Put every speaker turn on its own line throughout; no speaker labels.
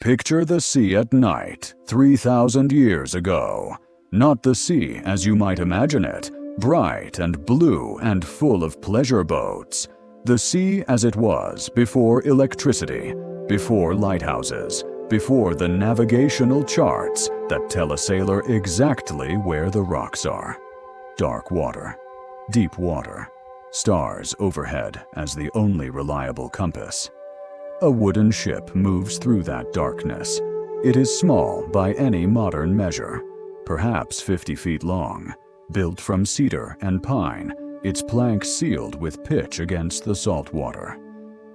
Picture the sea at night, 3,000 years ago. Not the sea as you might imagine it, bright and blue and full of pleasure boats. The sea as it was before electricity, before lighthouses, before the navigational charts that tell a sailor exactly where the rocks are. Dark water, deep water, stars overhead as the only reliable compass. A wooden ship moves through that darkness. It is small by any modern measure, perhaps 50 feet long, built from cedar and pine, its planks sealed with pitch against the salt water.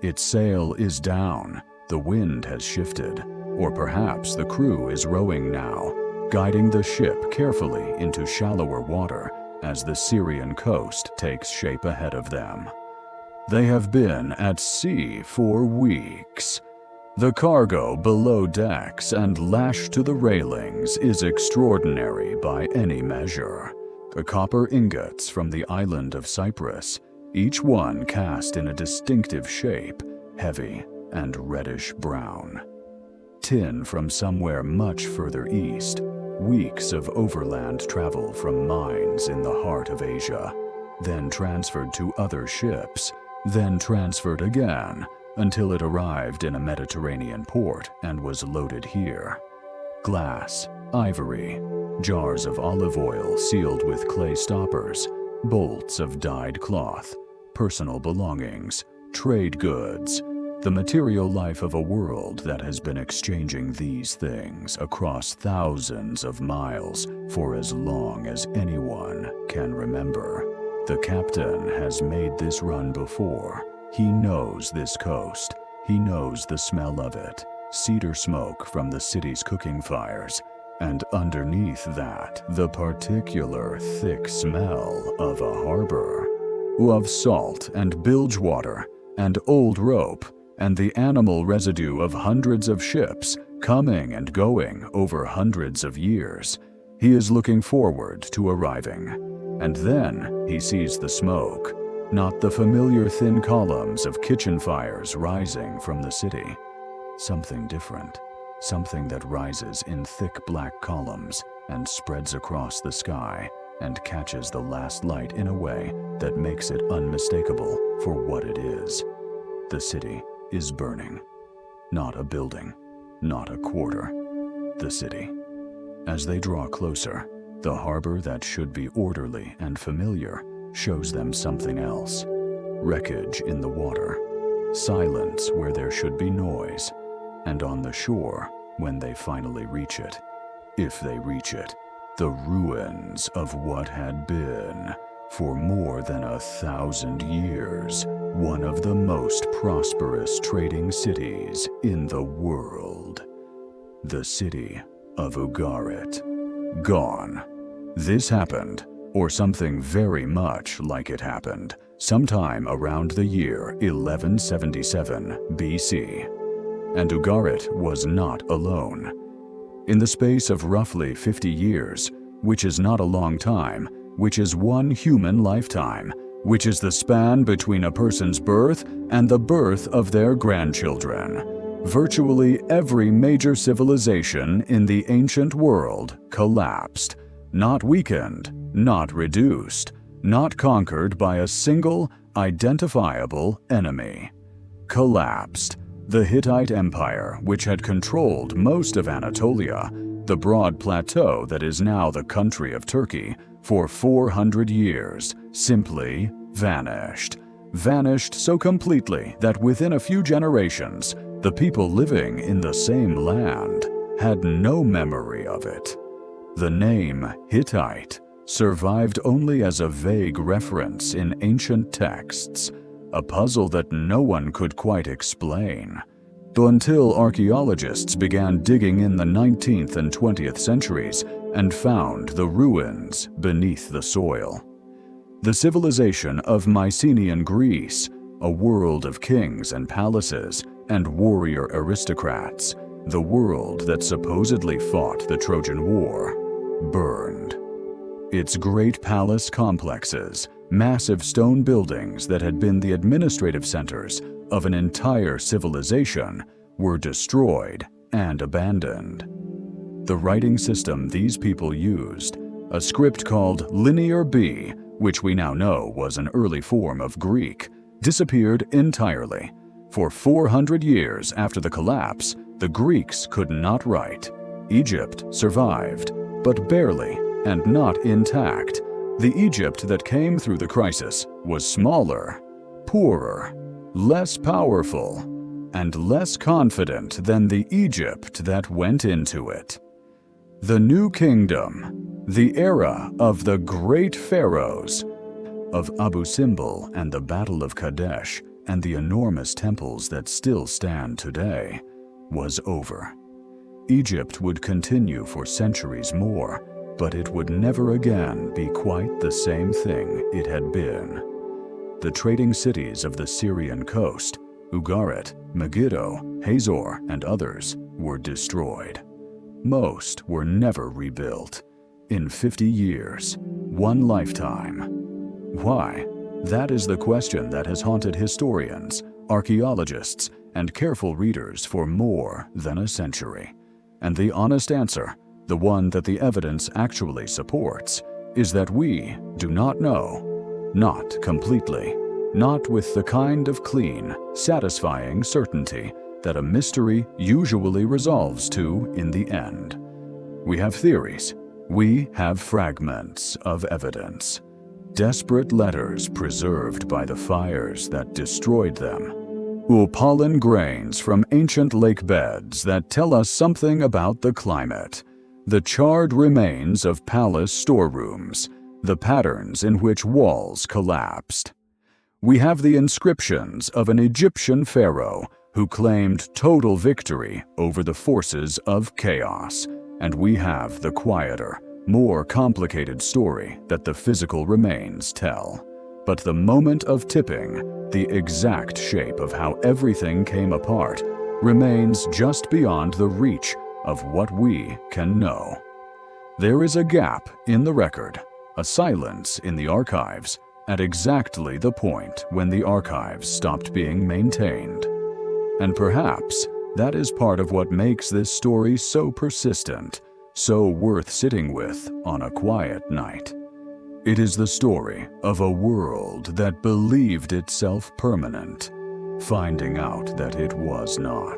Its sail is down, the wind has shifted, or perhaps the crew is rowing now, guiding the ship carefully into shallower water as the Syrian coast takes shape ahead of them. They have been at sea for weeks. The cargo below decks and lashed to the railings is extraordinary by any measure. The copper ingots from the island of Cyprus, each one cast in a distinctive shape, heavy and reddish-brown. Tin from somewhere much further east, weeks of overland travel from mines in the heart of Asia, then transferred to other ships, then transferred again until it arrived in a Mediterranean port and was loaded here. Glass, ivory, jars of olive oil sealed with clay stoppers, bolts of dyed cloth, personal belongings, trade goods, the material life of a world that has been exchanging these things across thousands of miles for as long as anyone can remember. The captain has made this run before. He knows this coast. He knows the smell of it, cedar smoke from the city's cooking fires, and underneath that, the particular thick smell of a harbor, of salt and bilge water and old rope and the animal residue of hundreds of ships coming and going over hundreds of years. He is looking forward to arriving. And then he sees the smoke, not the familiar thin columns of kitchen fires rising from the city. Something different, something that rises in thick black columns and spreads across the sky and catches the last light in a way that makes it unmistakable for what it is. The city is burning. Not a building, not a quarter. The city. As they draw closer, the harbor that should be orderly and familiar shows them something else. Wreckage in the water, silence where there should be noise, and on the shore, when they finally reach it, if they reach it, the ruins of what had been, for more than 1,000 years, one of the most prosperous trading cities in the world. The city of Ugarit. Gone. This happened, or something very much like it happened, sometime around the year 1177 BC. And Ugarit was not alone. In the space of roughly 50 years, which is not a long time, which is one human lifetime, which is the span between a person's birth and the birth of their grandchildren, virtually every major civilization in the ancient world collapsed, not weakened, not reduced, not conquered by a single identifiable enemy. Collapsed. The Hittite Empire, which had controlled most of Anatolia, the broad plateau that is now the country of Turkey, for 400 years, simply vanished. Vanished so completely that within a few generations, the people living in the same land had no memory of it. The name Hittite survived only as a vague reference in ancient texts, a puzzle that no one could quite explain, until archaeologists began digging in the 19th and 20th centuries and found the ruins beneath the soil. The civilization of Mycenaean Greece, a world of kings and palaces and warrior aristocrats, the world that supposedly fought the Trojan War, burned. Its great palace complexes, massive stone buildings that had been the administrative centers of an entire civilization, were destroyed and abandoned. The writing system these people used, a script called Linear B, which we now know was an early form of Greek, disappeared entirely. For 400 years after the collapse, the Greeks could not write. Egypt survived, but barely and not intact. The Egypt that came through the crisis was smaller, poorer, less powerful, and less confident than the Egypt that went into it. The New Kingdom, the era of the great pharaohs, of Abu Simbel and the Battle of Kadesh and the enormous temples that still stand today, was over. Egypt would continue for centuries more, but it would never again be quite the same thing it had been. The trading cities of the Syrian coast, Ugarit, Megiddo, Hazor, and others, were destroyed. Most were never rebuilt. In 50 years, one lifetime. Why? That is the question that has haunted historians, archaeologists, and careful readers for more than a century. And the honest answer, the one that the evidence actually supports, is that we do not know. Not completely. Not with the kind of clean, satisfying certainty that a mystery usually resolves to in the end. We have theories. We have fragments of evidence. Desperate letters preserved by the fires that destroyed them. Pollen grains from ancient lake beds that tell us something about the climate. The charred remains of palace storerooms. The patterns in which walls collapsed. We have the inscriptions of an Egyptian pharaoh who claimed total victory over the forces of chaos. And we have the quieter, more complicated story that the physical remains tell. But the moment of tipping, the exact shape of how everything came apart, remains just beyond the reach of what we can know. There is a gap in the record, a silence in the archives, at exactly the point when the archives stopped being maintained. And perhaps that is part of what makes this story so persistent, so worth sitting with on a quiet night. It is the story of a world that believed itself permanent, finding out that it was not.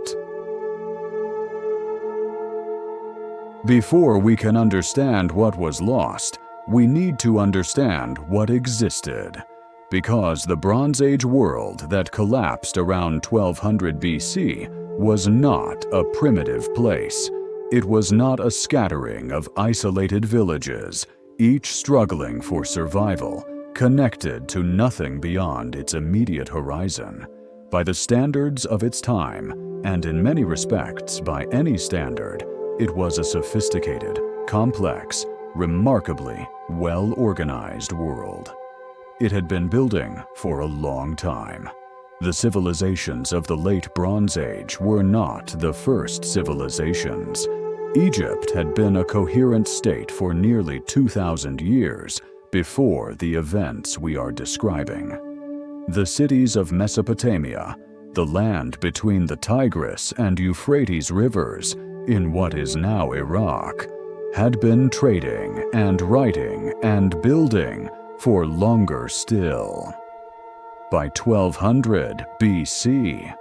Before we can understand what was lost, we need to understand what existed. Because the Bronze Age world that collapsed around 1200 BC was not a primitive place. It was not a scattering of isolated villages, each struggling for survival, connected to nothing beyond its immediate horizon. By the standards of its time, and in many respects by any standard, it was a sophisticated, complex, remarkably well-organized world. It had been building for a long time. The civilizations of the late Bronze Age were not the first civilizations. Egypt had been a coherent state for nearly 2,000 years before the events we are describing. The cities of Mesopotamia, the land between the Tigris and Euphrates rivers, in what is now Iraq, had been trading and writing and building for longer still. By 1200 BC,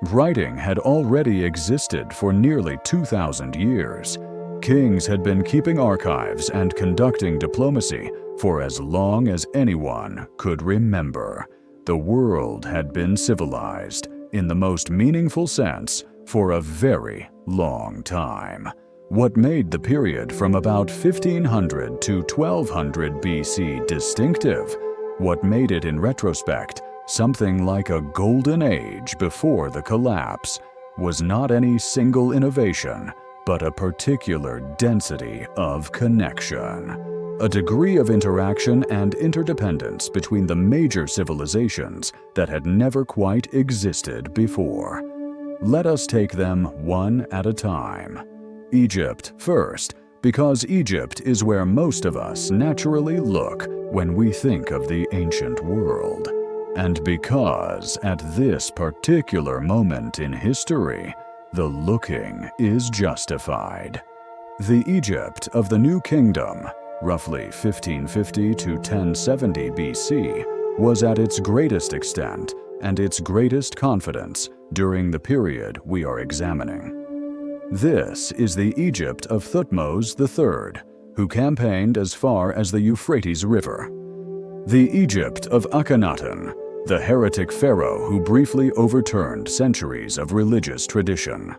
writing had already existed for nearly 2,000 years. Kings had been keeping archives and conducting diplomacy for as long as anyone could remember. The world had been civilized, in the most meaningful sense, for a very long time. What made the period from about 1500 to 1200 BC distinctive, what made it in retrospect something like a golden age before the collapse, was not any single innovation, but a particular density of connection, a degree of interaction and interdependence between the major civilizations that had never quite existed before. Let us take them one at a time. Egypt first, because Egypt is where most of us naturally look when we think of the ancient world. And because at this particular moment in history, the looking is justified. The Egypt of the New Kingdom, roughly 1550 to 1070 BC, was at its greatest extent and its greatest confidence during the period we are examining. This is the Egypt of Thutmose III, who campaigned as far as the Euphrates River. The Egypt of Akhenaten, the heretic pharaoh who briefly overturned centuries of religious tradition.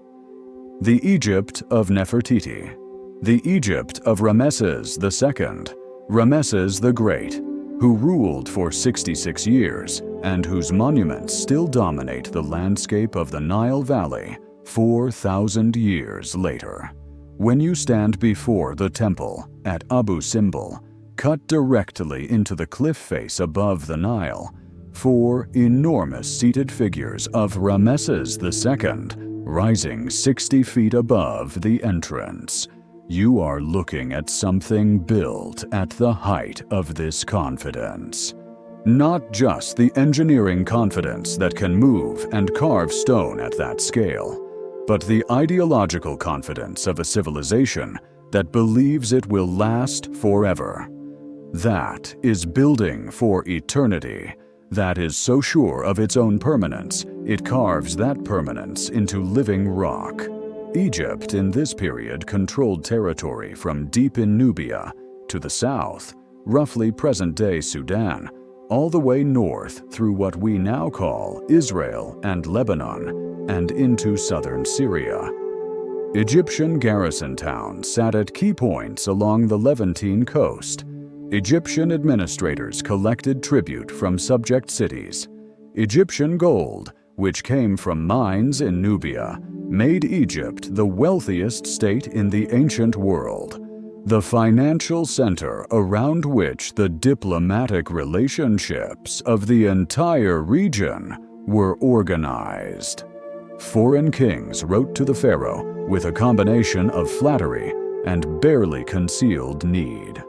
The Egypt of Nefertiti. The Egypt of Ramesses II, Ramesses the Great, who ruled for 66 years and whose monuments still dominate the landscape of the Nile Valley 4,000 years later. When you stand before the temple at Abu Simbel, cut directly into the cliff face above the Nile, 4 enormous seated figures of Ramesses II rising 60 feet above the entrance. You are looking at something built at the height of this confidence. Not just the engineering confidence that can move and carve stone at that scale, but the ideological confidence of a civilization that believes it will last forever. That is building for eternity. That is so sure of its own permanence, it carves that permanence into living rock. Egypt in this period controlled territory from deep in Nubia to the south, roughly present-day Sudan, all the way north through what we now call Israel and Lebanon, and into southern Syria. Egyptian garrison towns sat at key points along the Levantine coast. Egyptian administrators collected tribute from subject cities. Egyptian gold, which came from mines in Nubia, made Egypt the wealthiest state in the ancient world, the financial center around which the diplomatic relationships of the entire region were organized. Foreign kings wrote to the pharaoh with a combination of flattery and barely concealed need.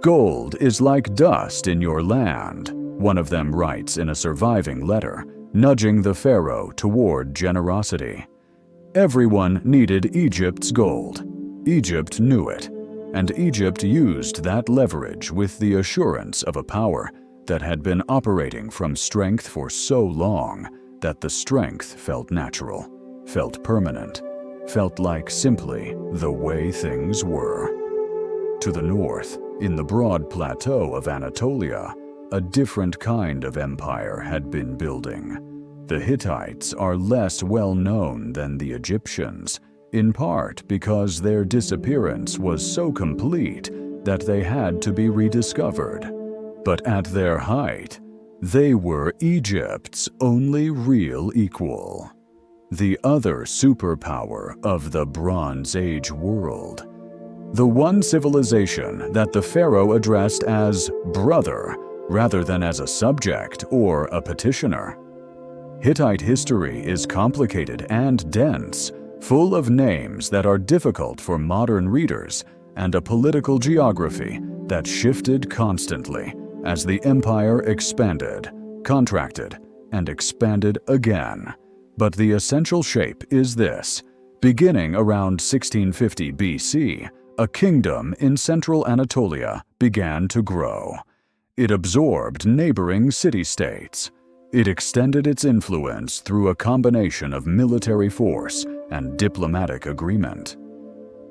"Gold is like dust in your land," one of them writes in a surviving letter, nudging the pharaoh toward generosity. Everyone needed Egypt's gold. Egypt knew it, and Egypt used that leverage with the assurance of a power that had been operating from strength for so long that the strength felt natural, felt permanent, felt like simply the way things were. To the north, in the broad plateau of Anatolia, a different kind of empire had been building. The Hittites are less well known than the Egyptians, in part because their disappearance was so complete that they had to be rediscovered. But at their height, they were Egypt's only real equal. The other superpower of the Bronze Age world. The one civilization that the pharaoh addressed as brother rather than as a subject or a petitioner. Hittite history is complicated and dense, full of names that are difficult for modern readers and a political geography that shifted constantly as the empire expanded, contracted, and expanded again. But the essential shape is this. Beginning around 1650 BC, a kingdom in central Anatolia began to grow. It absorbed neighboring city-states. It extended its influence through a combination of military force and diplomatic agreement.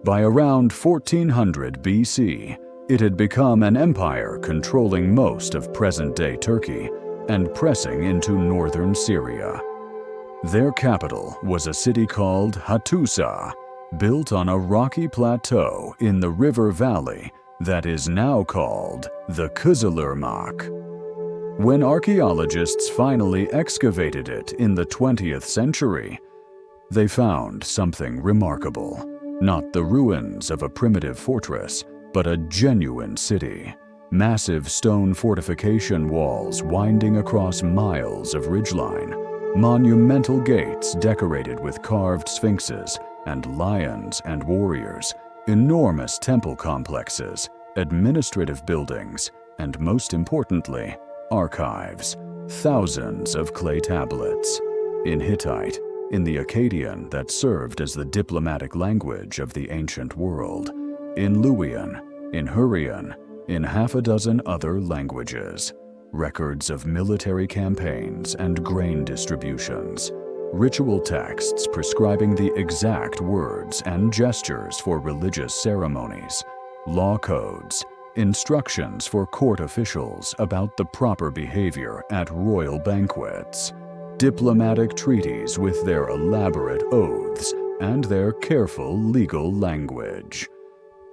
By around 1400 BC, it had become an empire controlling most of present-day Turkey and pressing into northern Syria. Their capital was a city called Hattusa, built on a rocky plateau in the river valley that is now called the Kızılırmak. When archaeologists finally excavated it in the 20th century, they found something remarkable. Not the ruins of a primitive fortress, but a genuine city. Massive stone fortification walls winding across miles of ridgeline, monumental gates decorated with carved sphinxes and lions and warriors, enormous temple complexes, administrative buildings, and most importantly, archives, thousands of clay tablets. In Hittite, in the Akkadian that served as the diplomatic language of the ancient world, in Luwian, in Hurrian, in half a dozen other languages, records of military campaigns and grain distributions, ritual texts prescribing the exact words and gestures for religious ceremonies, law codes, instructions for court officials about the proper behavior at royal banquets, diplomatic treaties with their elaborate oaths and their careful legal language.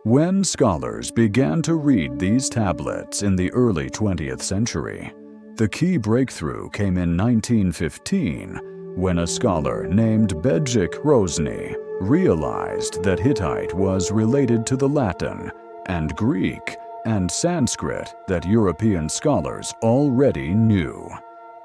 When scholars began to read these tablets in the early 20th century, the key breakthrough came in 1915 when a scholar named Bedřich Hrozný realized that Hittite was related to the Latin and Greek and Sanskrit that European scholars already knew.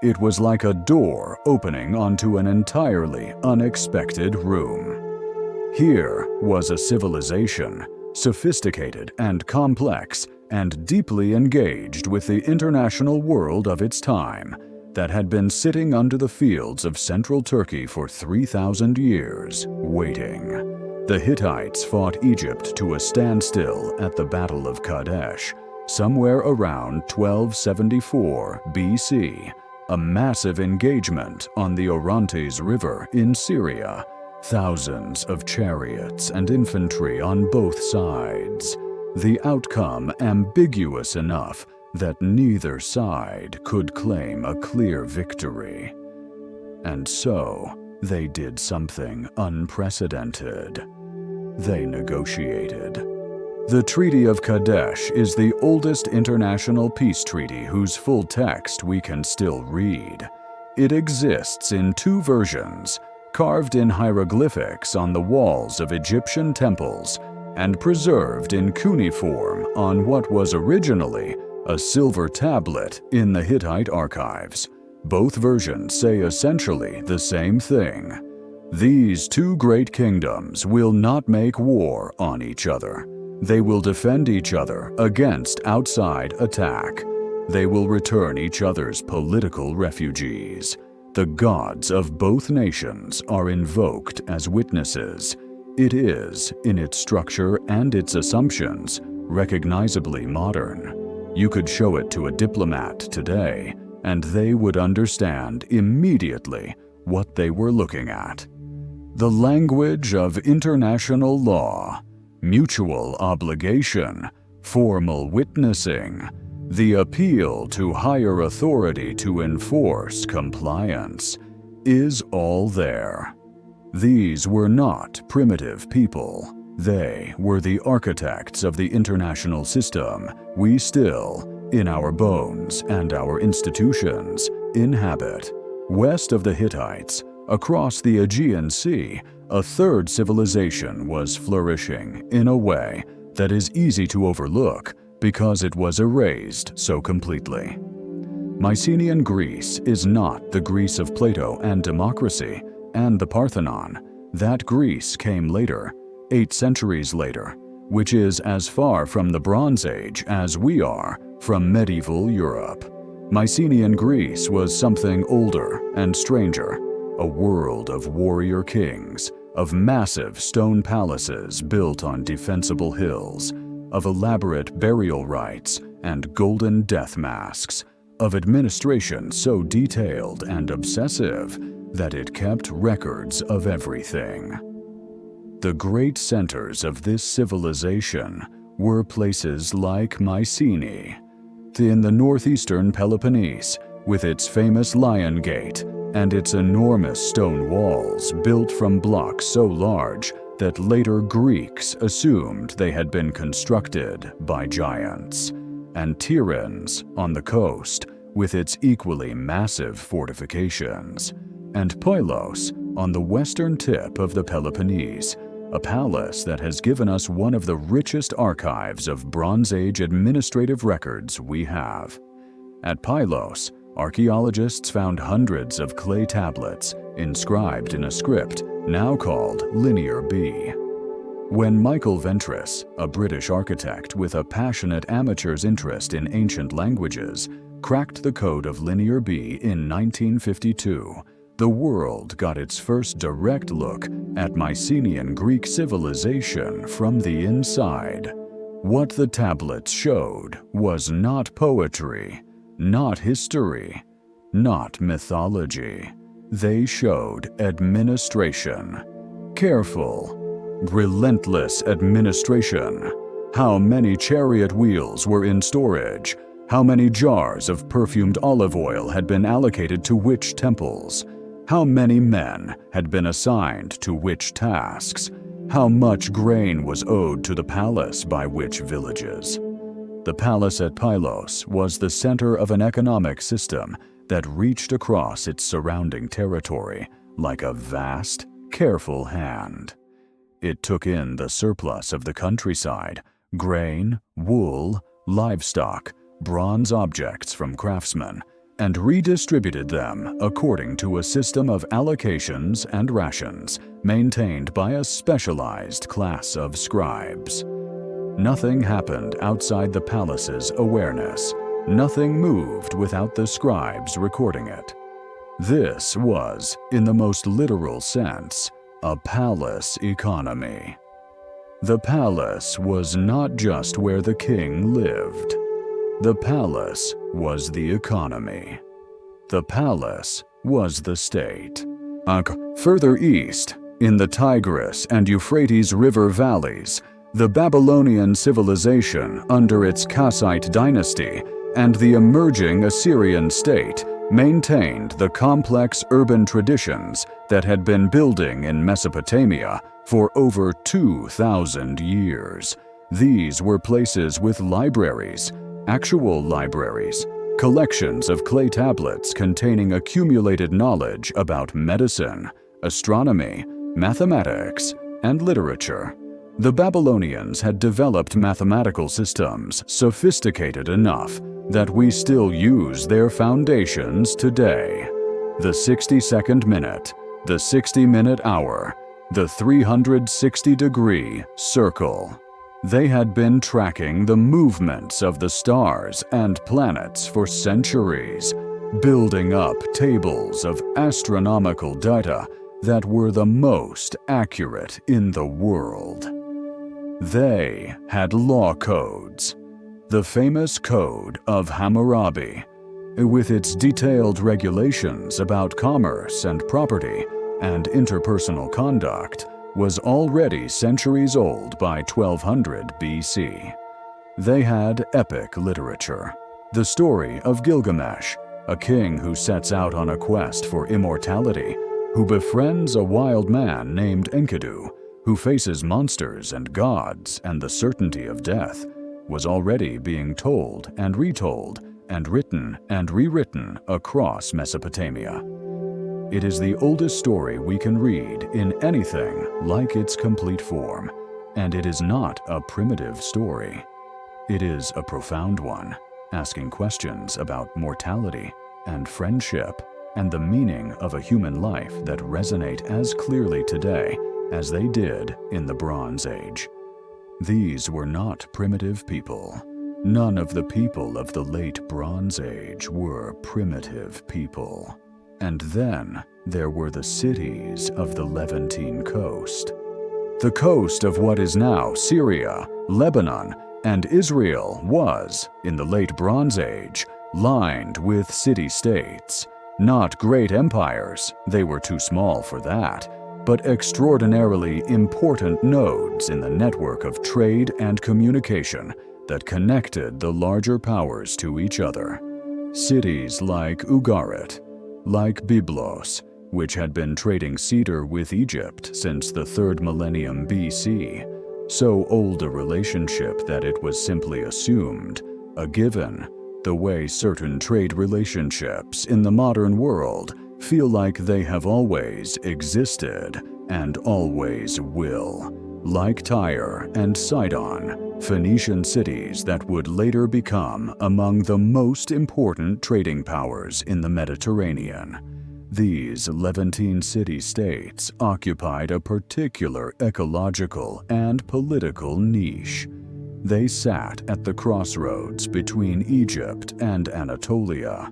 It was like a door opening onto an entirely unexpected room. Here was a civilization, sophisticated and complex and deeply engaged with the international world of its time, that had been sitting under the fields of central Turkey for 3,000 years, waiting. The Hittites fought Egypt to a standstill at the Battle of Kadesh, somewhere around 1274 BC, a massive engagement on the Orontes River in Syria, thousands of chariots and infantry on both sides, the outcome ambiguous enough that neither side could claim a clear victory. And so, they did something unprecedented. They negotiated. The Treaty of Kadesh is the oldest international peace treaty whose full text we can still read. It exists in two versions, carved in hieroglyphics on the walls of Egyptian temples and preserved in cuneiform on what was originally a silver tablet in the Hittite archives. Both versions say essentially the same thing. These two great kingdoms will not make war on each other. They will defend each other against outside attack. They will return each other's political refugees. The gods of both nations are invoked as witnesses. It is, in its structure and its assumptions, recognizably modern. You could show it to a diplomat today, and they would understand immediately what they were looking at. The language of international law, mutual obligation, formal witnessing, the appeal to higher authority to enforce compliance, is all there. These were not primitive people. They were the architects of the international system we still, in our bones and our institutions, inhabit. West of the Hittites, across the Aegean Sea, a third civilization was flourishing in a way that is easy to overlook because it was erased so completely. Mycenaean Greece is not the Greece of Plato and democracy and the Parthenon. That Greece came later, 8 centuries later, which is as far from the Bronze Age as we are from medieval Europe. Mycenaean Greece was something older and stranger, a world of warrior kings, of massive stone palaces built on defensible hills, of elaborate burial rites and golden death masks, of administration so detailed and obsessive that it kept records of everything. The great centers of this civilization were places like Mycenae, in the northeastern Peloponnese, with its famous Lion Gate and its enormous stone walls built from blocks so large that later Greeks assumed they had been constructed by giants, and Tiryns on the coast with its equally massive fortifications, and Pylos on the western tip of the Peloponnese, a palace that has given us one of the richest archives of Bronze Age administrative records we have. At Pylos, archaeologists found hundreds of clay tablets inscribed in a script now called Linear B. When Michael Ventris, a British architect with a passionate amateur's interest in ancient languages, cracked the code of Linear B in 1952, the world got its first direct look at Mycenaean Greek civilization from the inside. What the tablets showed was not poetry, not history, not mythology. They showed administration. Careful, relentless administration. How many chariot wheels were in storage? How many jars of perfumed olive oil had been allocated to which temples? How many men had been assigned to which tasks? How much grain was owed to the palace by which villages? The palace at Pylos was the center of an economic system that reached across its surrounding territory like a vast, careful hand. It took in the surplus of the countryside, grain, wool, livestock, bronze objects from craftsmen, and redistributed them according to a system of allocations and rations maintained by a specialized class of scribes. Nothing happened outside the palace's awareness. Nothing moved without the scribes recording it. This was, in the most literal sense, a palace economy. The palace was not just where the king lived. The palace was the economy. The palace was the state. Further east, in the Tigris and Euphrates River valleys, the Babylonian civilization under its Kassite dynasty and the emerging Assyrian state maintained the complex urban traditions that had been building in Mesopotamia for over 2,000 years. These were places with libraries, actual libraries, collections of clay tablets containing accumulated knowledge about medicine, astronomy, mathematics, and literature. The Babylonians had developed mathematical systems sophisticated enough that we still use their foundations today. The 60-second minute, the 60-minute hour, the 360-degree circle. They had been tracking the movements of the stars and planets for centuries, building up tables of astronomical data that were the most accurate in the world. They had law codes. The famous Code of Hammurabi, with its detailed regulations about commerce and property and interpersonal conduct, was already centuries old by 1200 BC. They had epic literature. The story of Gilgamesh, a king who sets out on a quest for immortality, who befriends a wild man named Enkidu, who faces monsters and gods and the certainty of death, was already being told and retold and written and rewritten across Mesopotamia. It is the oldest story we can read in anything like its complete form, and it is not a primitive story. It is a profound one, asking questions about mortality and friendship and the meaning of a human life that resonate as clearly today as they did in the Bronze Age. These were not primitive people. None of the people of the late Bronze Age were primitive people. And then there were the cities of the Levantine coast. The coast of what is now Syria, Lebanon, and Israel was, in the late Bronze Age, lined with city-states. Not great empires, they were too small for that, but extraordinarily important nodes in the network of trade and communication that connected the larger powers to each other. Cities like Ugarit, like Byblos, which had been trading cedar with Egypt since the 3rd millennium BC, so old a relationship that it was simply assumed, a given, the way certain trade relationships in the modern world feel like they have always existed and always will, like Tyre and Sidon, Phoenician cities that would later become among the most important trading powers in the Mediterranean. These Levantine city-states occupied a particular ecological and political niche. They sat at the crossroads between Egypt and Anatolia,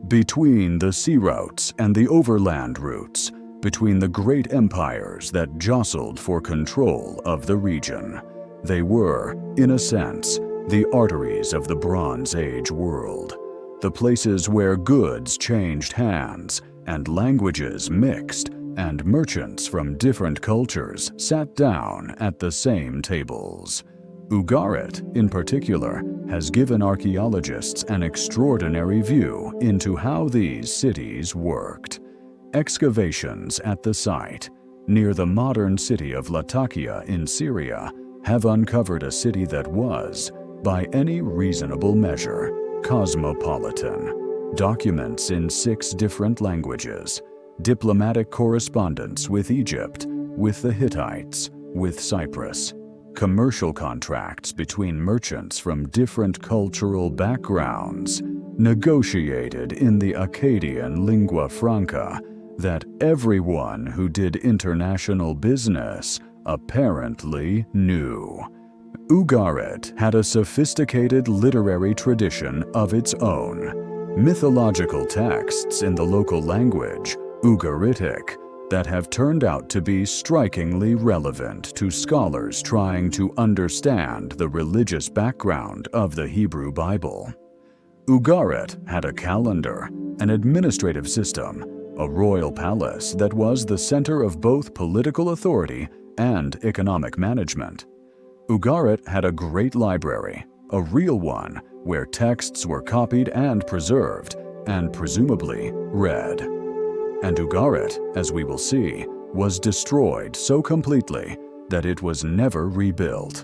Between the sea routes and the overland routes, between the great empires that jostled for control of the region, they were, in a sense, the arteries of the Bronze Age world, the places where goods changed hands and languages mixed, and merchants from different cultures sat down at the same tables. Ugarit, in particular, has given archaeologists an extraordinary view into how these cities worked. Excavations at the site, near the modern city of Latakia in Syria, have uncovered a city that was, by any reasonable measure, cosmopolitan. Documents in 6 different languages, diplomatic correspondence with Egypt, with the Hittites, with Cyprus, commercial contracts between merchants from different cultural backgrounds, negotiated in the Akkadian lingua franca that everyone who did international business apparently knew. Ugarit had a sophisticated literary tradition of its own, mythological texts in the local language, Ugaritic, that have turned out to be strikingly relevant to scholars trying to understand the religious background of the Hebrew Bible. Ugarit had a calendar, an administrative system, a royal palace that was the center of both political authority and economic management. Ugarit had a great library, a real one, where texts were copied and preserved, and presumably read. And Ugarit, as we will see, was destroyed so completely that it was never rebuilt.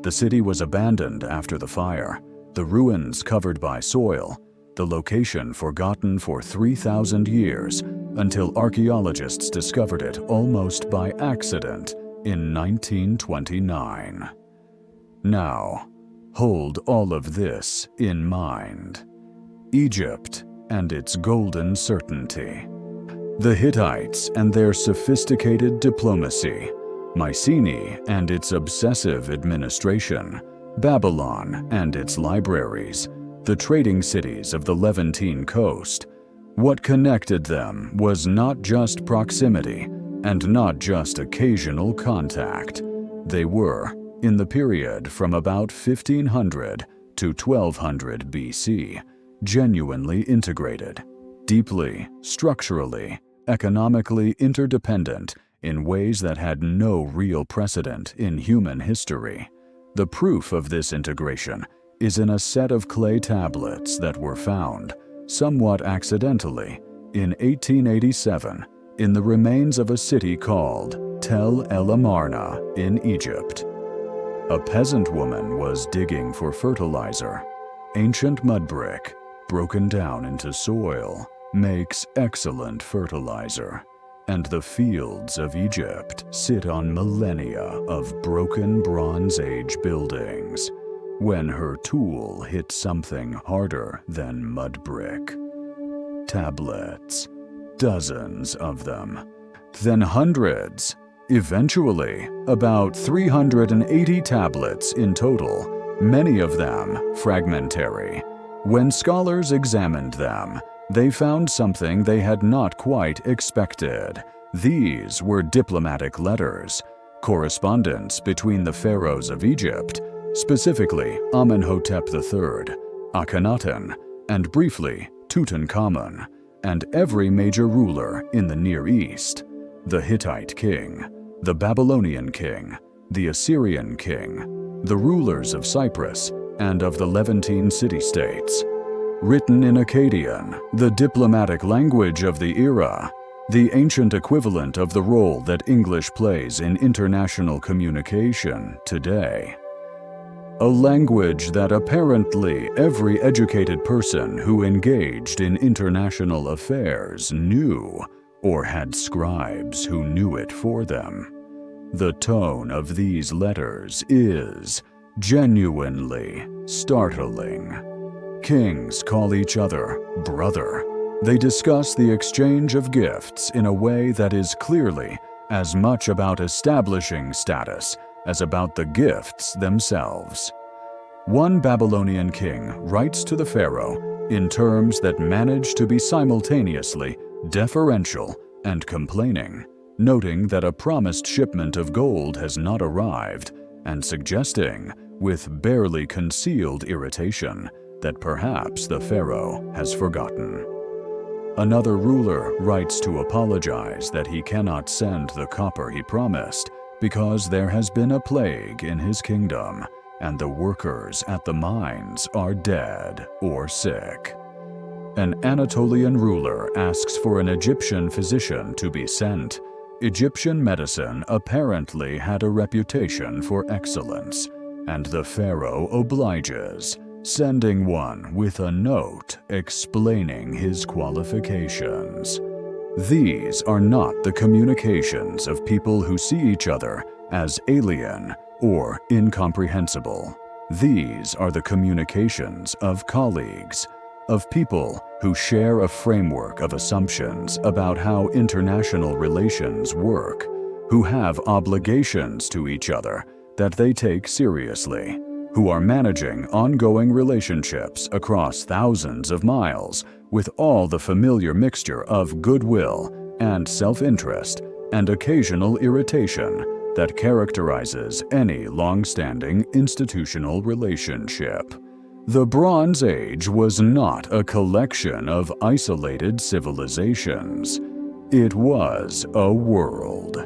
The city was abandoned after the fire, the ruins covered by soil, the location forgotten for 3,000 years, until archaeologists discovered it almost by accident in 1929. Now, hold all of this in mind. Egypt and its golden certainty. The Hittites and their sophisticated diplomacy, Mycenae and its obsessive administration, Babylon and its libraries, the trading cities of the Levantine coast. What connected them was not just proximity and not just occasional contact. They were, in the period from about 1500 to 1200 BC, genuinely integrated, deeply, structurally, economically interdependent in ways that had no real precedent in human history. The proof of this integration is in a set of clay tablets that were found, somewhat accidentally, in 1887 in the remains of a city called Tel El Amarna in Egypt. A peasant woman was digging for fertilizer. Ancient mud brick, broken down into soil, makes excellent fertilizer, and the fields of Egypt sit on millennia of broken Bronze Age buildings, when her tool hit something harder than mud brick. Tablets, dozens of them, then hundreds, eventually about 380 tablets in total, many of them fragmentary. When scholars examined them, they found something they had not quite expected. These were diplomatic letters, correspondence between the pharaohs of Egypt, specifically Amenhotep III, Akhenaten, and briefly Tutankhamun, and every major ruler in the Near East: the Hittite king, the Babylonian king, the Assyrian king, the rulers of Cyprus and of the Levantine city-states. Written in Akkadian, the diplomatic language of the era, the ancient equivalent of the role that English plays in international communication today. A language that apparently every educated person who engaged in international affairs knew, or had scribes who knew it for them. The tone of these letters is genuinely startling. Kings call each other brother. They discuss the exchange of gifts in a way that is clearly as much about establishing status as about the gifts themselves. One Babylonian king writes to the pharaoh in terms that manage to be simultaneously deferential and complaining, noting that a promised shipment of gold has not arrived, and suggesting, with barely concealed irritation, that perhaps the pharaoh has forgotten. Another ruler writes to apologize that he cannot send the copper he promised because there has been a plague in his kingdom, and the workers at the mines are dead or sick. An Anatolian ruler asks for an Egyptian physician to be sent. Egyptian medicine apparently had a reputation for excellence, and the pharaoh obliges, sending one with a note explaining his qualifications. These are not the communications of people who see each other as alien or incomprehensible. These are the communications of colleagues, of people who share a framework of assumptions about how international relations work, who have obligations to each other that they take seriously, who are managing ongoing relationships across thousands of miles with all the familiar mixture of goodwill and self-interest and occasional irritation that characterizes any long-standing institutional relationship. The Bronze Age was not a collection of isolated civilizations. It was a world.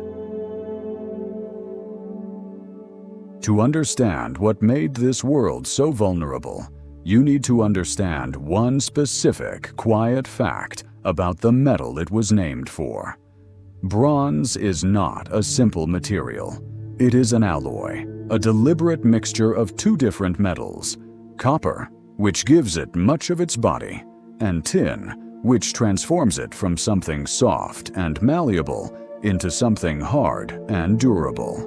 To understand what made this world so vulnerable, you need to understand one specific, quiet fact about the metal it was named for. Bronze is not a simple material. It is an alloy, a deliberate mixture of two different metals: copper, which gives it much of its body, and tin, which transforms it from something soft and malleable into something hard and durable.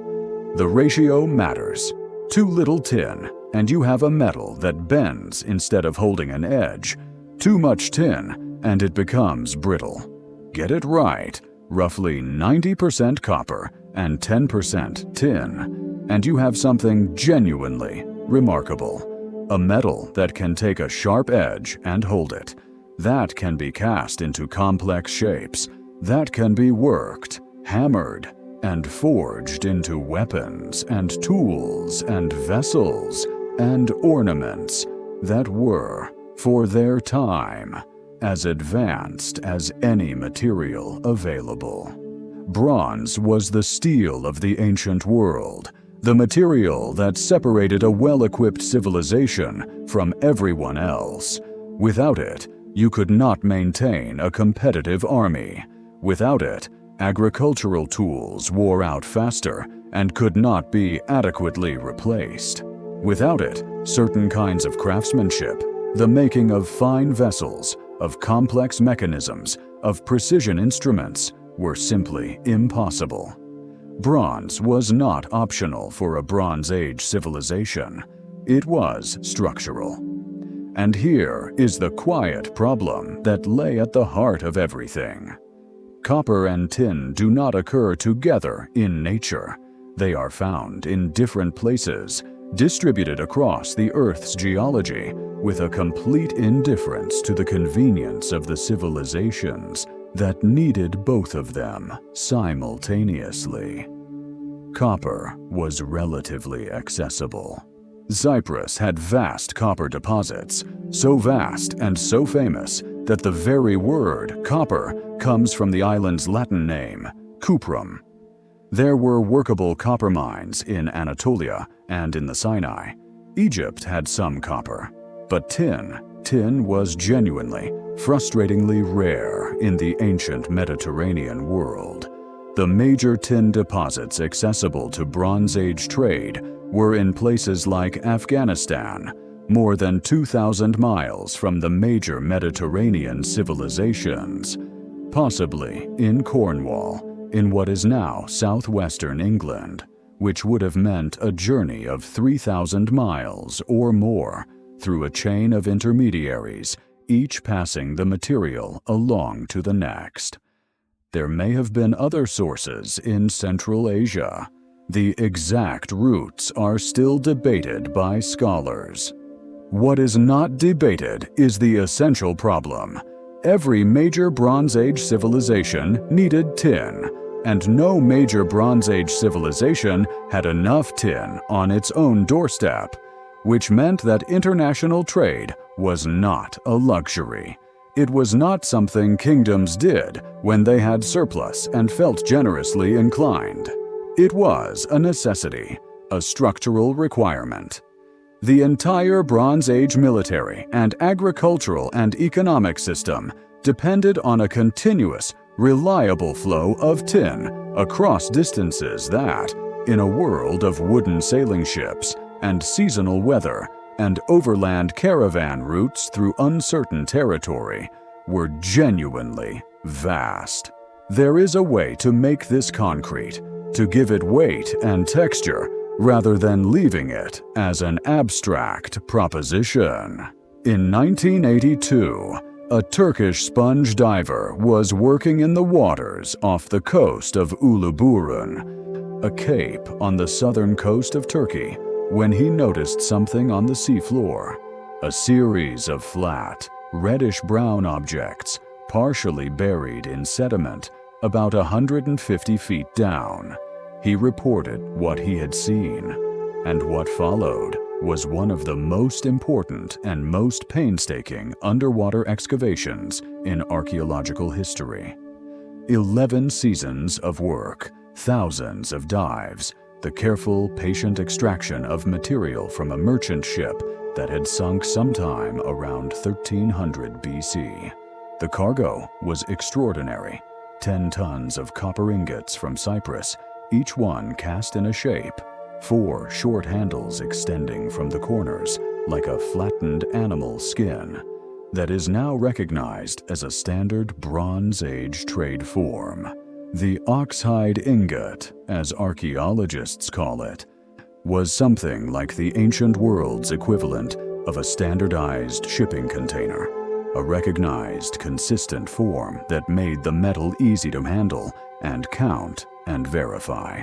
The ratio matters. Too little tin, and you have a metal that bends instead of holding an edge. Too much tin, and it becomes brittle. Get it right, roughly 90% copper and 10% tin, and you have something genuinely remarkable. A metal that can take a sharp edge and hold it. That can be cast into complex shapes. That can be worked, hammered, and forged into weapons and tools and vessels and ornaments that were, for their time, as advanced as any material available. Bronze was the steel of the ancient world, the material that separated a well-equipped civilization from everyone else. Without it, you could not maintain a competitive army. Without it, agricultural tools wore out faster and could not be adequately replaced. Without it, certain kinds of craftsmanship, the making of fine vessels, of complex mechanisms, of precision instruments, were simply impossible. Bronze was not optional for a Bronze Age civilization. It was structural. And here is the quiet problem that lay at the heart of everything. Copper and tin do not occur together in nature. They are found in different places, distributed across the Earth's geology, with a complete indifference to the convenience of the civilizations that needed both of them simultaneously. Copper was relatively accessible. Cyprus had vast copper deposits, so vast and so famous that the very word copper comes from the island's Latin name, cuprum. There were workable copper mines in Anatolia and in the Sinai. Egypt had some copper, but tin was genuinely, frustratingly rare in the ancient Mediterranean world. The major tin deposits accessible to Bronze Age trade were in places like Afghanistan, more than 2,000 miles from the major Mediterranean civilizations, possibly in Cornwall, in what is now southwestern England, which would have meant a journey of 3,000 miles or more through a chain of intermediaries, each passing the material along to the next. There may have been other sources in Central Asia. The exact routes are still debated by scholars. What is not debated is the essential problem. Every major Bronze Age civilization needed tin, and no major Bronze Age civilization had enough tin on its own doorstep, which meant that international trade was not a luxury. It was not something kingdoms did when they had surplus and felt generously inclined. It was a necessity, a structural requirement. The entire Bronze Age military and agricultural and economic system depended on a continuous, reliable flow of tin across distances that, in a world of wooden sailing ships and seasonal weather and overland caravan routes through uncertain territory, were genuinely vast. There is a way to make this concrete, to give it weight and texture, rather than leaving it as an abstract proposition. In 1982, a Turkish sponge diver was working in the waters off the coast of Uluburun, a cape on the southern coast of Turkey, when he noticed something on the seafloor. A series of flat, reddish-brown objects, partially buried in sediment, about 150 feet down. He reported what he had seen, and what followed was one of the most important and most painstaking underwater excavations in archaeological history. 11 seasons of work, thousands of dives, the careful, patient extraction of material from a merchant ship that had sunk sometime around 1300 BC. The cargo was extraordinary: 10 tons of copper ingots from Cyprus, each one cast in a shape, 4 short handles extending from the corners like a flattened animal skin, that is now recognized as a standard Bronze Age trade form. The oxhide ingot, as archaeologists call it, was something like the ancient world's equivalent of a standardized shipping container, a recognized, consistent form that made the metal easy to handle and count and verify.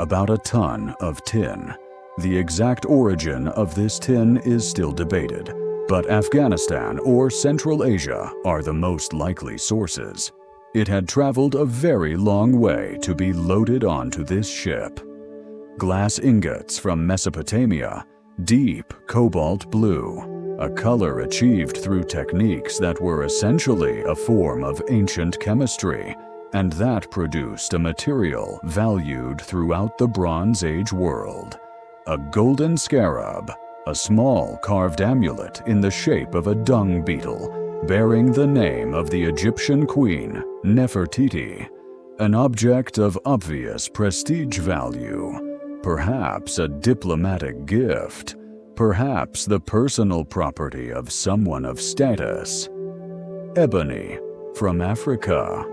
About a ton of tin. The exact origin of this tin is still debated, but Afghanistan or Central Asia are the most likely sources. It had traveled a very long way to be loaded onto this ship. Glass ingots from Mesopotamia, deep cobalt blue, a color achieved through techniques that were essentially a form of ancient chemistry, and that produced a material valued throughout the Bronze Age world. A golden scarab, a small carved amulet in the shape of a dung beetle, bearing the name of the Egyptian queen, Nefertiti, an object of obvious prestige value, perhaps a diplomatic gift, perhaps the personal property of someone of status. Ebony, from Africa.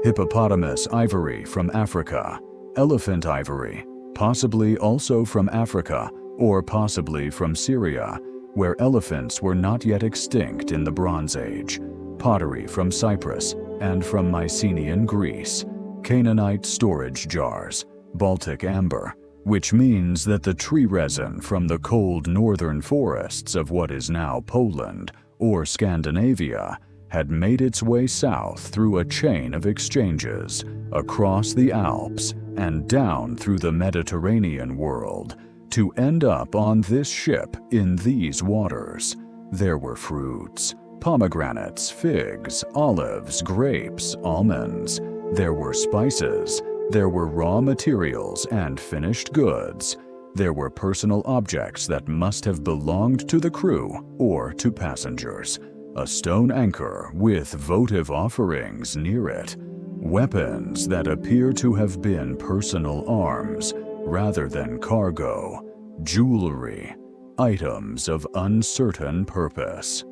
Hippopotamus ivory from Africa. Elephant ivory, possibly also from Africa, or possibly from Syria, where elephants were not yet extinct in the Bronze Age. Pottery from Cyprus and from Mycenaean Greece. Canaanite storage jars. Baltic amber, which means that the tree resin from the cold northern forests of what is now Poland or Scandinavia had made its way south through a chain of exchanges, across the Alps and down through the Mediterranean world, to end up on this ship in these waters. There were fruits, pomegranates, figs, olives, grapes, almonds. There were spices. There were raw materials and finished goods. There were personal objects that must have belonged to the crew or to passengers. A stone anchor with votive offerings near it. Weapons that appear to have been personal arms rather than cargo. Jewelry. Items of uncertain purpose.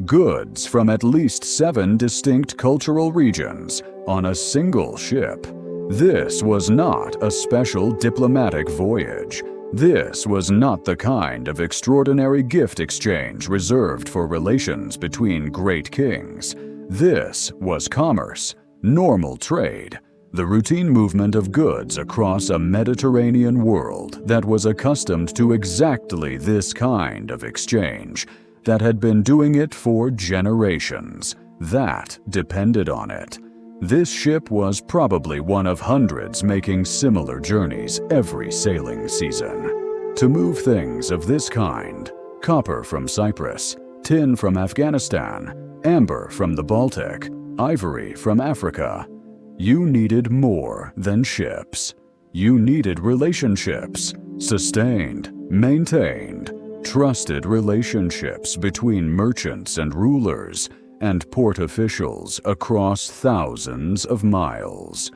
Goods from at least 7 distinct cultural regions on a single ship. This was not a special diplomatic voyage. This was not the kind of extraordinary gift exchange reserved for relations between great kings. This was commerce, normal trade, the routine movement of goods across a Mediterranean world that was accustomed to exactly this kind of exchange, that had been doing it for generations, that depended on it. This ship was probably one of hundreds making similar journeys every sailing season. To move things of this kind, copper from Cyprus, tin from Afghanistan, amber from the Baltic, ivory from Africa, you needed more than ships. You needed relationships, sustained, maintained, trusted relationships between merchants and rulers and port officials across thousands of miles.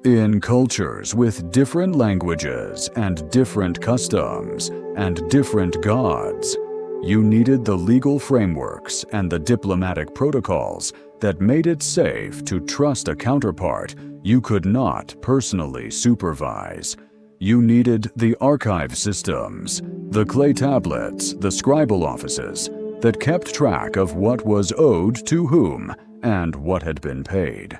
In cultures with different languages and different customs and different gods, you needed the legal frameworks and the diplomatic protocols that made it safe to trust a counterpart you could not personally supervise. You needed the archive systems, the clay tablets, the scribal offices that kept track of what was owed to whom and what had been paid.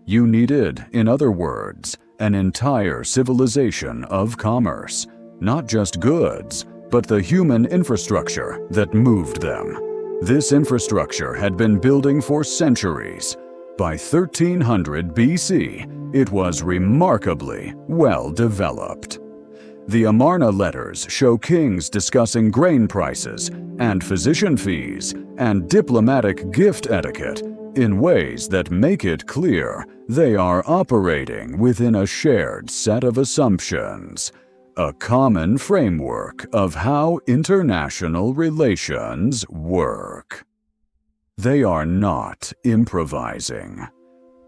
You needed, in other words, an entire civilization of commerce, not just goods, but the human infrastructure that moved them. This infrastructure had been building for centuries. By 1300 BC, it was remarkably well developed. The Amarna letters show kings discussing grain prices and physician fees and diplomatic gift etiquette in ways that make it clear they are operating within a shared set of assumptions, a common framework of how international relations work. They are not improvising.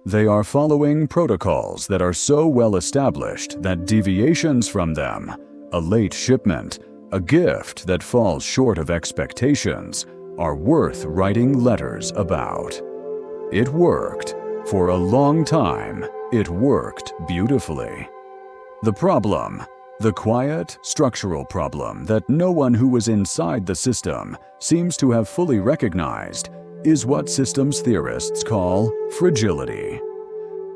They are following protocols that are so well established that deviations from them, a late shipment, a gift that falls short of expectations, are worth writing letters about. It worked. For a long time, it worked beautifully. The problem, the quiet, structural problem that no one who was inside the system seems to have fully recognized, is what systems theorists call fragility.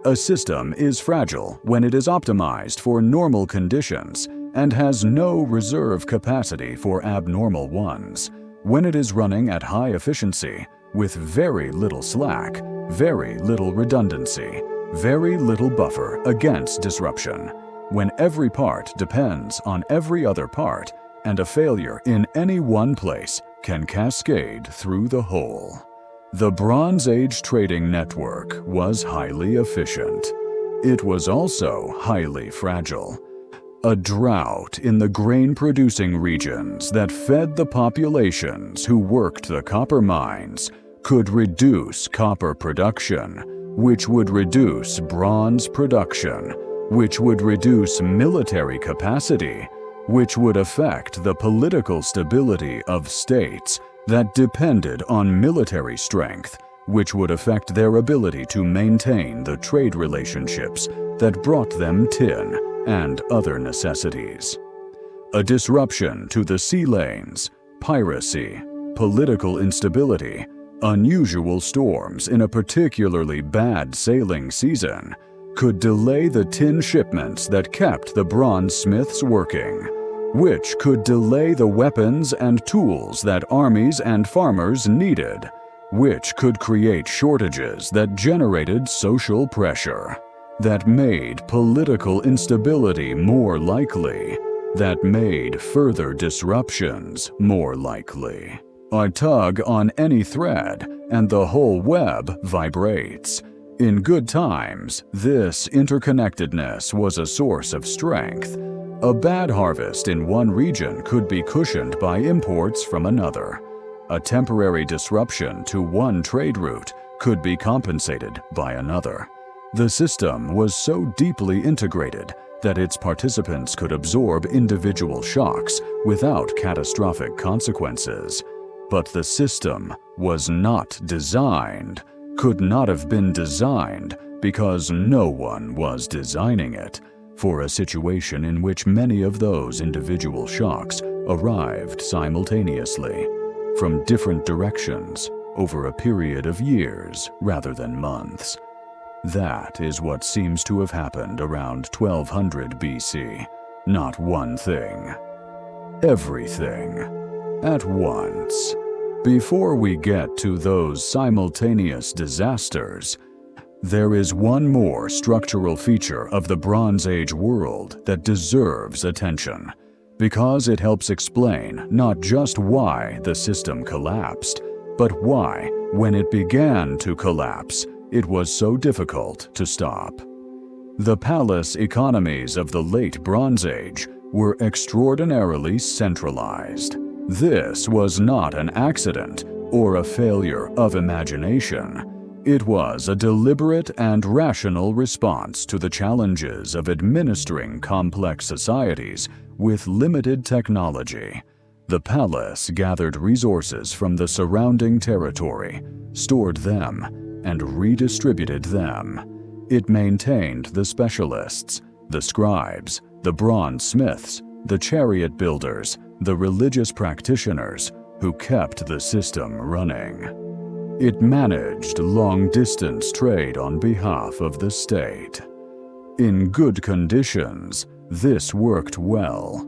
A system is fragile when it is optimized for normal conditions and has no reserve capacity for abnormal ones, when it is running at high efficiency, with very little slack, very little redundancy, very little buffer against disruption, when every part depends on every other part, and a failure in any one place can cascade through the whole. The Bronze Age trading network was highly efficient. It was also highly fragile. A drought in the grain-producing regions that fed the populations who worked the copper mines could reduce copper production, which would reduce bronze production, which would reduce military capacity, which would affect the political stability of states that depended on military strength, which would affect their ability to maintain the trade relationships that brought them tin and other necessities. A disruption to the sea lanes, piracy, political instability, unusual storms in a particularly bad sailing season could delay the tin shipments that kept the bronze smiths working, which could delay the weapons and tools that armies and farmers needed, which could create shortages that generated social pressure, that made political instability more likely, that made further disruptions more likely. I tug on any thread, and the whole web vibrates. In good times, this interconnectedness was a source of strength. A bad harvest in one region could be cushioned by imports from another. A temporary disruption to one trade route could be compensated by another. The system was so deeply integrated that its participants could absorb individual shocks without catastrophic consequences. But the system was not designed, could not have been designed, because no one was designing it, for a situation in which many of those individual shocks arrived simultaneously, from different directions, over a period of years rather than months. That is what seems to have happened around 1200 BC. Not one thing. Everything. At once. Before we get to those simultaneous disasters, there is one more structural feature of the Bronze Age world that deserves attention, because it helps explain not just why the system collapsed, but why, when it began to collapse, it was so difficult to stop. The palace economies of the late Bronze Age were extraordinarily centralized. This was not an accident or a failure of imagination. It was a deliberate and rational response to the challenges of administering complex societies with limited technology. The palace gathered resources from the surrounding territory, stored them, and redistributed them. It maintained the specialists, the scribes, the bronze smiths, the chariot builders, the religious practitioners who kept the system running. It managed long-distance trade on behalf of the state. In good conditions, this worked well.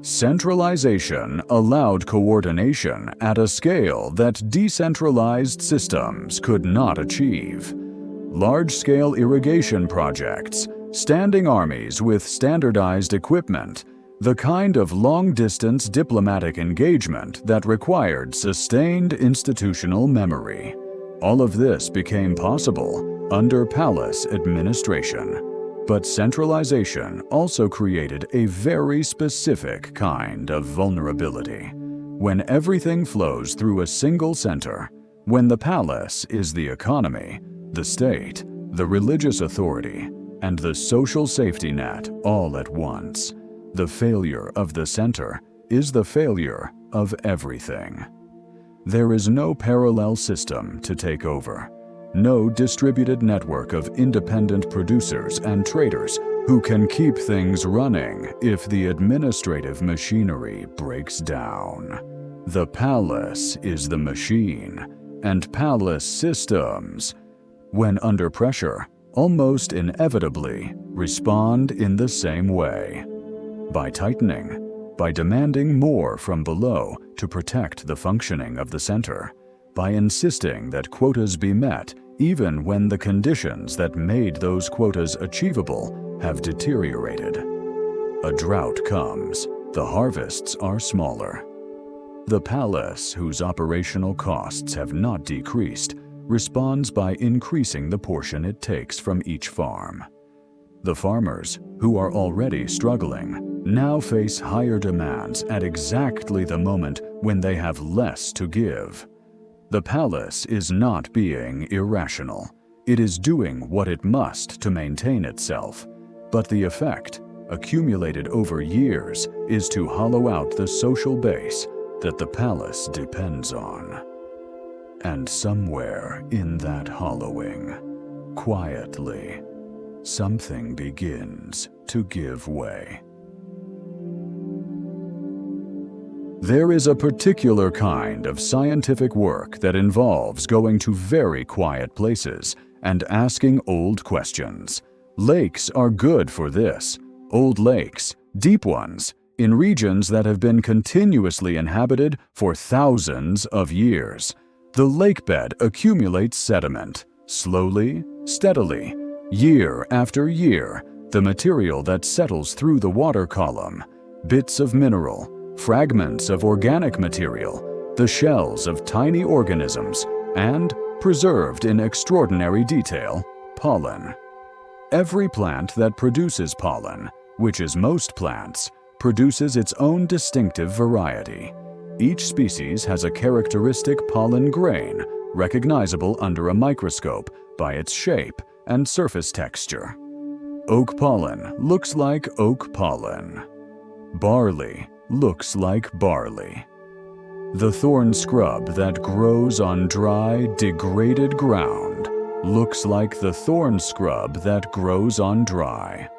Centralization allowed coordination at a scale that decentralized systems could not achieve. Large-scale irrigation projects, standing armies with standardized equipment, the kind of long-distance diplomatic engagement that required sustained institutional memory. All of this became possible under palace administration. But centralization also created a very specific kind of vulnerability. When everything flows through a single center, when the palace is the economy, the state, the religious authority, and the social safety net all at once, the failure of the center is the failure of everything. There is no parallel system to take over. No distributed network of independent producers and traders who can keep things running if the administrative machinery breaks down. The palace is the machine, and palace systems, when under pressure, almost inevitably respond in the same way. By tightening, by demanding more from below to protect the functioning of the center, by insisting that quotas be met even when the conditions that made those quotas achievable have deteriorated. A drought comes, the harvests are smaller. The palace, whose operational costs have not decreased, responds by increasing the portion it takes from each farm. The farmers, who are already struggling, now face higher demands at exactly the moment when they have less to give. The palace is not being irrational. It is doing what it must to maintain itself. But the effect, accumulated over years, is to hollow out the social base that the palace depends on. And somewhere in that hollowing, quietly, something begins to give way. There is a particular kind of scientific work that involves going to very quiet places and asking old questions. Lakes are good for this. Old lakes, deep ones, in regions that have been continuously inhabited for thousands of years. The lakebed accumulates sediment, slowly, steadily, year after year, the material that settles through the water column, bits of mineral, fragments of organic material, the shells of tiny organisms, and, preserved in extraordinary detail, pollen. Every plant that produces pollen, which is most plants, produces its own distinctive variety. Each species has a characteristic pollen grain, recognizable under a microscope by its shape and surface texture. Oak pollen looks like oak pollen. Barley looks like barley. The thorn scrub that grows on dry, degraded ground looks like the thorn scrub that grows on dry,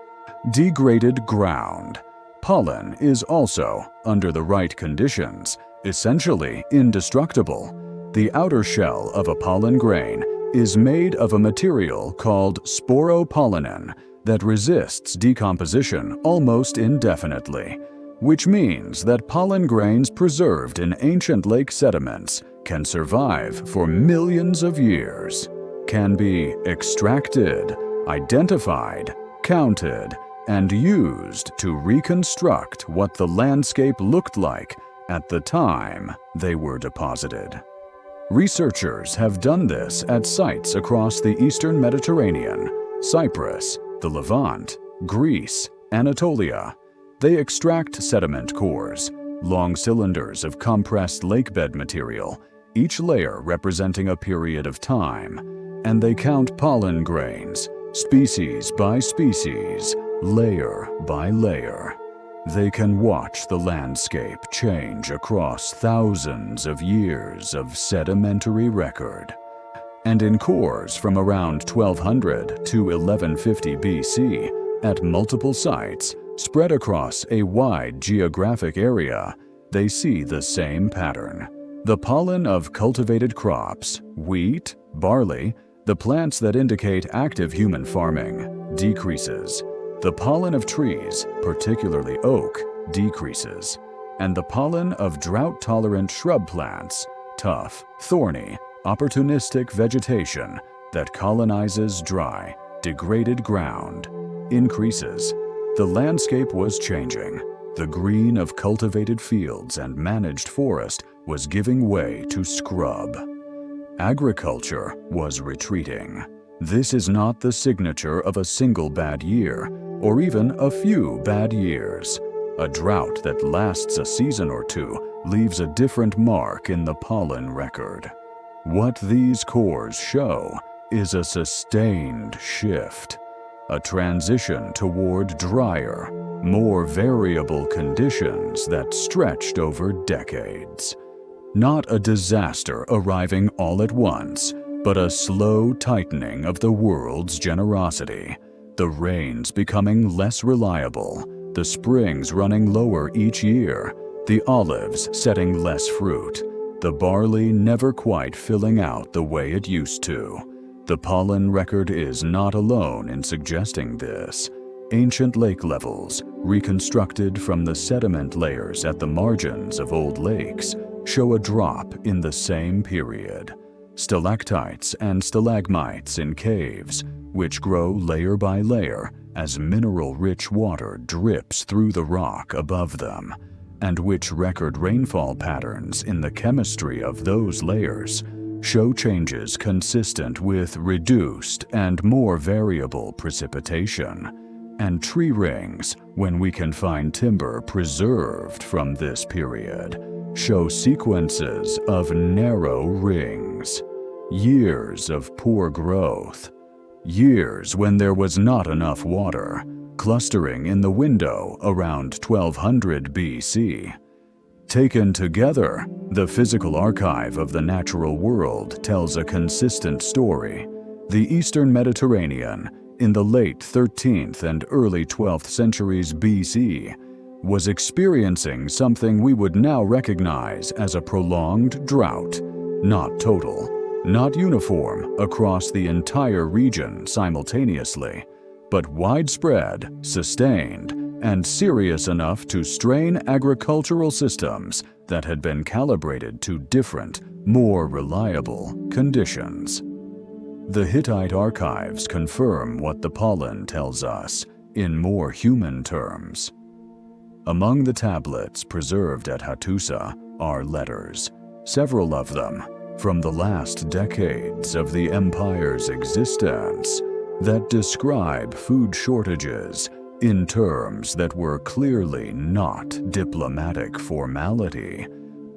degraded ground. Pollen is also, under the right conditions, essentially indestructible. The outer shell of a pollen grain is made of a material called sporopollenin that resists decomposition almost indefinitely, which means that pollen grains preserved in ancient lake sediments can survive for millions of years, can be extracted, identified, counted, and used to reconstruct what the landscape looked like at the time they were deposited. Researchers have done this at sites across the eastern Mediterranean, Cyprus, the Levant, Greece, Anatolia. They extract sediment cores, long cylinders of compressed lakebed material, each layer representing a period of time, and they count pollen grains, species by species, layer by layer. They can watch the landscape change across thousands of years of sedimentary record. And in cores from around 1200 to 1150 BC, at multiple sites, spread across a wide geographic area, they see the same pattern. The pollen of cultivated crops, wheat, barley, the plants that indicate active human farming, decreases. The pollen of trees, particularly oak, decreases. And the pollen of drought-tolerant shrub plants, tough, thorny, opportunistic vegetation that colonizes dry, degraded ground, increases. The landscape was changing. The green of cultivated fields and managed forest was giving way to scrub. Agriculture was retreating. This is not the signature of a single bad year, or even a few bad years. A drought that lasts a season or two leaves a different mark in the pollen record. What these cores show is a sustained shift, a transition toward drier, more variable conditions that stretched over decades. Not a disaster arriving all at once, but a slow tightening of the world's generosity, the rains becoming less reliable, the springs running lower each year, the olives setting less fruit, the barley never quite filling out the way it used to. The pollen record is not alone in suggesting this. Ancient lake levels, reconstructed from the sediment layers at the margins of old lakes, show a drop in the same period. Stalactites and stalagmites in caves, which grow layer by layer as mineral-rich water drips through the rock above them, and which record rainfall patterns in the chemistry of those layers, show changes consistent with reduced and more variable precipitation. And tree rings, when we can find timber preserved from this period, show sequences of narrow rings. Years of poor growth. Years when there was not enough water, clustering in the window around 1200 BC. Taken together, the physical archive of the natural world tells a consistent story. The Eastern Mediterranean, in the late 13th and early 12th centuries BC, was experiencing something we would now recognize as a prolonged drought, not total, not uniform across the entire region simultaneously, but widespread, sustained, and serious enough to strain agricultural systems that had been calibrated to different, more reliable conditions. The Hittite archives confirm what the pollen tells us in more human terms. Among the tablets preserved at Hattusa are letters, several of them from the last decades of the empire's existence, that describe food shortages in terms that were clearly not diplomatic formality,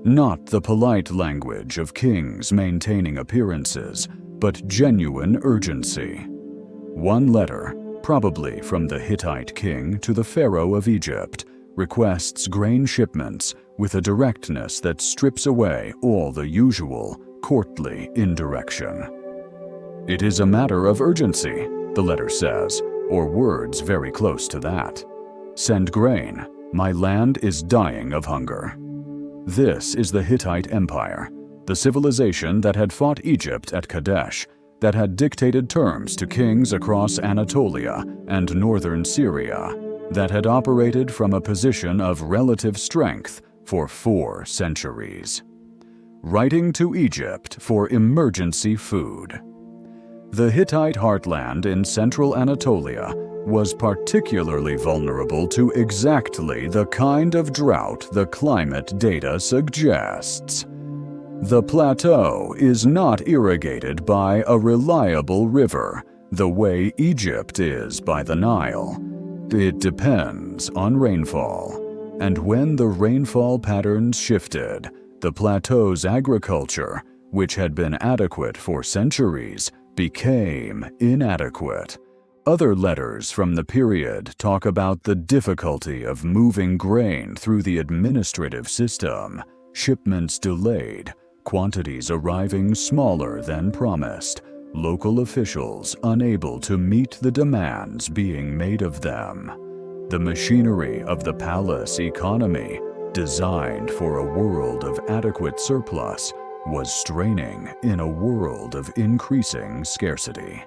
not the polite language of kings maintaining appearances, but genuine urgency. One letter, probably from the Hittite king to the pharaoh of Egypt, requests grain shipments with a directness that strips away all the usual courtly indirection. "It is a matter of urgency," the letter says, or words very close to that. "Send grain. My land is dying of hunger." This is the Hittite Empire, the civilization that had fought Egypt at Kadesh that had dictated terms to kings across Anatolia and northern Syria, that had operated from a position of relative strength for 4 centuries. Writing to Egypt for emergency food. The Hittite heartland in central Anatolia was particularly vulnerable to exactly the kind of drought the climate data suggests. The plateau is not irrigated by a reliable river, the way Egypt is by the Nile. It depends on rainfall, and when the rainfall patterns shifted, the plateau's agriculture, which had been adequate for centuries, became inadequate. Other letters from the period talk about the difficulty of moving grain through the administrative system, shipments delayed, quantities arriving smaller than promised, local officials unable to meet the demands being made of them. The machinery of the palace economy, designed for a world of adequate surplus, was straining in a world of increasing scarcity.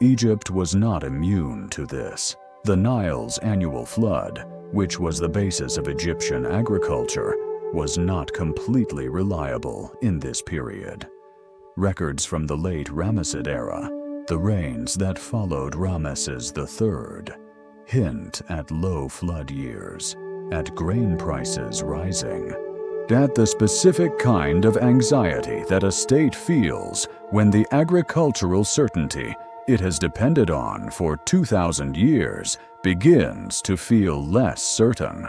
Egypt was not immune to this. The Nile's annual flood, which was the basis of Egyptian agriculture, was not completely reliable in this period. Records from the late Ramesside era, the rains that followed Ramesses III, hint at low flood years, at grain prices rising, at the specific kind of anxiety that a state feels when the agricultural certainty it has depended on for 2,000 years begins to feel less certain.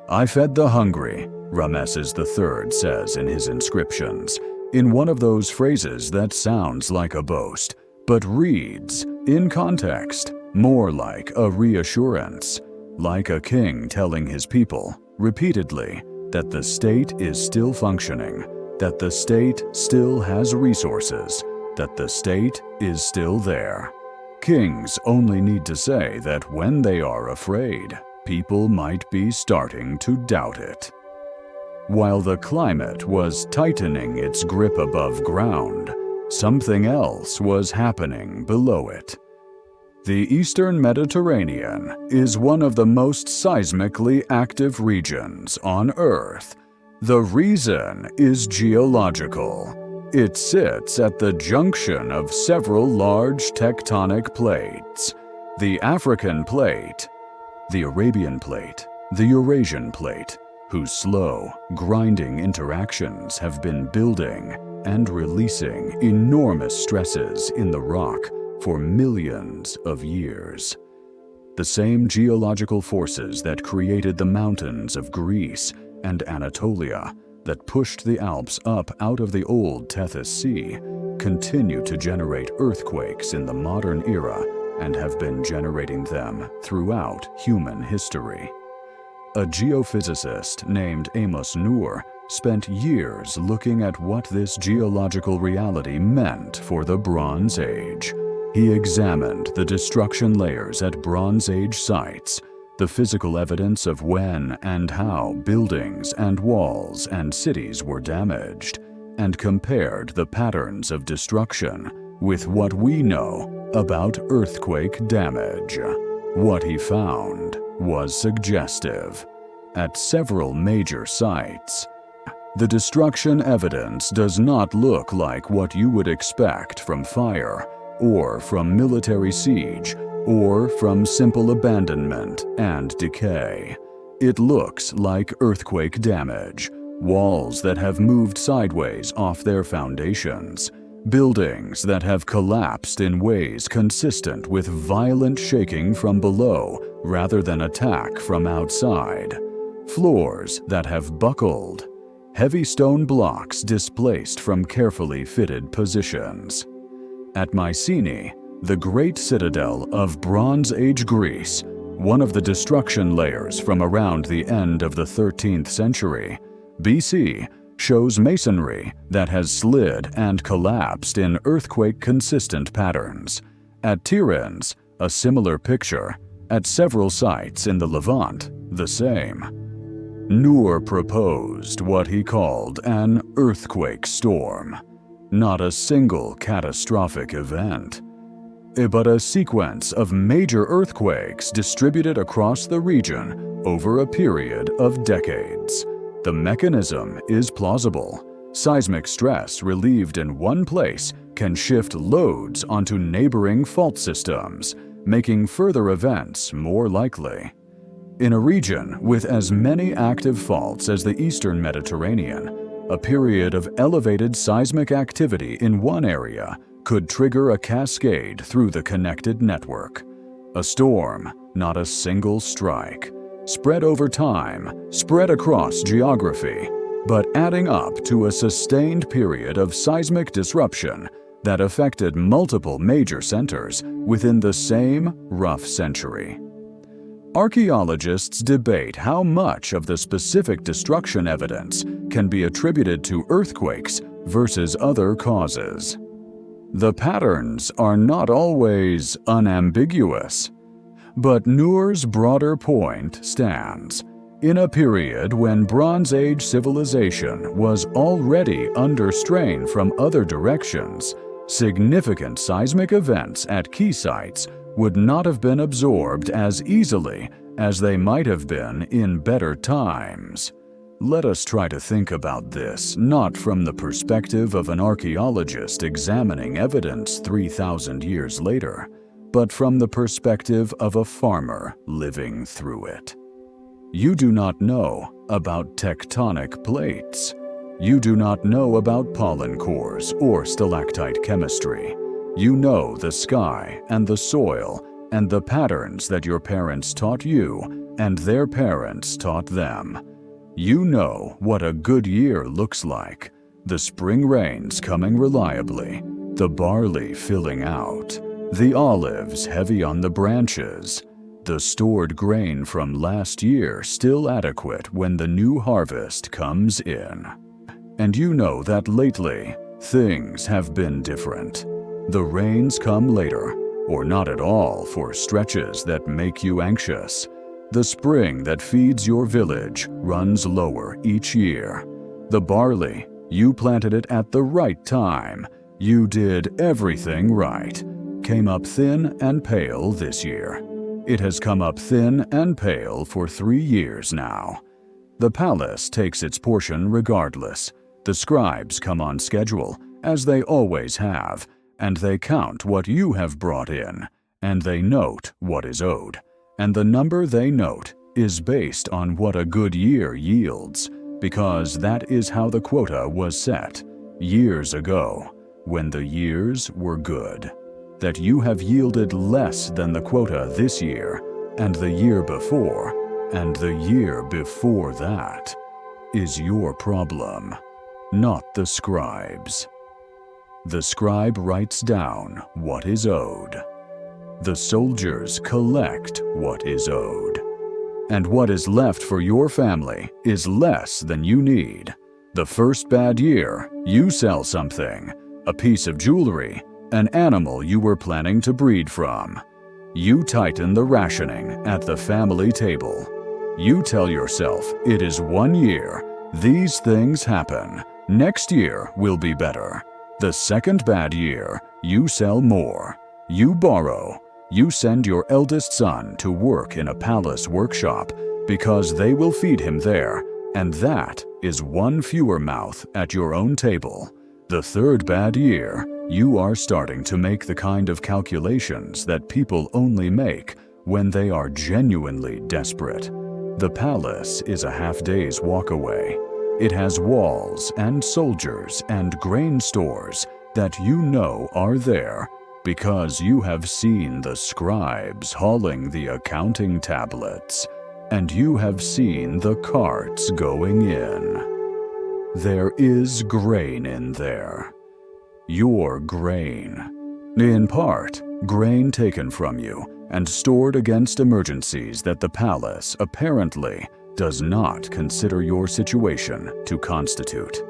"I fed the hungry," Ramesses III says in his inscriptions, in one of those phrases that sounds like a boast, but reads, in context, more like a reassurance, like a king telling his people, repeatedly, that the state is still functioning, that the state still has resources, that the state is still there. Kings only need to say that when they are afraid, people might be starting to doubt it. While the climate was tightening its grip above ground, something else was happening below it. The Eastern Mediterranean is one of the most seismically active regions on Earth. The reason is geological. It sits at the junction of several large tectonic plates: the African plate, the Arabian plate, the Eurasian plate, whose slow, grinding interactions have been building and releasing enormous stresses in the rock for millions of years. The same geological forces that created the mountains of Greece and Anatolia, that pushed the Alps up out of the old Tethys Sea, continue to generate earthquakes in the modern era and have been generating them throughout human history. A geophysicist named Amos Noor spent years looking at what this geological reality meant for the Bronze Age. He examined the destruction layers at Bronze Age sites, the physical evidence of when and how buildings and walls and cities were damaged, and compared the patterns of destruction with what we know about earthquake damage. What he found was suggestive. At several major sites, the destruction evidence does not look like what you would expect from fire, or from military siege, or from simple abandonment and decay. It looks like earthquake damage, walls that have moved sideways off their foundations, buildings that have collapsed in ways consistent with violent shaking from below rather than attack from outside, floors that have buckled, heavy stone blocks displaced from carefully fitted positions. At Mycenae, the great citadel of Bronze Age Greece, one of the destruction layers from around the end of the 13th century BC, shows masonry that has slid and collapsed in earthquake-consistent patterns. At Tiryns, a similar picture. At several sites in the Levant, the same. Noor proposed what he called an earthquake storm. not a single catastrophic event, but a sequence of major earthquakes distributed across the region over a period of decades. The mechanism is plausible. Seismic stress relieved in one place can shift loads onto neighboring fault systems, making further events more likely. In a region with as many active faults as the Eastern Mediterranean, a period of elevated seismic activity in one area could trigger a cascade through the connected network. A storm, not a single strike. Spread over time, spread across geography, but adding up to a sustained period of seismic disruption that affected multiple major centers within the same rough century. Archaeologists debate how much of the specific destruction evidence can be attributed to earthquakes versus other causes. The patterns are not always unambiguous, but Noor's broader point stands. In a period when Bronze Age civilization was already under strain from other directions, significant seismic events at key sites would not have been absorbed as easily as they might have been in better times. Let us try to think about this not from the perspective of an archaeologist examining evidence 3,000 years later, but from the perspective of a farmer living through it. You do not know about tectonic plates. You do not know about pollen cores or stalactite chemistry. You know the sky and the soil and the patterns that your parents taught you and their parents taught them. You know what a good year looks like, the spring rains coming reliably, the barley filling out, the olives heavy on the branches, the stored grain from last year still adequate when the new harvest comes in. And you know that lately, things have been different. The rains come later, or not at all for stretches that make you anxious. The spring that feeds your village runs lower each year. The barley, you planted it at the right time. You did everything right. Came up thin and pale this year. It has come up thin and pale for 3 years now. The palace takes its portion regardless. The scribes come on schedule, as they always have, and they count what you have brought in, and they note what is owed. And the number they note is based on what a good year yields, because that is how the quota was set years ago, when the years were good. That you have yielded less than the quota this year, and the year before, and the year before that, is your problem, not the scribe's. The scribe writes down what is owed. The soldiers collect what is owed. And what is left for your family is less than you need. The first bad year, you sell something, a piece of jewelry, an animal you were planning to breed from. You tighten the rationing at the family table. You tell yourself it is 1 year, these things happen, next year will be better. The second bad year, you sell more. You borrow. You send your eldest son to work in a palace workshop because they will feed him there, and that is 1 fewer mouth at your own table. The third bad year, you are starting to make the kind of calculations that people only make when they are genuinely desperate. The palace is a half-day's walk away. It has walls and soldiers and grain stores that you know are there because you have seen the scribes hauling the accounting tablets, and you have seen the carts going in. There is grain in there. Your grain. In part, grain taken from you and stored against emergencies that the palace apparently does not consider your situation to constitute.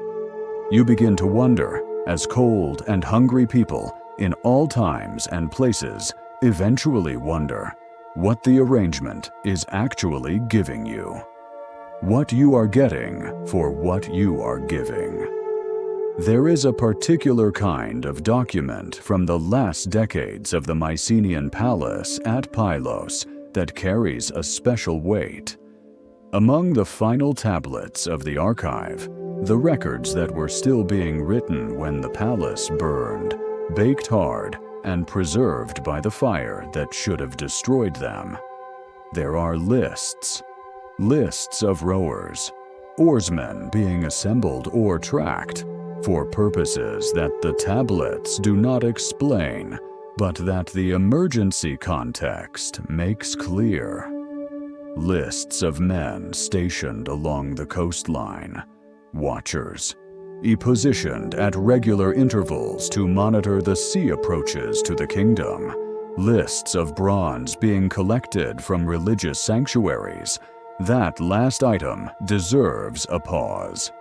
You begin to wonder, as cold and hungry people in all times and places eventually wonder, what the arrangement is actually giving you. What you are getting for what you are giving. There is a particular kind of document from the last decades of the Mycenaean palace at Pylos that carries a special weight. Among the final tablets of the archive, the records that were still being written when the palace burned, baked hard, and preserved by the fire that should have destroyed them. There are lists of rowers, oarsmen being assembled or tracked, for purposes that the tablets do not explain, but that the emergency context makes clear. Lists of men stationed along the coastline, watchers, positioned at regular intervals to monitor the sea approaches to the kingdom, lists of bronze being collected from religious sanctuaries. That last item deserves a pause.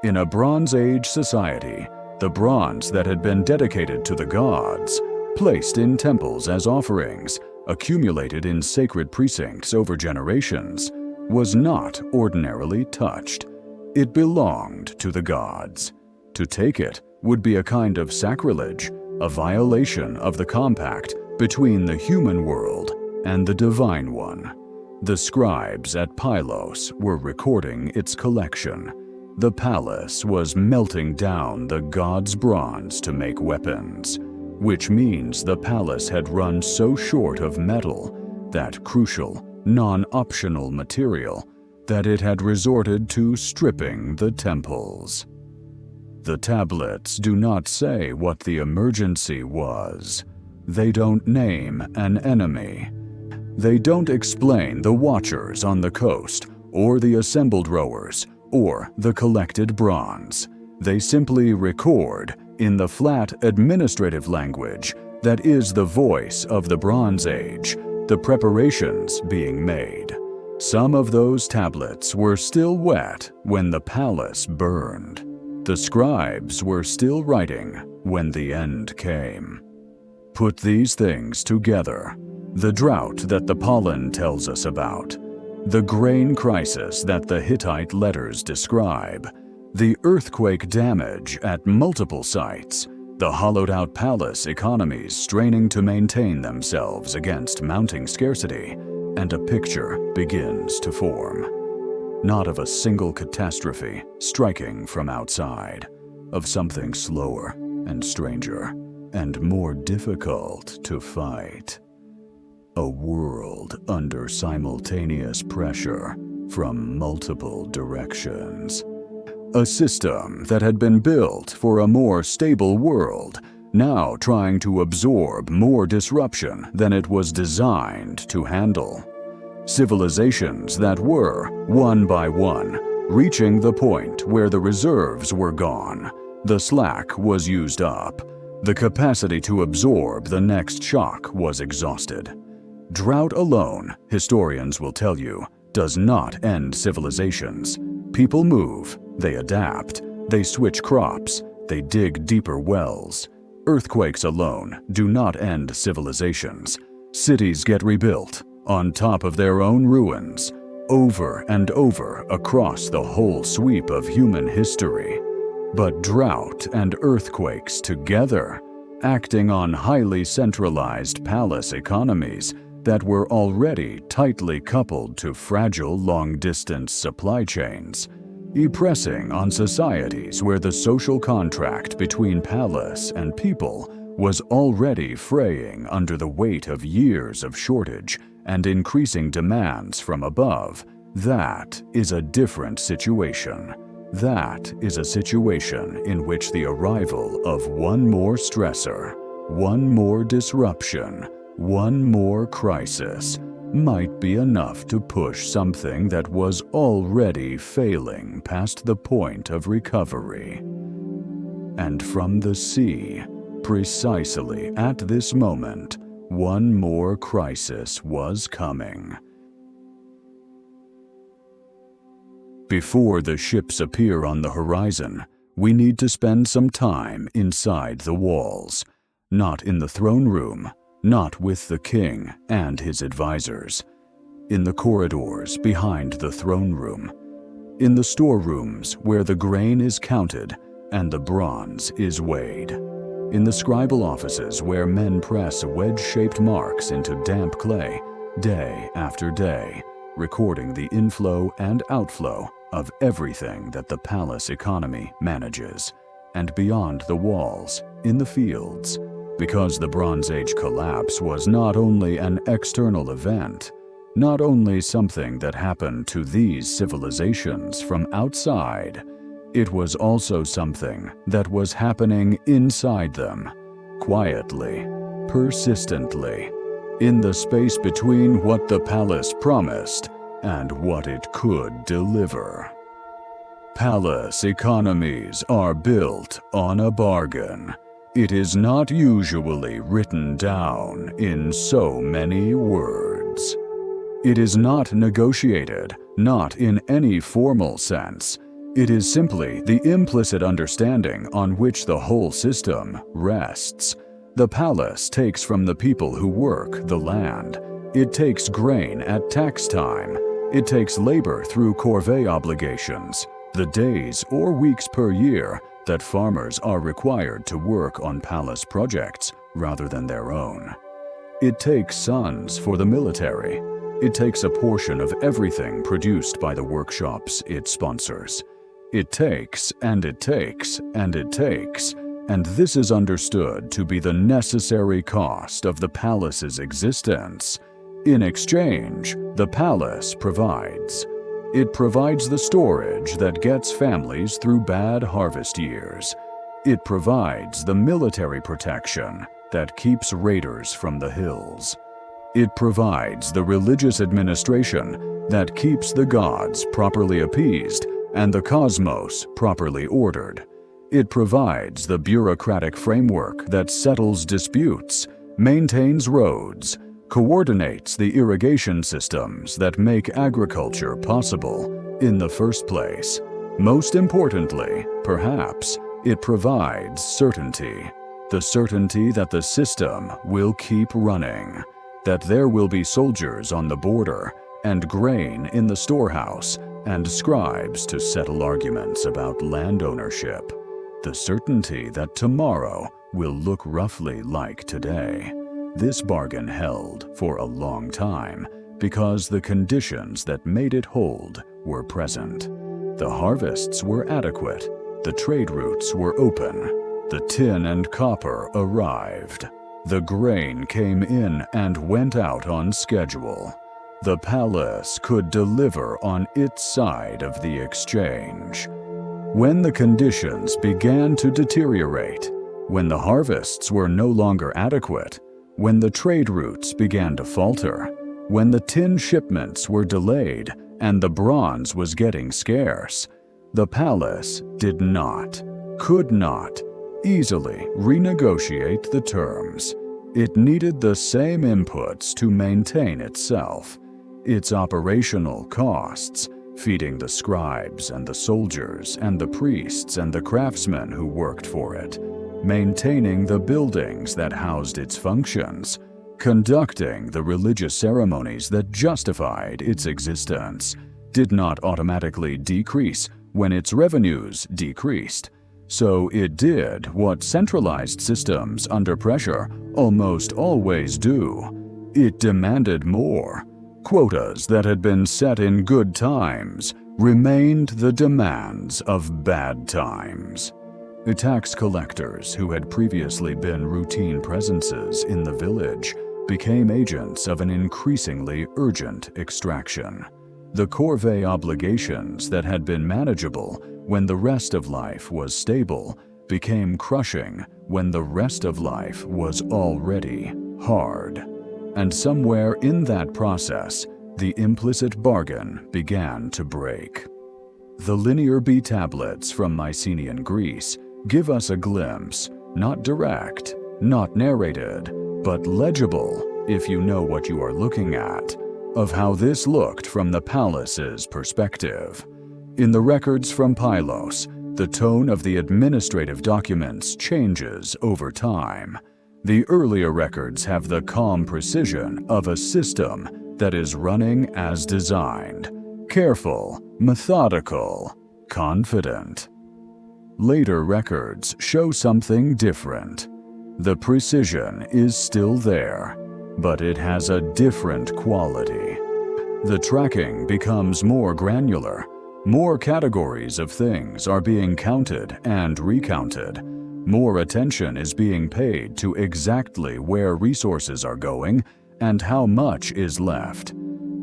In a Bronze Age society, the bronze that had been dedicated to the gods, placed in temples as offerings, accumulated in sacred precincts over generations, was not ordinarily touched. It belonged to the gods. To take it would be a kind of sacrilege, a violation of the compact between the human world and the divine one. The scribes at Pylos were recording its collection. The palace was melting down the gods' bronze to make weapons, which means the palace had run so short of metal, that crucial, non-optional material, that it had resorted to stripping the temples. The tablets do not say what the emergency was. They don't name an enemy. They don't explain the watchers on the coast, or the assembled rowers, or the collected bronze. They simply record, in the flat administrative language that is the voice of the Bronze Age, the preparations being made. Some of those tablets were still wet when the palace burned. The scribes were still writing when the end came. Put these things together: the drought that the pollen tells us about, the grain crisis that the Hittite letters describe, the earthquake damage at multiple sites, the hollowed-out palace economies straining to maintain themselves against mounting scarcity, and a picture begins to form. Not of a single catastrophe striking from outside, of something slower and stranger and more difficult to fight. A world under simultaneous pressure from multiple directions. A system that had been built for a more stable world, now trying to absorb more disruption than it was designed to handle. Civilizations that were, one by one, reaching the point where the reserves were gone, the slack was used up, the capacity to absorb the next shock was exhausted. Drought alone, historians will tell you, does not end civilizations. People move, they adapt, they switch crops, they dig deeper wells. Earthquakes alone do not end civilizations. Cities get rebuilt on top of their own ruins, over and over across the whole sweep of human history. But drought and earthquakes together, acting on highly centralized palace economies that were already tightly coupled to fragile long-distance supply chains, pressing on societies where the social contract between palace and people was already fraying under the weight of years of shortage and increasing demands from above. That is a different situation. That is a situation in which the arrival of one more stressor, one more disruption, one more crisis might be enough to push something that was already failing past the point of recovery. And from the sea, precisely at this moment, one more crisis was coming. Before the ships appear on the horizon, we need to spend some time inside the walls, not in the throne room, not with the king and his advisors, in the corridors behind the throne room, in the storerooms where the grain is counted and the bronze is weighed. In the scribal offices where men press wedge-shaped marks into damp clay, day after day, recording the inflow and outflow of everything that the palace economy manages, and beyond the walls, in the fields, because the Bronze Age collapse was not only an external event, not only something that happened to these civilizations from outside, it was also something that was happening inside them, quietly, persistently, in the space between what the palace promised and what it could deliver. Palace economies are built on a bargain. It is not usually written down in so many words. It is not negotiated, not in any formal sense. It is simply the implicit understanding on which the whole system rests. The palace takes from the people who work the land. It takes grain at tax time. It takes labor through corvée obligations, the days or weeks per year that farmers are required to work on palace projects rather than their own. It takes sons for the military. It takes a portion of everything produced by the workshops it sponsors. It takes, and it takes, and it takes, and this is understood to be the necessary cost of the palace's existence. In exchange, the palace provides. It provides the storage that gets families through bad harvest years. It provides the military protection that keeps raiders from the hills. It provides the religious administration that keeps the gods properly appeased and the cosmos properly ordered. It provides the bureaucratic framework that settles disputes, maintains roads, coordinates the irrigation systems that make agriculture possible in the first place. Most importantly, perhaps, it provides certainty. The certainty that the system will keep running, that there will be soldiers on the border, and grain in the storehouse, and scribes to settle arguments about land ownership. The certainty that tomorrow will look roughly like today. This bargain held for a long time because the conditions that made it hold were present. The harvests were adequate, the trade routes were open, the tin and copper arrived. The grain came in and went out on schedule. The palace could deliver on its side of the exchange. When the conditions began to deteriorate, when the harvests were no longer adequate, when the trade routes began to falter, when the tin shipments were delayed and the bronze was getting scarce, the palace did not, could not, easily renegotiate the terms. It needed the same inputs to maintain itself. Its operational costs, feeding the scribes and the soldiers and the priests and the craftsmen who worked for it, maintaining the buildings that housed its functions, conducting the religious ceremonies that justified its existence, did not automatically decrease when its revenues decreased. So it did what centralized systems under pressure almost always do. It demanded more. Quotas that had been set in good times remained the demands of bad times. The tax collectors who had previously been routine presences in the village became agents of an increasingly urgent extraction. The corvée obligations that had been manageable when the rest of life was stable became crushing when the rest of life was already hard. And somewhere in that process, the implicit bargain began to break. The Linear B tablets from Mycenaean Greece give us a glimpse, not direct, not narrated, but legible, if you know what you are looking at, of how this looked from the palace's perspective. In the records from Pylos, the tone of the administrative documents changes over time. The earlier records have the calm precision of a system that is running as designed, careful, methodical, confident. Later records show something different. The precision is still there, but it has a different quality. The tracking becomes more granular. More categories of things are being counted and recounted. More attention is being paid to exactly where resources are going and how much is left.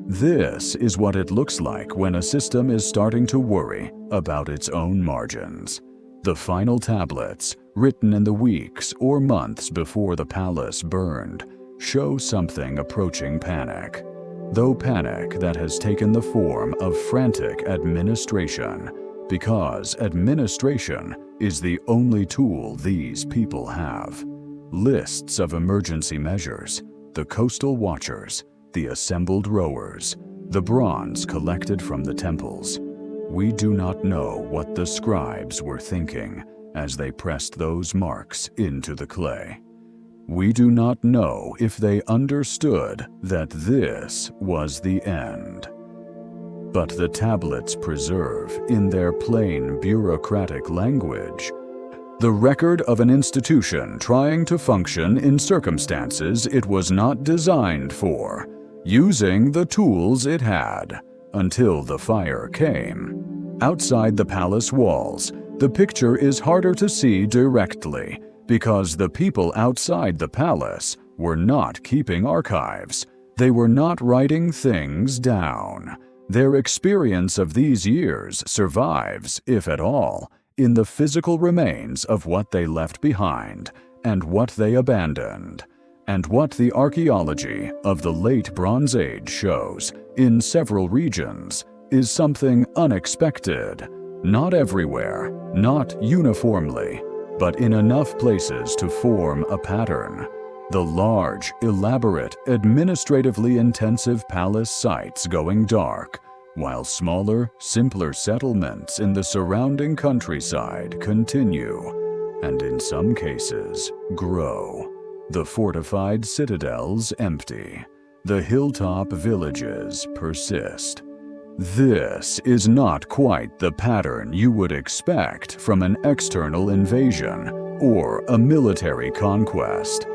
This is what it looks like when a system is starting to worry about its own margins. The final tablets, written in the weeks or months before the palace burned, show something approaching panic. Though panic that has taken the form of frantic administration, because administration is the only tool these people have. Lists of emergency measures, the coastal watchers, the assembled rowers, the bronze collected from the temples. We do not know what the scribes were thinking as they pressed those marks into the clay. We do not know if they understood that this was the end. But the tablets preserve, in their plain bureaucratic language, the record of an institution trying to function in circumstances it was not designed for, using the tools it had, until the fire came. Outside the palace walls, the picture is harder to see directly, because the people outside the palace were not keeping archives. They were not writing things down. Their experience of these years survives, if at all, in the physical remains of what they left behind and what they abandoned, and what the archaeology of the late Bronze Age shows in several regions is something unexpected, not everywhere, not uniformly, but in enough places to form a pattern. The large, elaborate, administratively intensive palace sites going dark, while smaller, simpler settlements in the surrounding countryside continue, and in some cases, grow. The fortified citadels empty. The hilltop villages persist. This is not quite the pattern you would expect from an external invasion or a military conquest.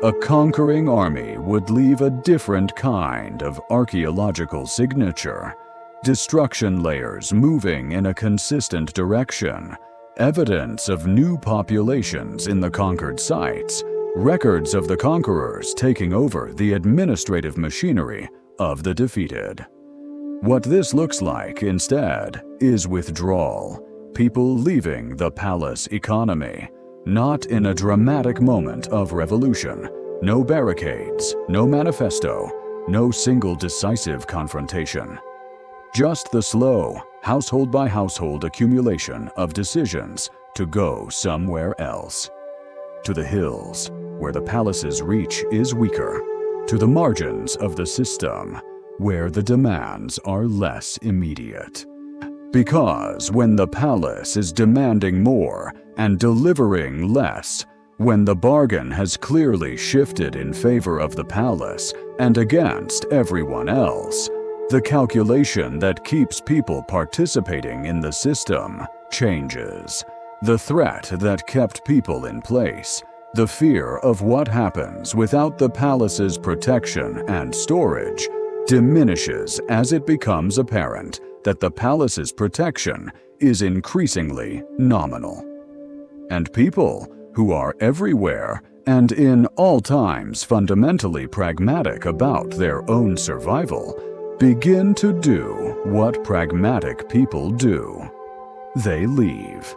A conquering army would leave a different kind of archaeological signature. Destruction layers moving in a consistent direction, evidence of new populations in the conquered sites, records of the conquerors taking over the administrative machinery of the defeated. What this looks like, instead, is withdrawal, people leaving the palace economy, not in a dramatic moment of revolution, no barricades, no manifesto, no single decisive confrontation. Just the slow, household-by-household accumulation of decisions to go somewhere else. To the hills, where the palace's reach is weaker, to the margins of the system, where the demands are less immediate. Because when the palace is demanding more and delivering less, when the bargain has clearly shifted in favor of the palace and against everyone else, the calculation that keeps people participating in the system changes. The threat that kept people in place, the fear of what happens without the palace's protection and storage, diminishes as it becomes apparent that the palace's protection is increasingly nominal. And people, who are everywhere and in all times fundamentally pragmatic about their own survival, begin to do what pragmatic people do. They leave.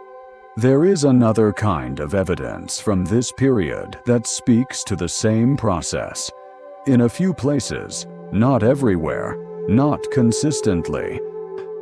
There is another kind of evidence from this period that speaks to the same process. In a few places, not everywhere, not consistently,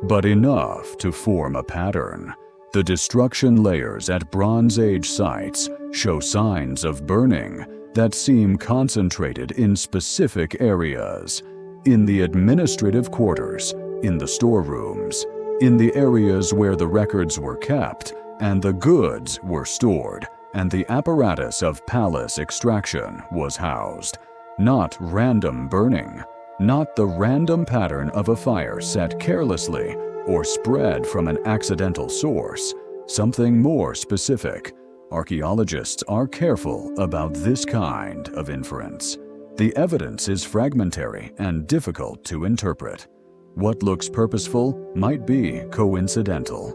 but enough to form a pattern. The destruction layers at Bronze Age sites show signs of burning that seem concentrated in specific areas, in the administrative quarters, in the storerooms, in the areas where the records were kept and the goods were stored and the apparatus of palace extraction was housed. Not random burning, not the random pattern of a fire set carelessly or spread from an accidental source, something more specific. Archaeologists are careful about this kind of inference. The evidence is fragmentary and difficult to interpret. What looks purposeful might be coincidental.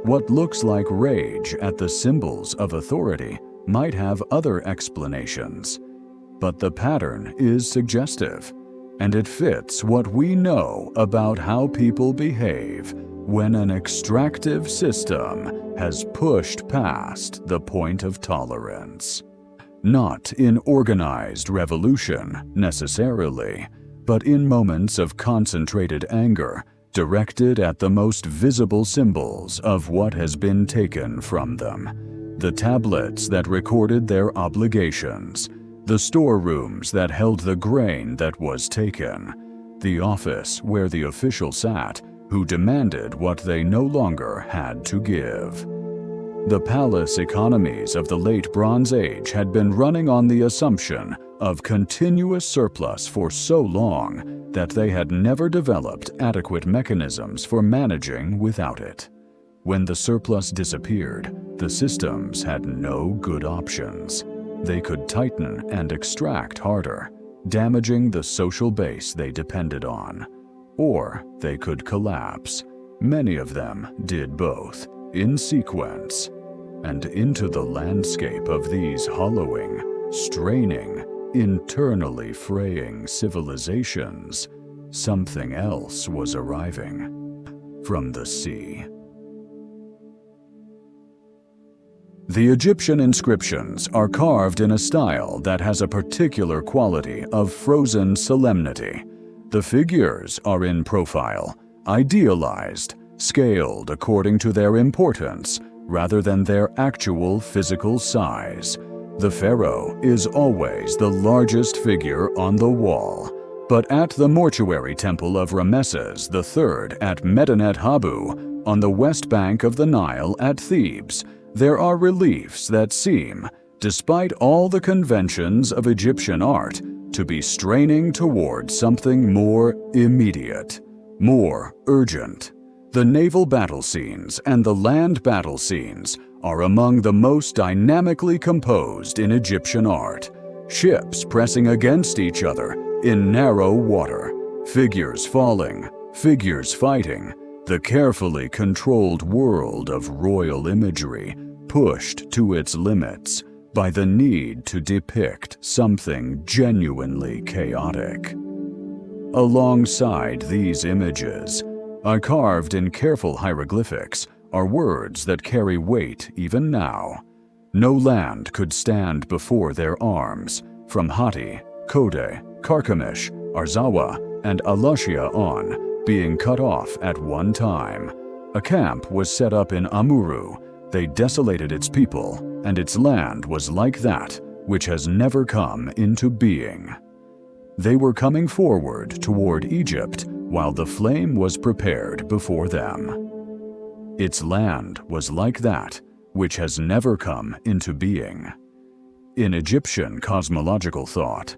What looks like rage at the symbols of authority might have other explanations. But the pattern is suggestive, and it fits what we know about how people behave when an extractive system has pushed past the point of tolerance. Not in organized revolution, necessarily, but in moments of concentrated anger directed at the most visible symbols of what has been taken from them. The tablets that recorded their obligations, the storerooms that held the grain that was taken, the office where the official sat who demanded what they no longer had to give. The palace economies of the late Bronze Age had been running on the assumption of continuous surplus for so long that they had never developed adequate mechanisms for managing without it. When the surplus disappeared, the systems had no good options. They could tighten and extract harder, damaging the social base they depended on. Or they could collapse. Many of them did both, in sequence. And into the landscape of these hollowing, straining, internally fraying civilizations, something else was arriving from the sea. The Egyptian inscriptions are carved in a style that has a particular quality of frozen solemnity. The figures are in profile, idealized, scaled according to their importance rather than their actual physical size. The pharaoh is always the largest figure on the wall, but at the mortuary temple of Ramesses III at Medinet Habu, on the west bank of the Nile at Thebes, there are reliefs that seem, despite all the conventions of Egyptian art, to be straining toward something more immediate, more urgent. The naval battle scenes and the land battle scenes are among the most dynamically composed in Egyptian art. Ships pressing against each other in narrow water, figures falling, figures fighting, the carefully controlled world of royal imagery pushed to its limits by the need to depict something genuinely chaotic. Alongside these images, carved in careful hieroglyphics, are words that carry weight even now. No land could stand before their arms, from Hatti, Kode, Carchemish, Arzawa, and Alushia on, being cut off at one time. A camp was set up in Amuru. They desolated its people, and its land was like that which has never come into being. They were coming forward toward Egypt while the flame was prepared before them. Its land was like that which has never come into being. In Egyptian cosmological thought,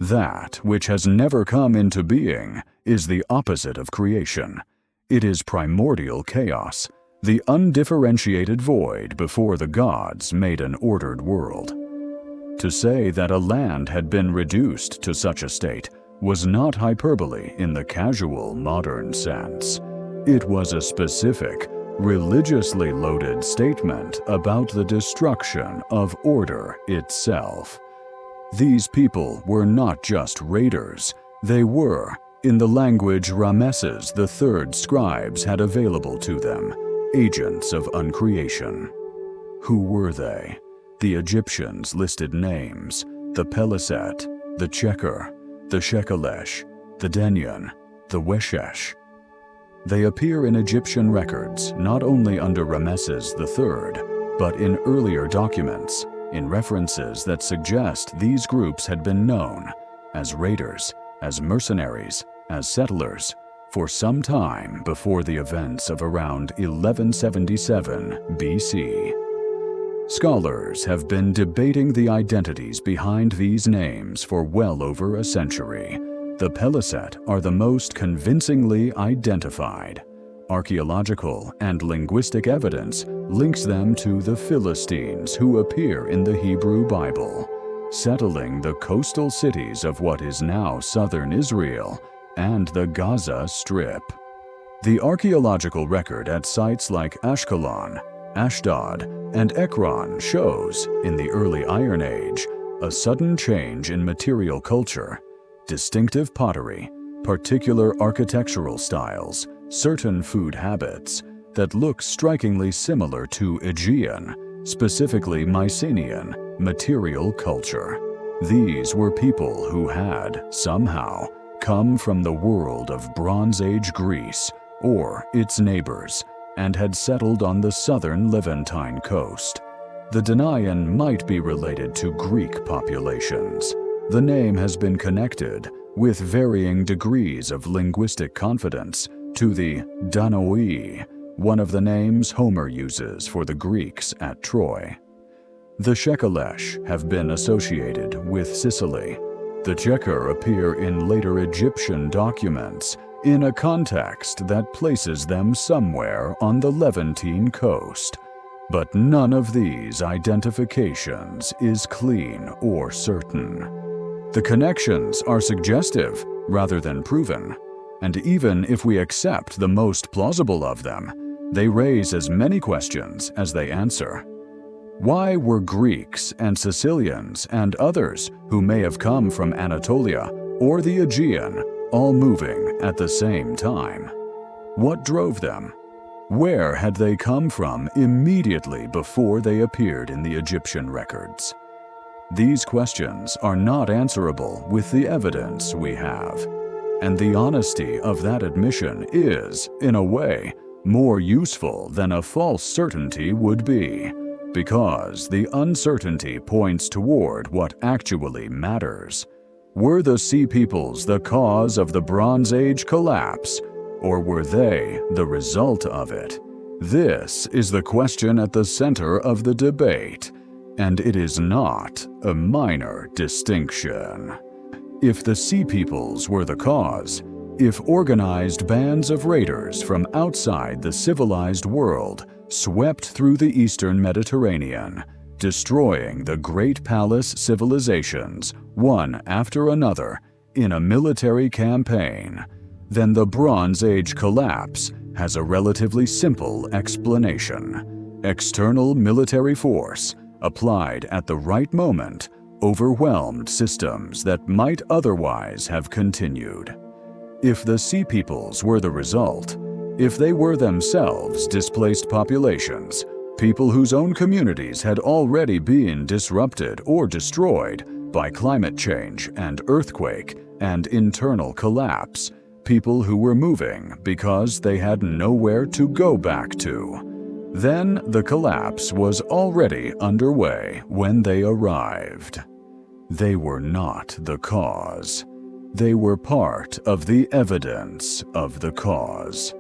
that which has never come into being is the opposite of creation. It is primordial chaos, the undifferentiated void before the gods made an ordered world. To say that a land had been reduced to such a state was not hyperbole in the casual modern sense. It was a specific, religiously loaded statement about the destruction of order itself. These people were not just raiders, they were, in the language Ramesses III scribes had available to them, agents of uncreation. Who were they? The Egyptians listed names: the Peliset, the Cheker, the Shekelesh, the Denyon, the Weshesh. They appear in Egyptian records not only under Ramesses III, but in earlier documents, in references that suggest these groups had been known as raiders, as mercenaries, as settlers, for some time before the events of around 1177 BC. Scholars have been debating the identities behind these names for well over a century. The Peliset are the most convincingly identified. archaeological and linguistic evidence links them to the Philistines who appear in the Hebrew Bible, settling the coastal cities of what is now southern Israel and the Gaza Strip. The archaeological record at sites like Ashkelon, Ashdod, and Ekron shows, in the early Iron Age, a sudden change in material culture, distinctive pottery, particular architectural styles, certain food habits that look strikingly similar to Aegean, specifically Mycenaean, material culture. These were people who had, somehow, come from the world of Bronze Age Greece or its neighbors and had settled on the southern Levantine coast. The Danaan might be related to Greek populations. The name has been connected, with varying degrees of linguistic confidence, to the Danaoi, one of the names Homer uses for the Greeks at Troy. The Shekelesh have been associated with Sicily. The Cheker appear in later Egyptian documents in a context that places them somewhere on the Levantine coast. But none of these identifications is clean or certain. The connections are suggestive rather than proven, and even if we accept the most plausible of them, they raise as many questions as they answer. Why were Greeks and Sicilians and others who may have come from Anatolia or the Aegean all moving at the same time? What drove them? Where had they come from immediately before they appeared in the Egyptian records? These questions are not answerable with the evidence we have, and the honesty of that admission is, in a way, more useful than a false certainty would be, because the uncertainty points toward what actually matters. Were the Sea Peoples the cause of the Bronze Age collapse, or were they the result of it? This is the question at the center of the debate, and it is not a minor distinction. If the Sea Peoples were the cause, if organized bands of raiders from outside the civilized world swept through the eastern Mediterranean, destroying the Great Palace civilizations, one after another, in a military campaign, then the Bronze Age collapse has a relatively simple explanation. External military force, applied at the right moment, overwhelmed systems that might otherwise have continued. If the Sea Peoples were the result, if they were themselves displaced populations, people whose own communities had already been disrupted or destroyed by climate change and earthquake and internal collapse, people who were moving because they had nowhere to go back to, then the collapse was already underway when they arrived. They were not the cause. They were part of the evidence of the cause.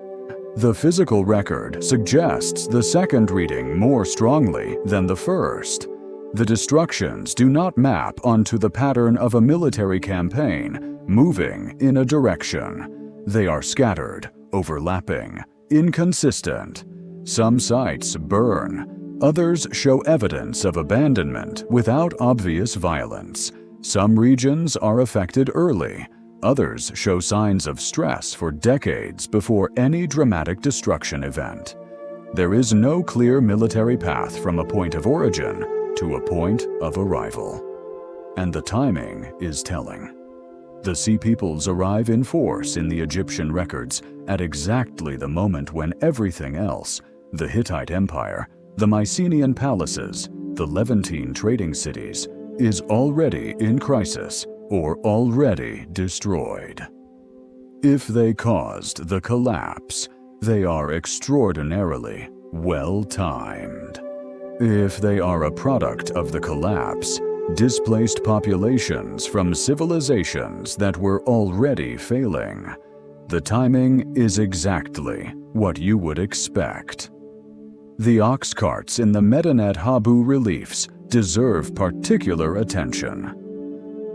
The physical record suggests the second reading more strongly than the first. The destructions do not map onto the pattern of a military campaign moving in a direction. They are scattered, overlapping, inconsistent. Some sites burn. Others show evidence of abandonment without obvious violence. Some regions are affected early. Others show signs of stress for decades before any dramatic destruction event. There is no clear military path from a point of origin to a point of arrival. And the timing is telling. The Sea Peoples arrive in force in the Egyptian records at exactly the moment when everything else, the Hittite Empire, the Mycenaean palaces, the Levantine trading cities, is already in crisis or already destroyed. If they caused the collapse, they are extraordinarily well-timed. If they are a product of the collapse, displaced populations from civilizations that were already failing, the timing is exactly what you would expect. The ox carts in the Medinet Habu reliefs deserve particular attention.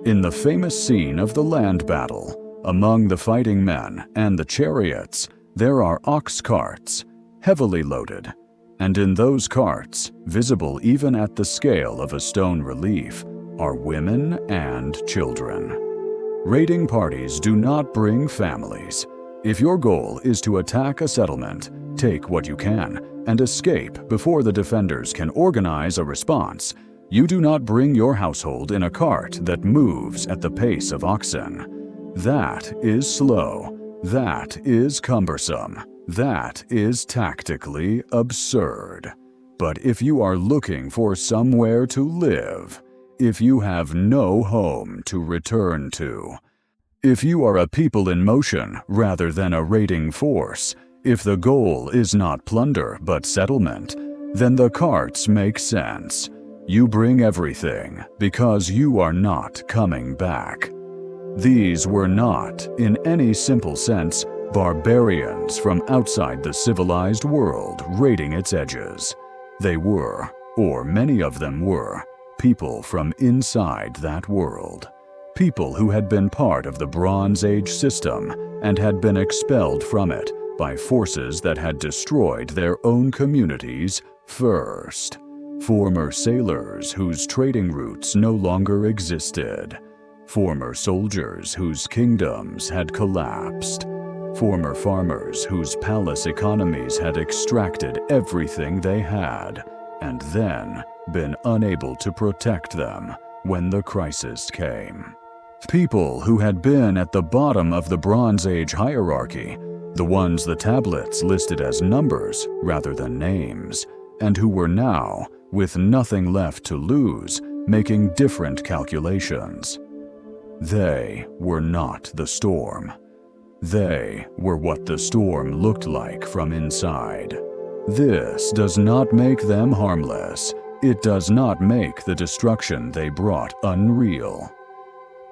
In the famous scene of the land battle, among the fighting men and the chariots, there are ox carts, heavily loaded, and in those carts, visible even at the scale of a stone relief, are women and children. Raiding parties do not bring families. If your goal is to attack a settlement, take what you can, and escape before the defenders can organize a response, you do not bring your household in a cart that moves at the pace of oxen. That is slow. That is cumbersome. That is tactically absurd. But if you are looking for somewhere to live, if you have no home to return to, if you are a people in motion rather than a raiding force, if the goal is not plunder but settlement, then the carts make sense. You bring everything because you are not coming back. These were not, in any simple sense, barbarians from outside the civilized world raiding its edges. They were, or many of them were, people from inside that world. People who had been part of the Bronze Age system and had been expelled from it by forces that had destroyed their own communities first. Former sailors whose trading routes no longer existed. Former soldiers whose kingdoms had collapsed. Former farmers whose palace economies had extracted everything they had, and then been unable to protect them when the crisis came. People who had been at the bottom of the Bronze Age hierarchy, the ones the tablets listed as numbers rather than names, and who were now, with nothing left to lose, making different calculations. They were not the storm. They were what the storm looked like from inside. This does not make them harmless. It does not make the destruction they brought unreal.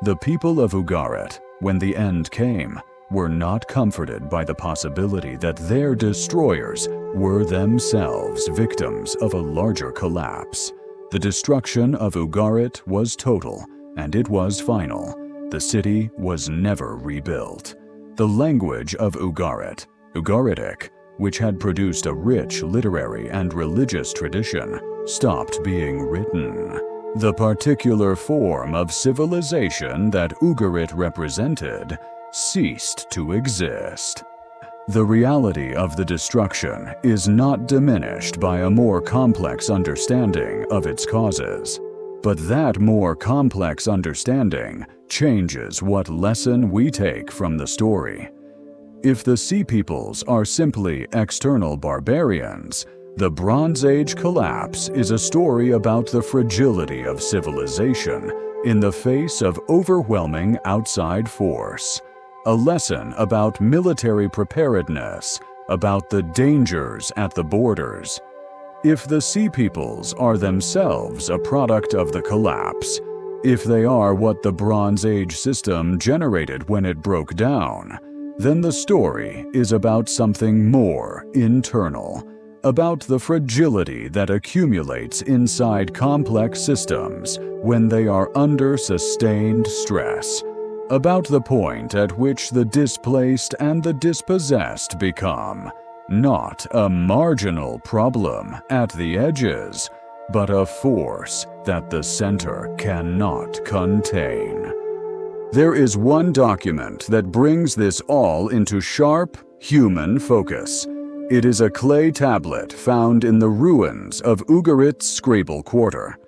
The people of Ugarit, when the end came, were not comforted by the possibility that their destroyers were themselves victims of a larger collapse. The destruction of Ugarit was total, and it was final. The city was never rebuilt. The language of Ugarit, Ugaritic, which had produced a rich literary and religious tradition, stopped being written. The particular form of civilization that Ugarit represented ceased to exist. The reality of the destruction is not diminished by a more complex understanding of its causes, but that more complex understanding changes what lesson we take from the story. If the Sea Peoples are simply external barbarians, the Bronze Age collapse is a story about the fragility of civilization in the face of overwhelming outside force. A lesson about military preparedness, about the dangers at the borders. If the Sea Peoples are themselves a product of the collapse, if they are what the Bronze Age system generated when it broke down, then the story is about something more internal, about the fragility that accumulates inside complex systems when they are under sustained stress, about the point at which the displaced and the dispossessed become not a marginal problem at the edges, but a force that the center cannot contain. There is one document that brings this all into sharp, human focus. It is a clay tablet found in the ruins of Ugarit's Scrabble Quarter.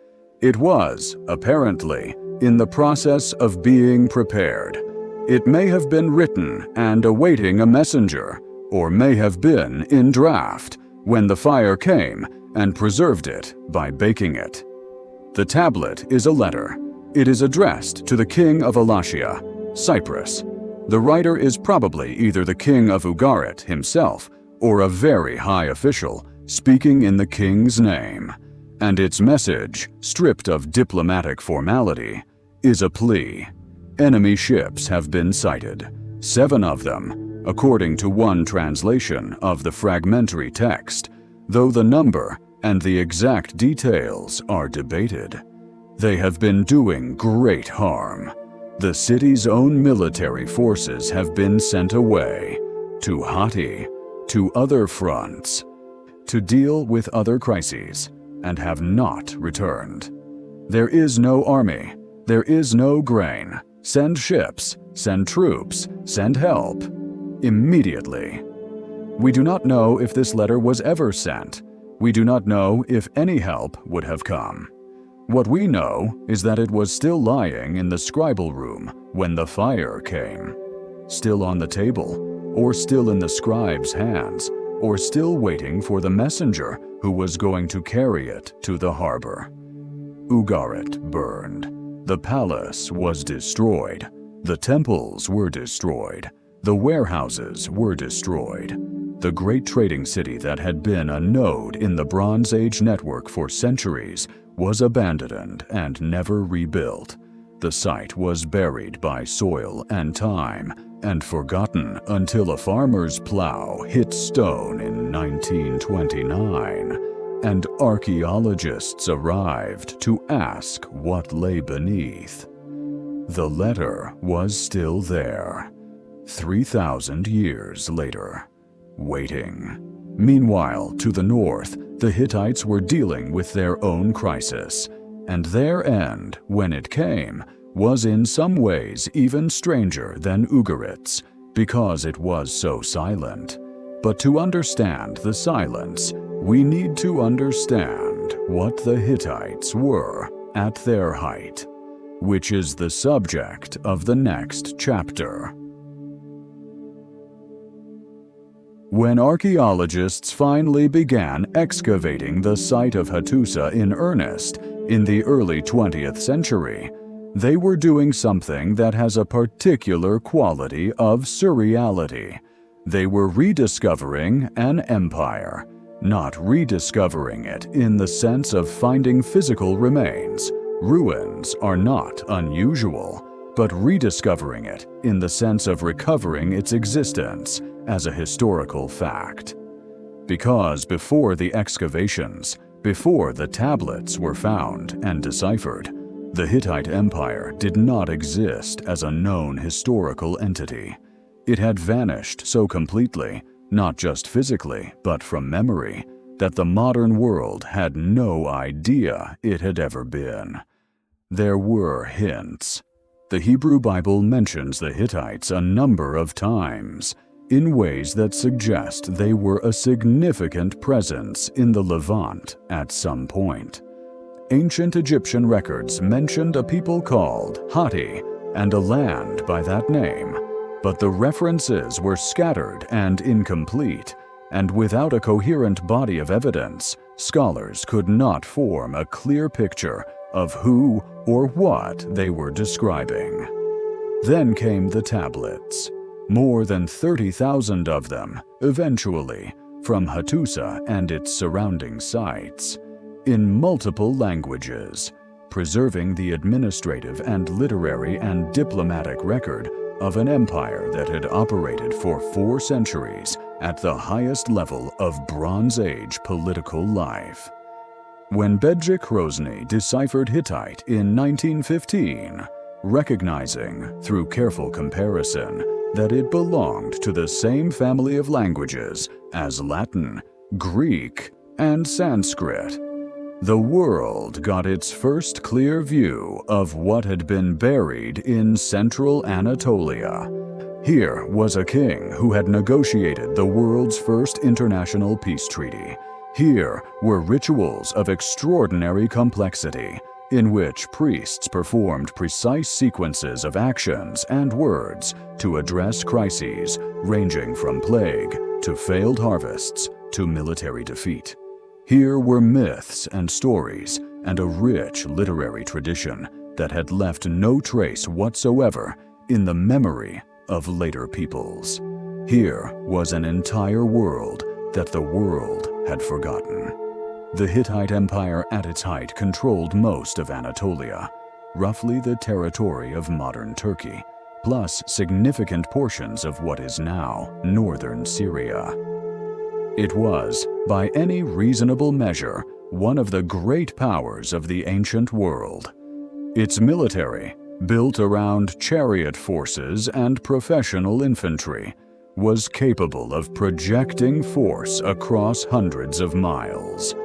It was, apparently, in the process of being prepared. It may have been written and awaiting a messenger, or may have been in draft when the fire came and preserved it by baking it. The tablet is a letter. It is addressed to the king of Alashia, Cyprus. The writer is probably either the king of Ugarit himself or a very high official speaking in the king's name, and its message, stripped of diplomatic formality, is a plea. Enemy ships have been sighted, 7 of them, according to one translation of the fragmentary text, though the number and the exact details are debated. They have been doing great harm. The city's own military forces have been sent away. to Hatti, to other fronts, to deal with other crises, and have not returned. There is no army, there is no grain. Send ships, send troops, send help. Immediately. We do not know if this letter was ever sent. We do not know if any help would have come. What we know is that it was still lying in the scribal room when the fire came. Still on the table, or still in the scribe's hands, or still waiting for the messenger who was going to carry it to the harbor. Ugarit burned. The palace was destroyed. The temples were destroyed. The warehouses were destroyed. The great trading city that had been a node in the Bronze Age network for centuries was abandoned and never rebuilt. The site was buried by soil and time and forgotten until a farmer's plow hit stone in 1929. And archaeologists arrived to ask what lay beneath. The letter was still there, 3,000 years later, waiting. Meanwhile, to the north, the Hittites were dealing with their own crisis, and their end, when it came, was in some ways even stranger than Ugarit's, because it was so silent. But to understand the silence, we need to understand what the Hittites were at their height, which is the subject of the next chapter. When archaeologists finally began excavating the site of Hattusa in earnest in the early 20th century, they were doing something that has a particular quality of surreality. They were rediscovering an empire. Not rediscovering it in the sense of finding physical remains. Ruins are not unusual, but rediscovering it in the sense of recovering its existence as a historical fact. Because before the excavations, before the tablets were found and deciphered, the Hittite Empire did not exist as a known historical entity. It had vanished so completely, not just physically, but from memory, that the modern world had no idea it had ever been. There were hints. The Hebrew Bible mentions the Hittites a number of times, in ways that suggest they were a significant presence in the Levant at some point. Ancient Egyptian records mentioned a people called Hatti and a land by that name, but the references were scattered and incomplete, and without a coherent body of evidence, scholars could not form a clear picture of who or what they were describing. Then came the tablets, more than 30,000 of them, eventually, from Hattusa and its surrounding sites, in multiple languages, preserving the administrative and literary and diplomatic record of an empire that had operated for 4 centuries at the highest level of Bronze Age political life. When Bedřich Hrozný deciphered Hittite in 1915, recognizing, through careful comparison, that it belonged to the same family of languages as Latin, Greek, and Sanskrit, the world got its first clear view of what had been buried in central Anatolia. Here was a king who had negotiated the world's first international peace treaty. Here were rituals of extraordinary complexity, in which priests performed precise sequences of actions and words to address crises ranging from plague to failed harvests to military defeat. Here were myths and stories and a rich literary tradition that had left no trace whatsoever in the memory of later peoples. Here was an entire world that the world had forgotten. The Hittite Empire at its height controlled most of Anatolia, roughly the territory of modern Turkey, plus significant portions of what is now northern Syria. It was, by any reasonable measure, one of the great powers of the ancient world. Its military, built around chariot forces and professional infantry, was capable of projecting force across hundreds of miles.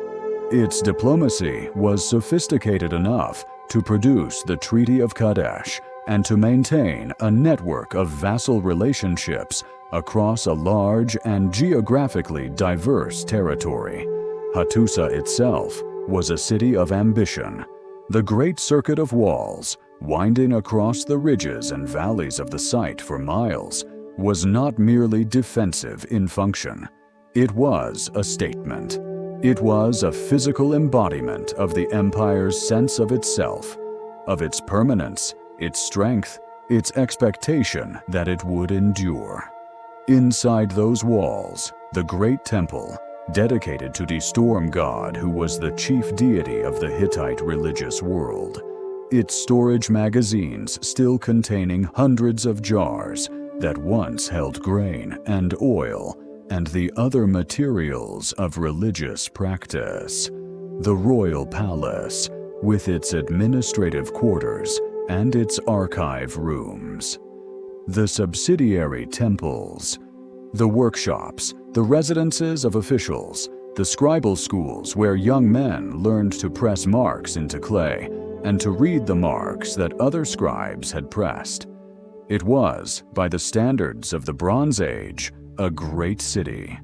Its diplomacy was sophisticated enough to produce the Treaty of Kadesh and to maintain a network of vassal relationships across a large and geographically diverse territory. Hattusa itself was a city of ambition. The great circuit of walls, winding across the ridges and valleys of the site for miles, was not merely defensive in function. It was a statement. It was a physical embodiment of the empire's sense of itself, of its permanence, its strength, its expectation that it would endure. Inside those walls, the great temple, dedicated to the storm god who was the chief deity of the Hittite religious world, its storage magazines still containing hundreds of jars that once held grain and oil and the other materials of religious practice. The royal palace, with its administrative quarters and its archive rooms. The subsidiary temples, the workshops, the residences of officials, the scribal schools where young men learned to press marks into clay and to read the marks that other scribes had pressed. It was, by the standards of the Bronze Age, a great city.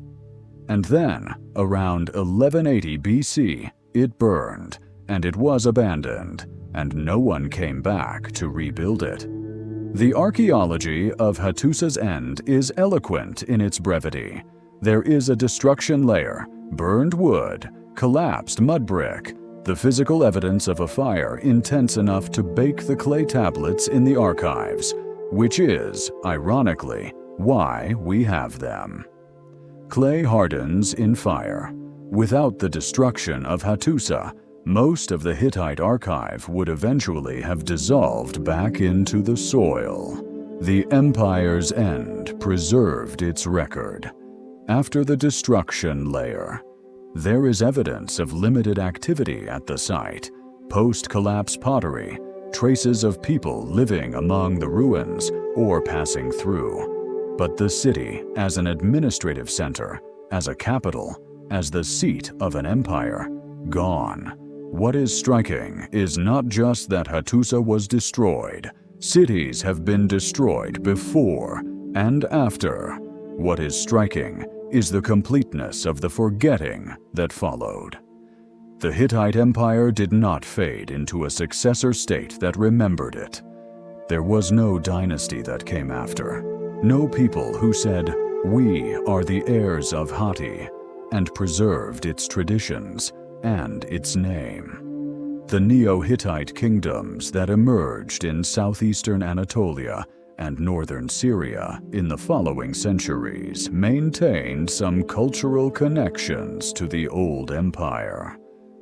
And then, around 1180 BC, it burned, and it was abandoned, and no one came back to rebuild it. The archaeology of Hattusa's end is eloquent in its brevity. There is a destruction layer, burned wood, collapsed mud brick, the physical evidence of a fire intense enough to bake the clay tablets in the archives, which is, ironically, why we have them. Clay hardens in fire. Without the destruction of Hattusa, most of the Hittite archive would eventually have dissolved back into the soil. The empire's end preserved its record. After the destruction layer, there is evidence of limited activity at the site, post-collapse pottery, traces of people living among the ruins or passing through. But the city, as an administrative center, as a capital, as the seat of an empire, gone. What is striking is not just that Hattusa was destroyed. Cities have been destroyed before and after. What is striking is the completeness of the forgetting that followed. The Hittite Empire did not fade into a successor state that remembered it. There was no dynasty that came after, no people who said, "We are the heirs of Hatti," and preserved its traditions and its name. The Neo-Hittite kingdoms that emerged in southeastern Anatolia and northern Syria in the following centuries maintained some cultural connections to the old empire.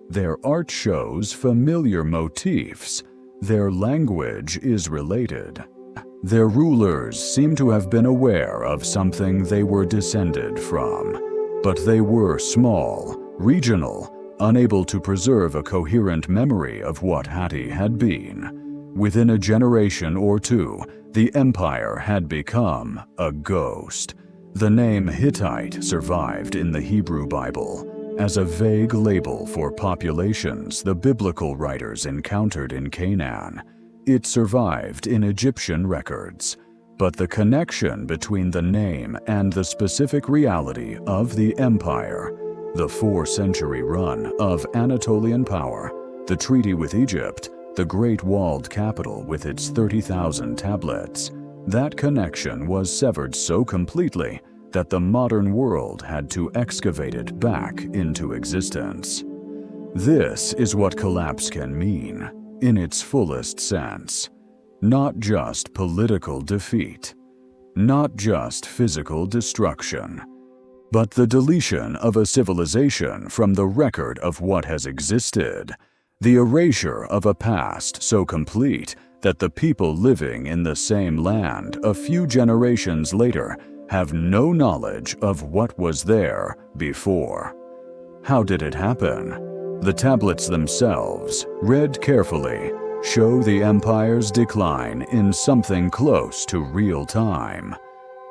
Their art shows familiar motifs. Their language is related. Their rulers seem to have been aware of something they were descended from, but they were small, regional, unable to preserve a coherent memory of what Hatti had been. Within a generation or two, the empire had become a ghost. The name Hittite survived in the Hebrew Bible as a vague label for populations the biblical writers encountered in Canaan. It survived in Egyptian records, but the connection between the name and the specific reality of the empire, the 4-century run of Anatolian power, the treaty with Egypt, the great walled capital with its 30,000 tablets, that connection was severed so completely that the modern world had to excavate it back into existence. This is what collapse can mean, in its fullest sense. Not just political defeat, not just physical destruction, but the deletion of a civilization from the record of what has existed, the erasure of a past so complete that the people living in the same land a few generations later have no knowledge of what was there before. How did it happen? The tablets themselves, read carefully, show the empire's decline in something close to real time.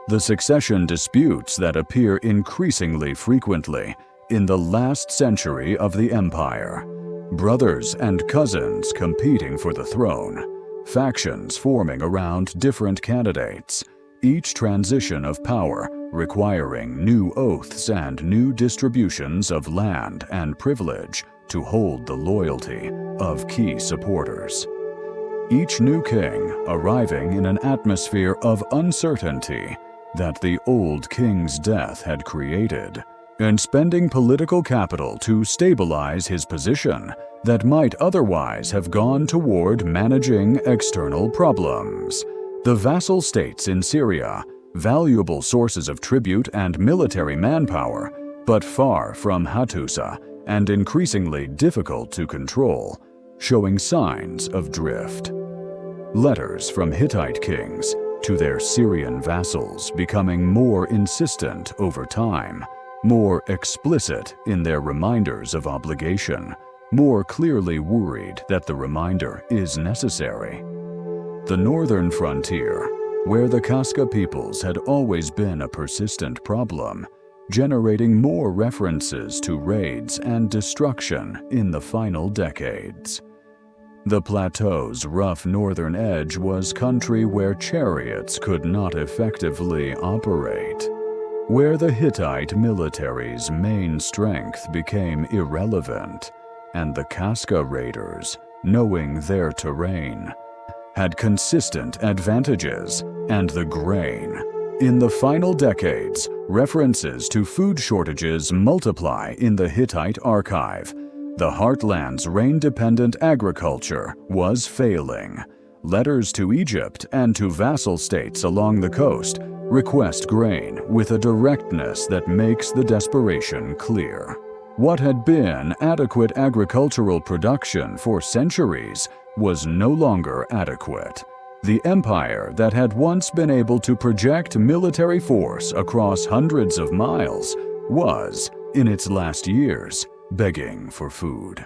the succession disputes that appear increasingly frequently in the last century of the empire. Brothers and cousins competing for the throne, factions forming around different candidates, each transition of power requiring new oaths and new distributions of land and privilege to hold the loyalty of key supporters. Each new king arriving in an atmosphere of uncertainty that the old king's death had created, and spending political capital to stabilize his position that might otherwise have gone toward managing external problems. The vassal states in Syria, valuable sources of tribute and military manpower, but far from Hattusa and increasingly difficult to control, showing signs of drift. Letters from Hittite kings to their Syrian vassals becoming more insistent over time, more explicit in their reminders of obligation, more clearly worried that the reminder is necessary. The northern frontier, where the Kaska peoples had always been a persistent problem, generating more references to raids and destruction in the final decades. The plateau's rough northern edge was country where chariots could not effectively operate, where the Hittite military's main strength became irrelevant, and the Kaska raiders, knowing their terrain, had consistent advantages, and the grain. In the final decades, references to food shortages multiply in the Hittite archive. The heartland's rain-dependent agriculture was failing. Letters to Egypt and to vassal states along the coast request grain with a directness that makes the desperation clear. What had been adequate agricultural production for centuries was no longer adequate. The empire that had once been able to project military force across hundreds of miles was, in its last years, begging for food.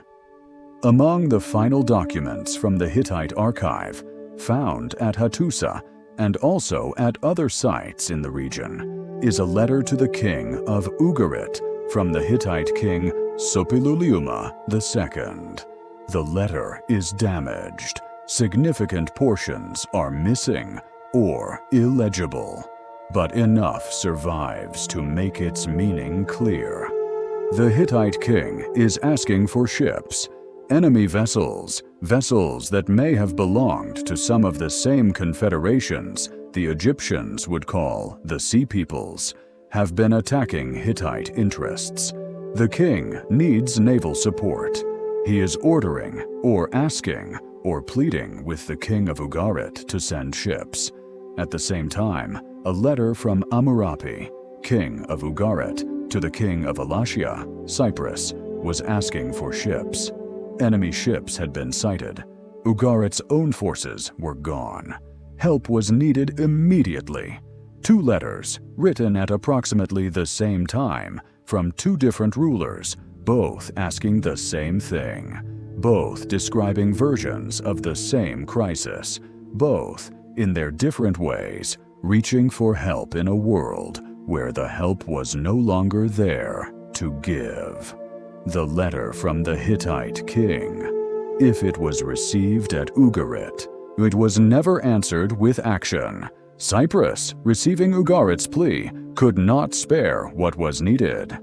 Among the final documents from the Hittite archive, found at Hattusa and also at other sites in the region, is a letter to the king of Ugarit from the Hittite king Sopiluliuma II. The letter is damaged. Significant portions are missing or illegible, but enough survives to make its meaning clear. The Hittite king is asking for ships, enemy vessels, vessels that may have belonged to some of the same confederations the Egyptians would call the Sea Peoples, have been attacking Hittite interests. The king needs naval support. He is ordering, or asking, or pleading with the king of Ugarit to send ships. At the same time, a letter from Amurapi, king of Ugarit, to the king of Elashia, Cyprus, was asking for ships. Enemy ships had been sighted. Ugarit's own forces were gone. Help was needed immediately. Two letters, written at approximately the same time, from two different rulers, both asking the same thing, both describing versions of the same crisis, both, in their different ways, reaching for help in a world where the help was no longer there to give. The letter from the Hittite king. If it was received at Ugarit, it was never answered with action. Cyprus, receiving Ugarit's plea, could not spare what was needed.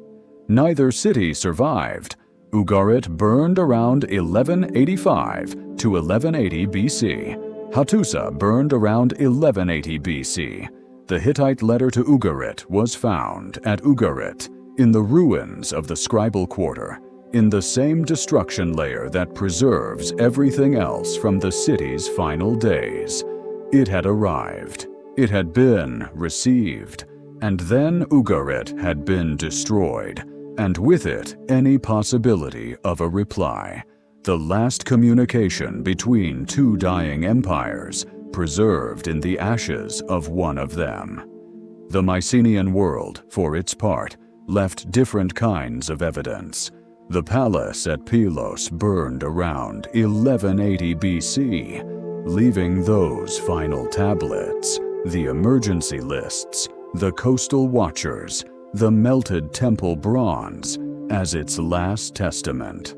Neither city survived. Ugarit burned around 1185 to 1180 BC. Hattusa burned around 1180 BC. The Hittite letter to Ugarit was found at Ugarit, in the ruins of the scribal quarter, in the same destruction layer that preserves everything else from the city's final days. It had arrived. It had been received. And then Ugarit had been destroyed, and with it any possibility of a reply. The last communication between two dying empires, preserved in the ashes of one of them. The Mycenaean world, for its part, left different kinds of evidence. The palace at Pylos burned around 1180 BC, leaving those final tablets, the emergency lists, the coastal watchers, the melted temple bronze, as its last testament.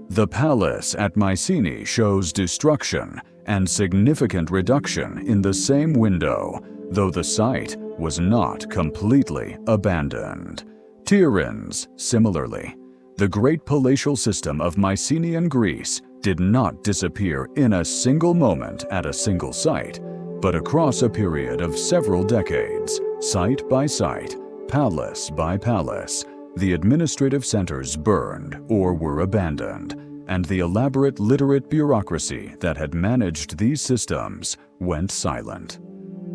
The palace at Mycenae shows destruction and significant reduction in the same window, though the site was not completely abandoned. Tiryns, similarly. The great palatial system of Mycenaean Greece did not disappear in a single moment at a single site, but across a period of several decades, site by site, palace by palace, the administrative centers burned or were abandoned, and the elaborate literate bureaucracy that had managed these systems went silent.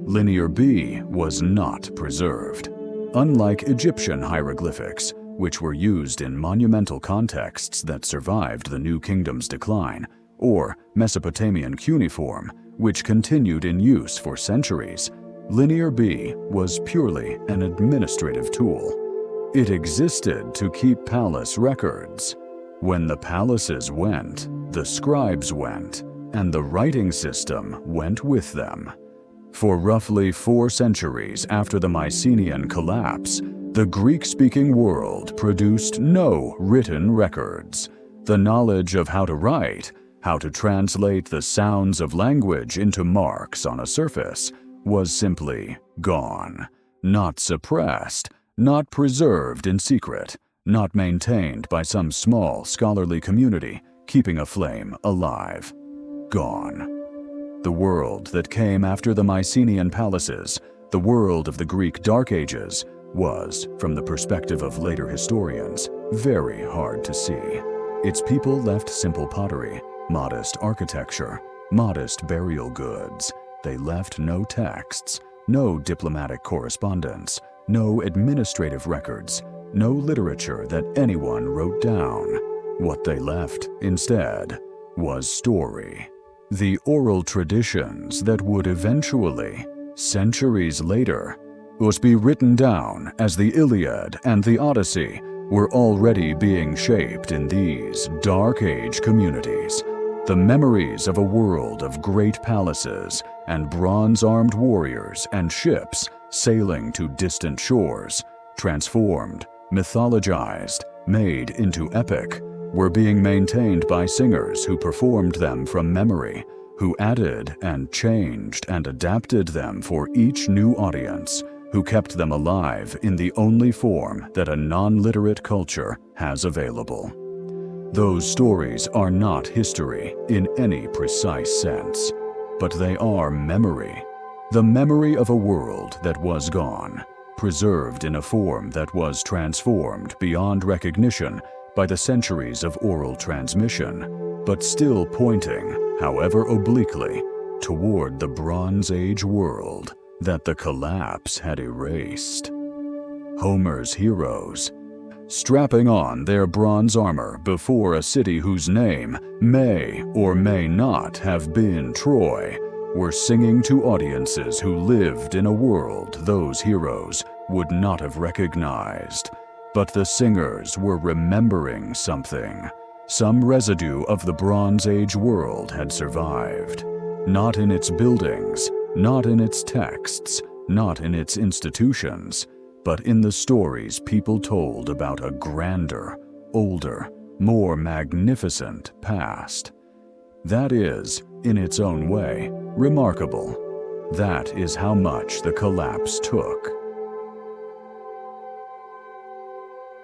Linear B was not preserved. Unlike Egyptian hieroglyphics, which were used in monumental contexts that survived the New Kingdom's decline, or Mesopotamian cuneiform, which continued in use for centuries, Linear B was purely an administrative tool. It existed to keep palace records. When the palaces went, the scribes went, and the writing system went with them. For roughly 4 centuries after the Mycenaean collapse, the Greek-speaking world produced no written records. The knowledge of how to write, how to translate the sounds of language into marks on a surface, was simply gone. Not suppressed, not preserved in secret, not maintained by some small scholarly community keeping a flame alive. Gone. The world that came after the Mycenaean palaces, the world of the Greek Dark Ages, was, from the perspective of later historians, very hard to see. Its people left simple pottery, modest architecture, modest burial goods. They left no texts, no diplomatic correspondence, no administrative records, no literature that anyone wrote down. What they left, instead, was story. The oral traditions that would eventually, centuries later, be written down as the Iliad and the Odyssey were already being shaped in these Dark Age communities. The memories of a world of great palaces and bronze-armed warriors and ships sailing to distant shores, transformed, mythologized, made into epic, were being maintained by singers who performed them from memory, who added and changed and adapted them for each new audience, who kept them alive in the only form that a non-literate culture has available. Those stories are not history in any precise sense, but they are memory. The memory of a world that was gone, preserved in a form that was transformed beyond recognition by the centuries of oral transmission, but still pointing, however obliquely, toward the Bronze Age world that the collapse had erased. Homer's heroes, strapping on their bronze armor before a city whose name may or may not have been Troy, were singing to audiences who lived in a world those heroes would not have recognized. But the singers were remembering something. Some residue of the Bronze Age world had survived. Not in its buildings, not in its texts, not in its institutions, but in the stories people told about a grander, older, more magnificent past. That is, in its own way, remarkable. That is how much the collapse took.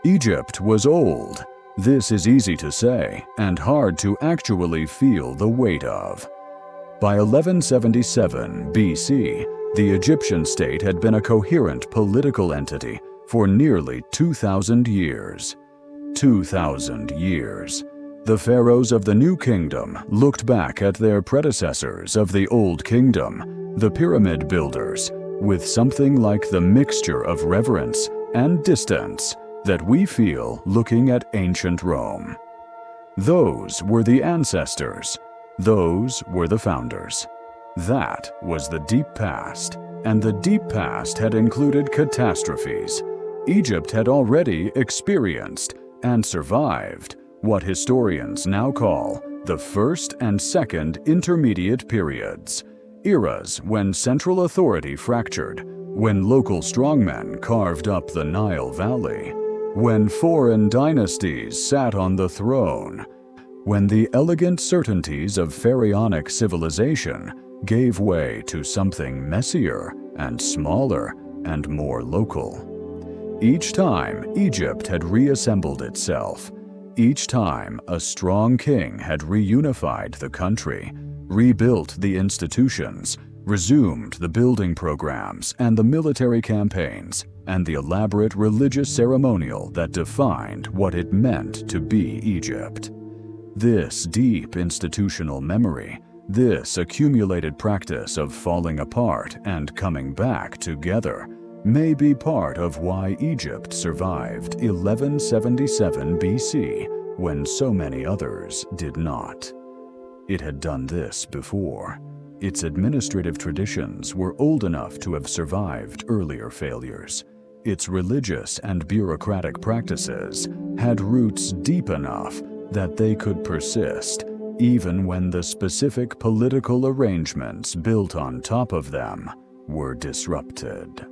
Egypt was old. This is easy to say and hard to actually feel the weight of. By 1177 BC, the Egyptian state had been a coherent political entity for nearly 2,000 years. 2,000 years. The pharaohs of the New Kingdom looked back at their predecessors of the Old Kingdom, the pyramid builders, with something like the mixture of reverence and distance that we feel looking at ancient Rome. Those were the ancestors. Those were the founders. That was the deep past, and the deep past had included catastrophes. Egypt had already experienced and survived what historians now call the First and Second Intermediate Periods. eras when central authority fractured, when local strongmen carved up the Nile Valley, when foreign dynasties sat on the throne, when the elegant certainties of pharaonic civilization gave way to something messier and smaller and more local. Each time Egypt had reassembled itself, each time a strong king had reunified the country, rebuilt the institutions, resumed the building programs and the military campaigns, and the elaborate religious ceremonial that defined what it meant to be Egypt. This deep institutional memory, this accumulated practice of falling apart and coming back together, may be part of why Egypt survived 1177 BC when so many others did not. It had done this before. Its administrative traditions were old enough to have survived earlier failures. Its religious and bureaucratic practices had roots deep enough that they could persist even when the specific political arrangements built on top of them were disrupted.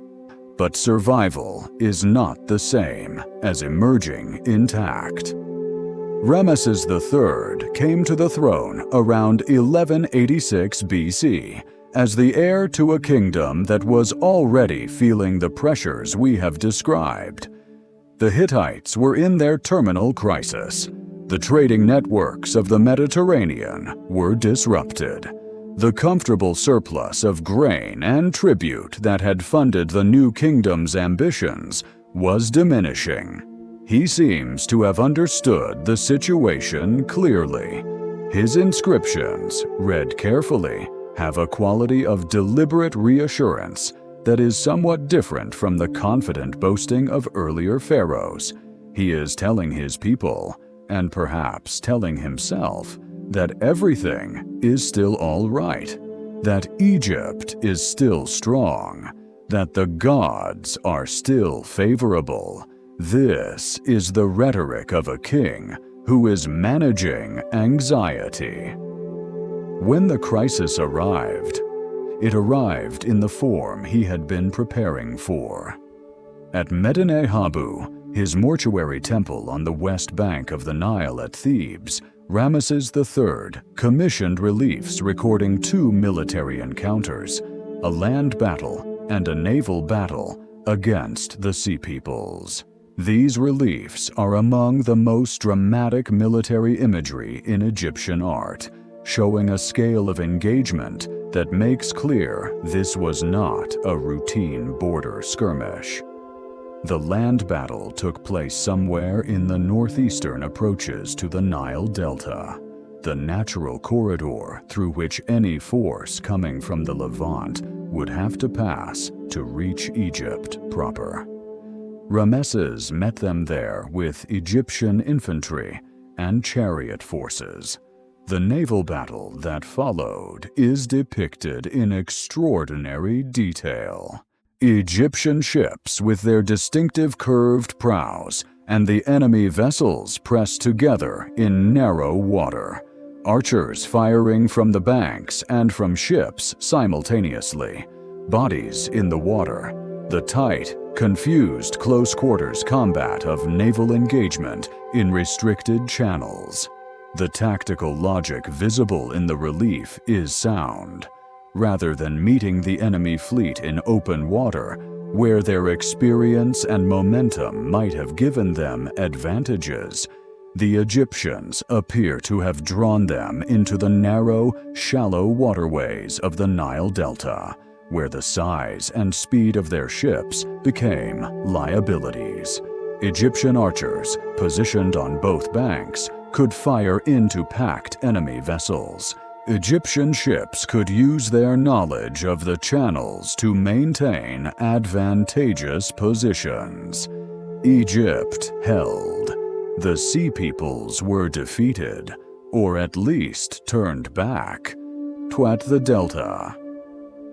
But survival is not the same as emerging intact. Ramesses III came to the throne around 1186 BC as the heir to a kingdom that was already feeling the pressures we have described. The Hittites were in their terminal crisis. The trading networks of the Mediterranean were disrupted. The comfortable surplus of grain and tribute that had funded the new kingdom's ambitions was diminishing. He seems to have understood the situation clearly. His inscriptions, read carefully, have a quality of deliberate reassurance that is somewhat different from the confident boasting of earlier pharaohs. He is telling his people, and perhaps telling himself, that everything is still all right, that Egypt is still strong, that the gods are still favorable. This is the rhetoric of a king who is managing anxiety. When the crisis arrived, it arrived in the form he had been preparing for. At Medinet Habu, his mortuary temple on the west bank of the Nile at Thebes, Ramesses III commissioned reliefs recording two military encounters, a land battle and a naval battle against the Sea Peoples. These reliefs are among the most dramatic military imagery in Egyptian art, showing a scale of engagement that makes clear this was not a routine border skirmish. The land battle took place somewhere in the northeastern approaches to the Nile Delta, the natural corridor through which any force coming from the Levant would have to pass to reach Egypt proper. Ramesses met them there with Egyptian infantry and chariot forces. The naval battle that followed is depicted in extraordinary detail. Egyptian ships with their distinctive curved prows and the enemy vessels pressed together in narrow water. Archers firing from the banks and from ships simultaneously. Bodies in the water. The tight, confused close-quarters combat of naval engagement in restricted channels. The tactical logic visible in the relief is sound. Rather than meeting the enemy fleet in open water, where their experience and momentum might have given them advantages, the Egyptians appear to have drawn them into the narrow, shallow waterways of the Nile Delta, where the size and speed of their ships became liabilities. Egyptian archers, positioned on both banks, could fire into packed enemy vessels. Egyptian ships could use their knowledge of the channels to maintain advantageous positions. Egypt held. The Sea Peoples were defeated, or at least turned back. Twat the Delta.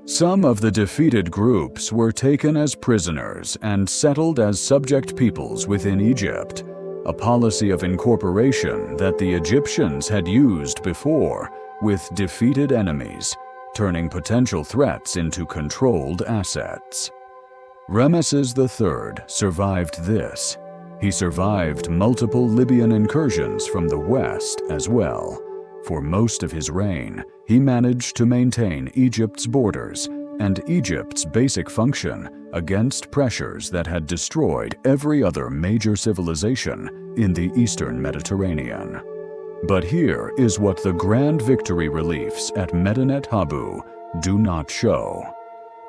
Some of the defeated groups were taken as prisoners and settled as subject peoples within Egypt, a policy of incorporation that the Egyptians had used before with defeated enemies turning potential threats into controlled assets. Ramesses III survived this. He survived multiple Libyan incursions from the west as well. For most of his reign, he managed to maintain Egypt's borders and Egypt's basic function against pressures that had destroyed every other major civilization in the Eastern Mediterranean. But here is what the grand victory reliefs at Medinet Habu do not show.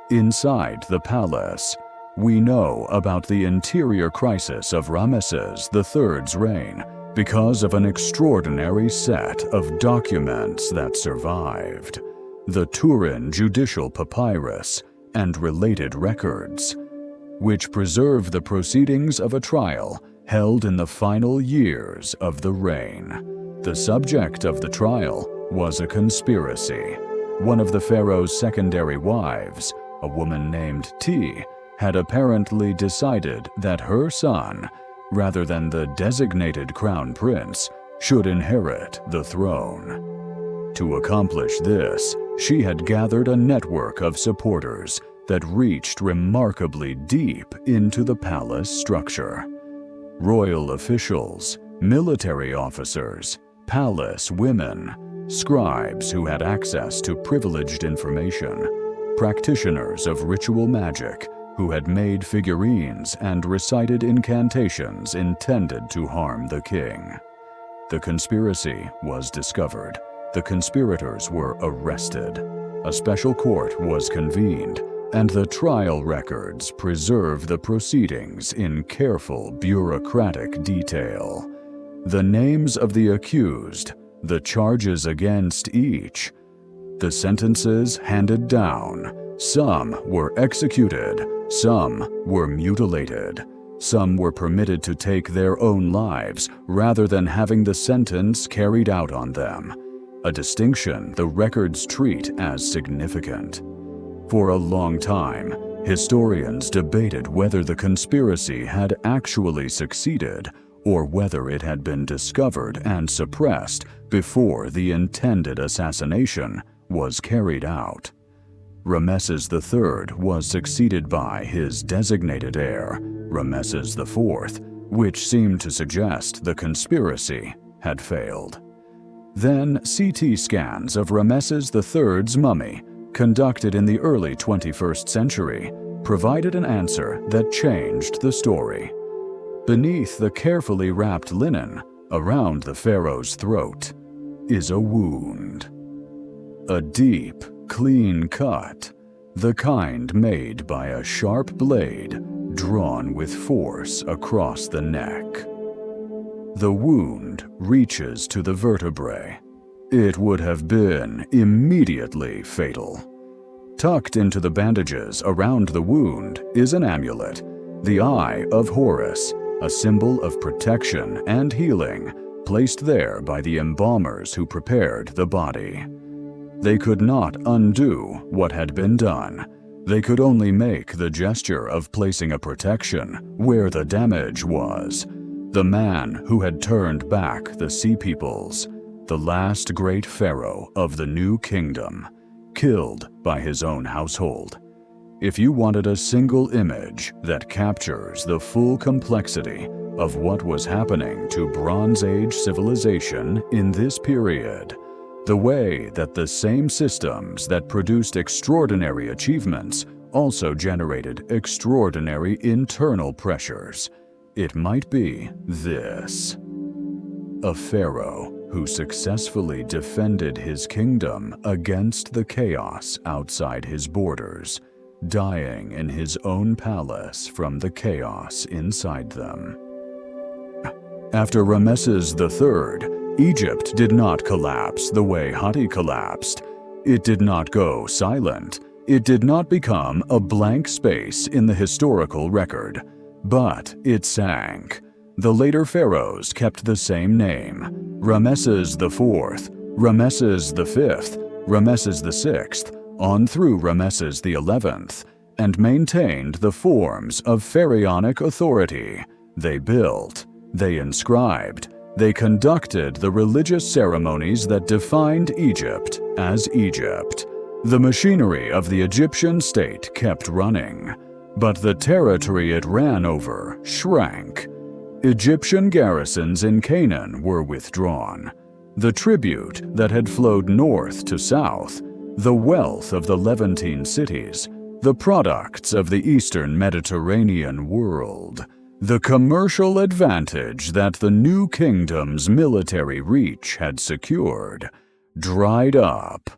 Inside the palace, we know about the interior crisis of Ramesses III's reign because of an extraordinary set of documents that survived: the Turin Judicial Papyrus and related records, which preserve the proceedings of a trial held in the final years of the reign. The subject of the trial was a conspiracy. One of the pharaoh's secondary wives, a woman named T, had apparently decided that her son, rather than the designated crown prince, should inherit the throne. To accomplish this, she had gathered a network of supporters that reached remarkably deep into the palace structure. Royal officials, military officers, palace women, scribes who had access to privileged information, practitioners of ritual magic who had made figurines and recited incantations intended to harm the king. The conspiracy was discovered. The conspirators were arrested. A special court was convened, and the trial records preserve the proceedings in careful bureaucratic detail. The names of the accused, the charges against each, the sentences handed down. Some were executed, some were mutilated, some were permitted to take their own lives rather than having the sentence carried out on them, a distinction the records treat as significant. For a long time, historians debated whether the conspiracy had actually succeeded or whether it had been discovered and suppressed before the intended assassination was carried out. Ramesses III was succeeded by his designated heir, Ramesses IV, which seemed to suggest the conspiracy had failed. Then CT scans of Ramesses III's mummy, conducted in the early 21st century, provided an answer that changed the story. Beneath the carefully wrapped linen, around the pharaoh's throat, is a wound. A deep, clean cut, the kind made by a sharp blade drawn with force across the neck. The wound reaches to the vertebrae. It would have been immediately fatal. Tucked into the bandages around the wound is an amulet, the Eye of Horus, a symbol of protection and healing, placed there by the embalmers who prepared the body. They could not undo what had been done. They could only make the gesture of placing a protection where the damage was. The man who had turned back the Sea Peoples, the last great pharaoh of the New Kingdom, killed by his own household. If you wanted a single image that captures the full complexity of what was happening to Bronze Age civilization in this period, the way that the same systems that produced extraordinary achievements also generated extraordinary internal pressures, it might be this: a pharaoh who successfully defended his kingdom against the chaos outside his borders, dying in his own palace from the chaos inside them. After Ramesses III, Egypt did not collapse the way Hatti collapsed. It did not go silent. It did not become a blank space in the historical record, but it sank. The later pharaohs kept the same name: Ramesses IV, Ramesses V, Ramesses VI, on through Ramesses XI, and maintained the forms of pharaonic authority. They built, they inscribed, they conducted the religious ceremonies that defined Egypt as Egypt. The machinery of the Egyptian state kept running, but the territory it ran over shrank. Egyptian garrisons in Canaan were withdrawn. The tribute that had flowed north to south, the wealth of the Levantine cities, the products of the Eastern Mediterranean world, the commercial advantage that the new kingdom's military reach had secured, dried up.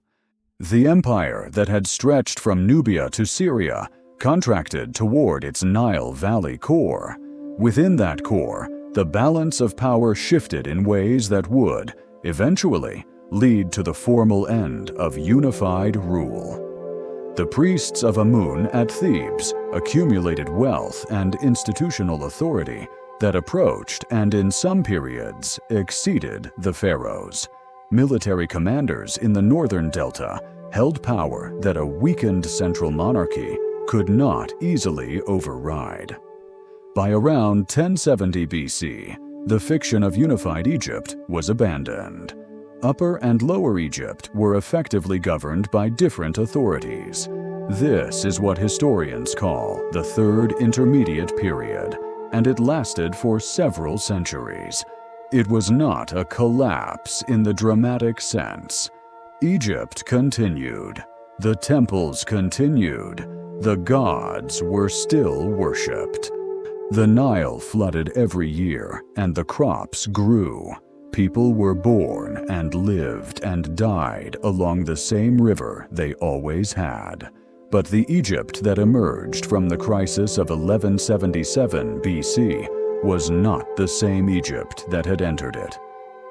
The empire that had stretched from Nubia to Syria contracted toward its Nile Valley core. Within that core, the balance of power shifted in ways that would, eventually, lead to the formal end of unified rule. The priests of Amun at Thebes accumulated wealth and institutional authority that approached and in some periods exceeded the pharaohs. Military commanders in the northern delta held power that a weakened central monarchy could not easily override. By around 1070 BC, the fiction of unified Egypt was abandoned. Upper and Lower Egypt were effectively governed by different authorities. This is what historians call the Third Intermediate Period, and it lasted for several centuries. It was not a collapse in the dramatic sense. Egypt continued. The temples continued. The gods were still worshipped. The Nile flooded every year, and the crops grew. People were born and lived and died along the same river they always had. But the Egypt that emerged from the crisis of 1177 BC was not the same Egypt that had entered it.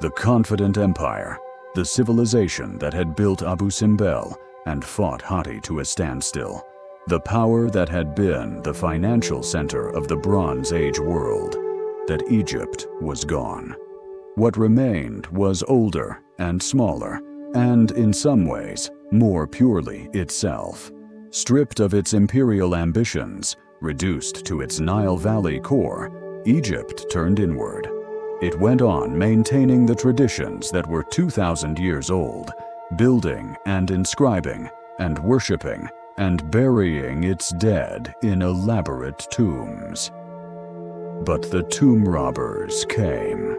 The confident empire, the civilization that had built Abu Simbel and fought Hatti to a standstill, the power that had been the financial center of the Bronze Age world, that Egypt was gone. What remained was older and smaller, and in some ways, more purely itself. Stripped of its imperial ambitions, reduced to its Nile Valley core, Egypt turned inward. It went on maintaining the traditions that were 2,000 years old, building and inscribing and worshipping and burying its dead in elaborate tombs. But the tomb robbers came.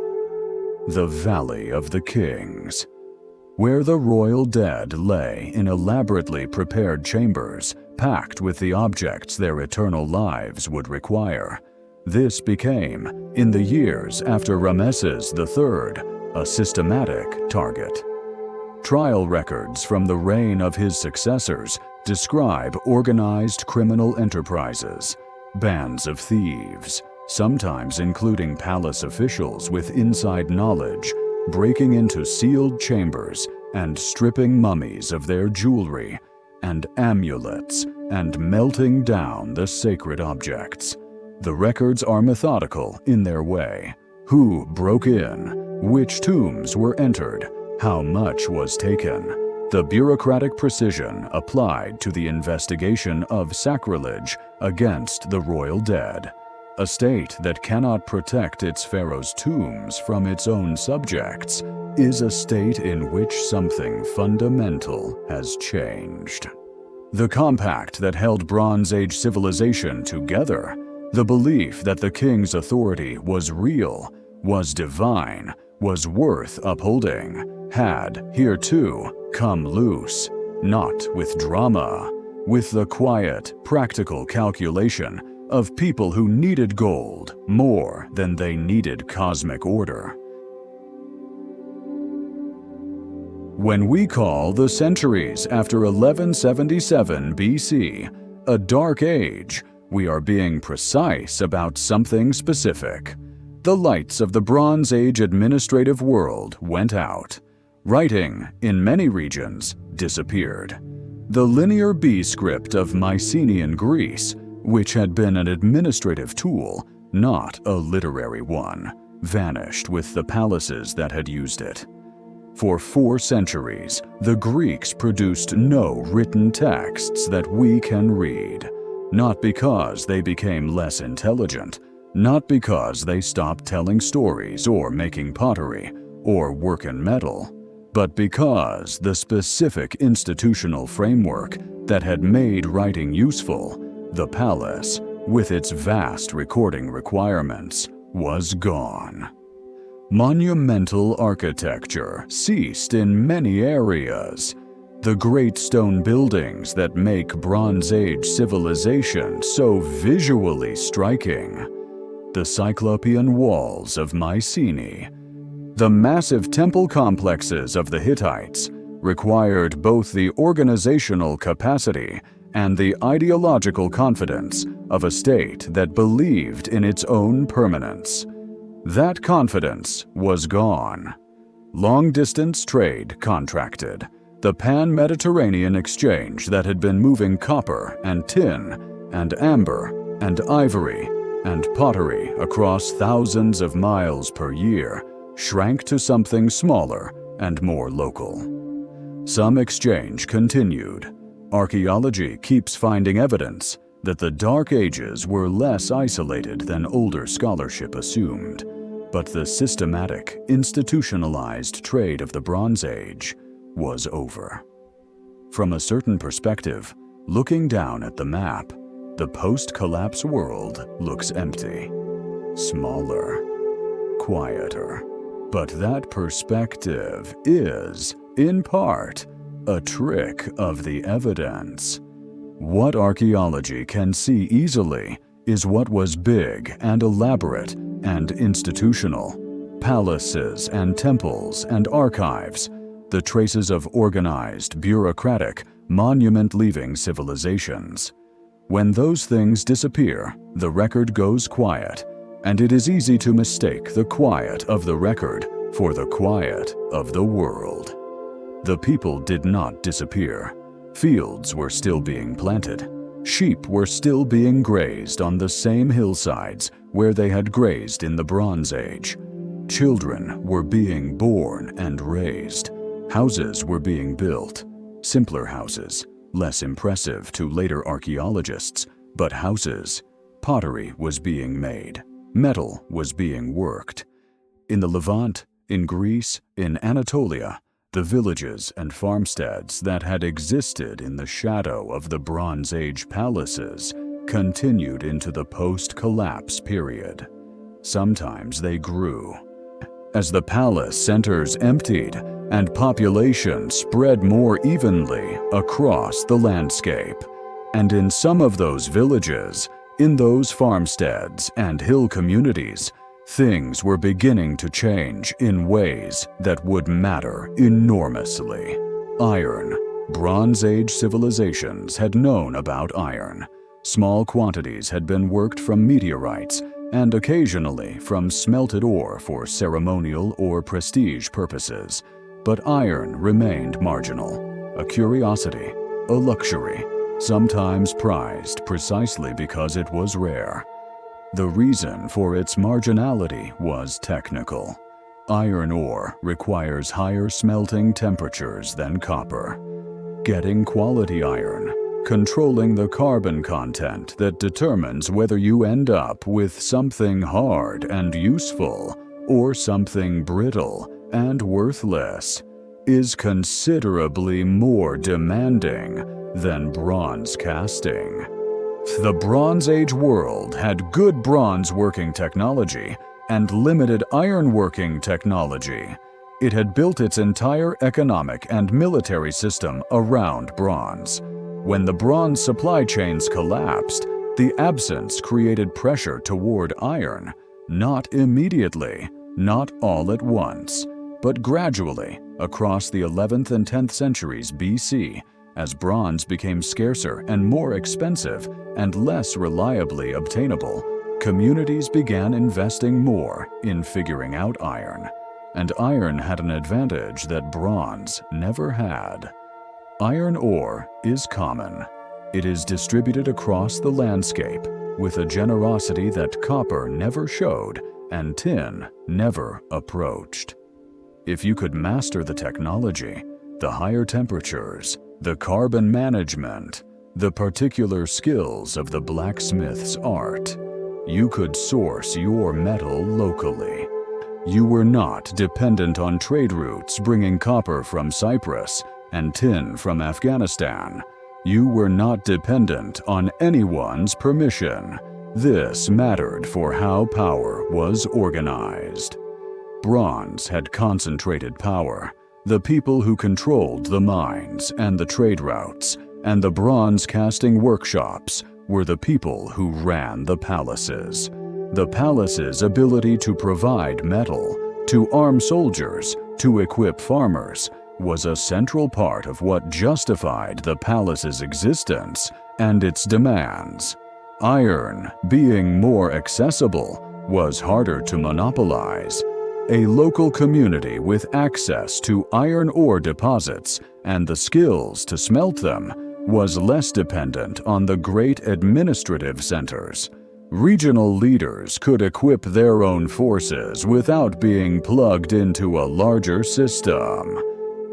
The Valley of the Kings, where the royal dead lay in elaborately prepared chambers packed with the objects their eternal lives would require. This became, in the years after Ramesses III, a systematic target. Trial records from the reign of his successors describe organized criminal enterprises, bands of thieves, sometimes including palace officials with inside knowledge, breaking into sealed chambers and stripping mummies of their jewelry and amulets and melting down the sacred objects. The records are methodical in their way. Who broke in? Which tombs were entered? How much was taken? The bureaucratic precision applied to the investigation of sacrilege against the royal dead. A state that cannot protect its pharaoh's tombs from its own subjects is a state in which something fundamental has changed. The compact that held Bronze Age civilization together, the belief that the king's authority was real, was divine, was worth upholding, had, here too, come loose, not with drama, with the quiet, practical calculation of people who needed gold more than they needed cosmic order. When we call the centuries after 1177 BC a dark age, we are being precise about something specific. The lights of the Bronze Age administrative world went out. Writing, in many regions, disappeared. The linear B script of Mycenaean Greece, which had been an administrative tool, not a literary one, vanished with the palaces that had used it. For 4 centuries, the Greeks produced no written texts that we can read, not because they became less intelligent, not because they stopped telling stories or making pottery or working metal, but because the specific institutional framework that had made writing useful, the palace, with its vast recording requirements, was gone. Monumental architecture ceased in many areas. The great stone buildings that make Bronze Age civilization so visually striking, the Cyclopean walls of Mycenae, the massive temple complexes of the Hittites, required both the organizational capacity and the ideological confidence of a state that believed in its own permanence. That confidence was gone. Long-distance trade contracted. The pan-Mediterranean exchange that had been moving copper and tin and amber and ivory and pottery across thousands of miles per year shrank to something smaller and more local. Some exchange continued. Archaeology keeps finding evidence that the Dark Ages were less isolated than older scholarship assumed, but the systematic, institutionalized trade of the Bronze Age was over. From a certain perspective, looking down at the map, the post-collapse world looks empty, smaller, quieter. But that perspective is, in part, a trick of the evidence. What archaeology can see easily is what was big and elaborate and institutional: palaces and temples and archives, the traces of organized, bureaucratic, monument-leaving civilizations. When those things disappear, the record goes quiet, and it is easy to mistake the quiet of the record for the quiet of the world. The people did not disappear. Fields were still being planted. Sheep were still being grazed on the same hillsides where they had grazed in the Bronze Age. Children were being born and raised. Houses were being built. Simpler houses, less impressive to later archaeologists, but houses. Pottery was being made. Metal was being worked. In the Levant, in Greece, in Anatolia, the villages and farmsteads that had existed in the shadow of the Bronze Age palaces continued into the post-collapse period. Sometimes they grew. As the palace centers emptied and population spread more evenly across the landscape, and in some of those villages, in those farmsteads and hill communities, things were beginning to change in ways that would matter enormously. Iron. Bronze Age civilizations had known about iron. Small quantities had been worked from meteorites and occasionally from smelted ore for ceremonial or prestige purposes. But iron remained marginal, a curiosity, a luxury, sometimes prized precisely because it was rare. The reason for its marginality was technical. Iron ore requires higher smelting temperatures than copper. Getting quality iron, controlling the carbon content that determines whether you end up with something hard and useful or something brittle and worthless, is considerably more demanding than bronze casting. The Bronze Age world had good bronze working technology and limited iron working technology. It had built its entire economic and military system around bronze. When the bronze supply chains collapsed, the absence created pressure toward iron, not immediately, not all at once, but gradually across the 11th and 10th centuries BC, as bronze became scarcer and more expensive and less reliably obtainable, communities began investing more in figuring out iron. And iron had an advantage that bronze never had. Iron ore is common. It is distributed across the landscape with a generosity that copper never showed and tin never approached. If you could master the technology, the higher temperatures, the carbon management, the particular skills of the blacksmith's art, you could source your metal locally. You were not dependent on trade routes bringing copper from Cyprus and tin from Afghanistan. You were not dependent on anyone's permission. This mattered for how power was organized. Bronze had concentrated power. The people who controlled the mines and the trade routes and the bronze casting workshops were the people who ran the palaces. The palace's ability to provide metal, to arm soldiers, to equip farmers, was a central part of what justified the palace's existence and its demands. Iron, being more accessible, was harder to monopolize. A local community with access to iron ore deposits and the skills to smelt them was less dependent on the great administrative centers. Regional leaders could equip their own forces without being plugged into a larger system.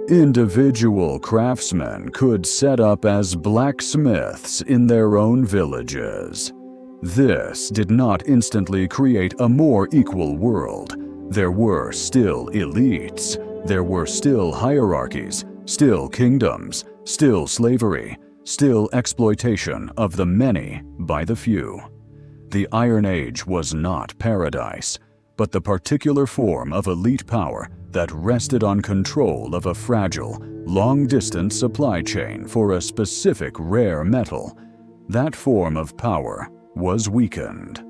Individual craftsmen could set up as blacksmiths in their own villages. This did not instantly create a more equal world. There were still elites. There were still hierarchies, still kingdoms, still slavery, still exploitation of the many by the few. The Iron Age was not paradise, but the particular form of elite power that rested on control of a fragile, long-distance supply chain for a specific rare metal. That form of power was weakened.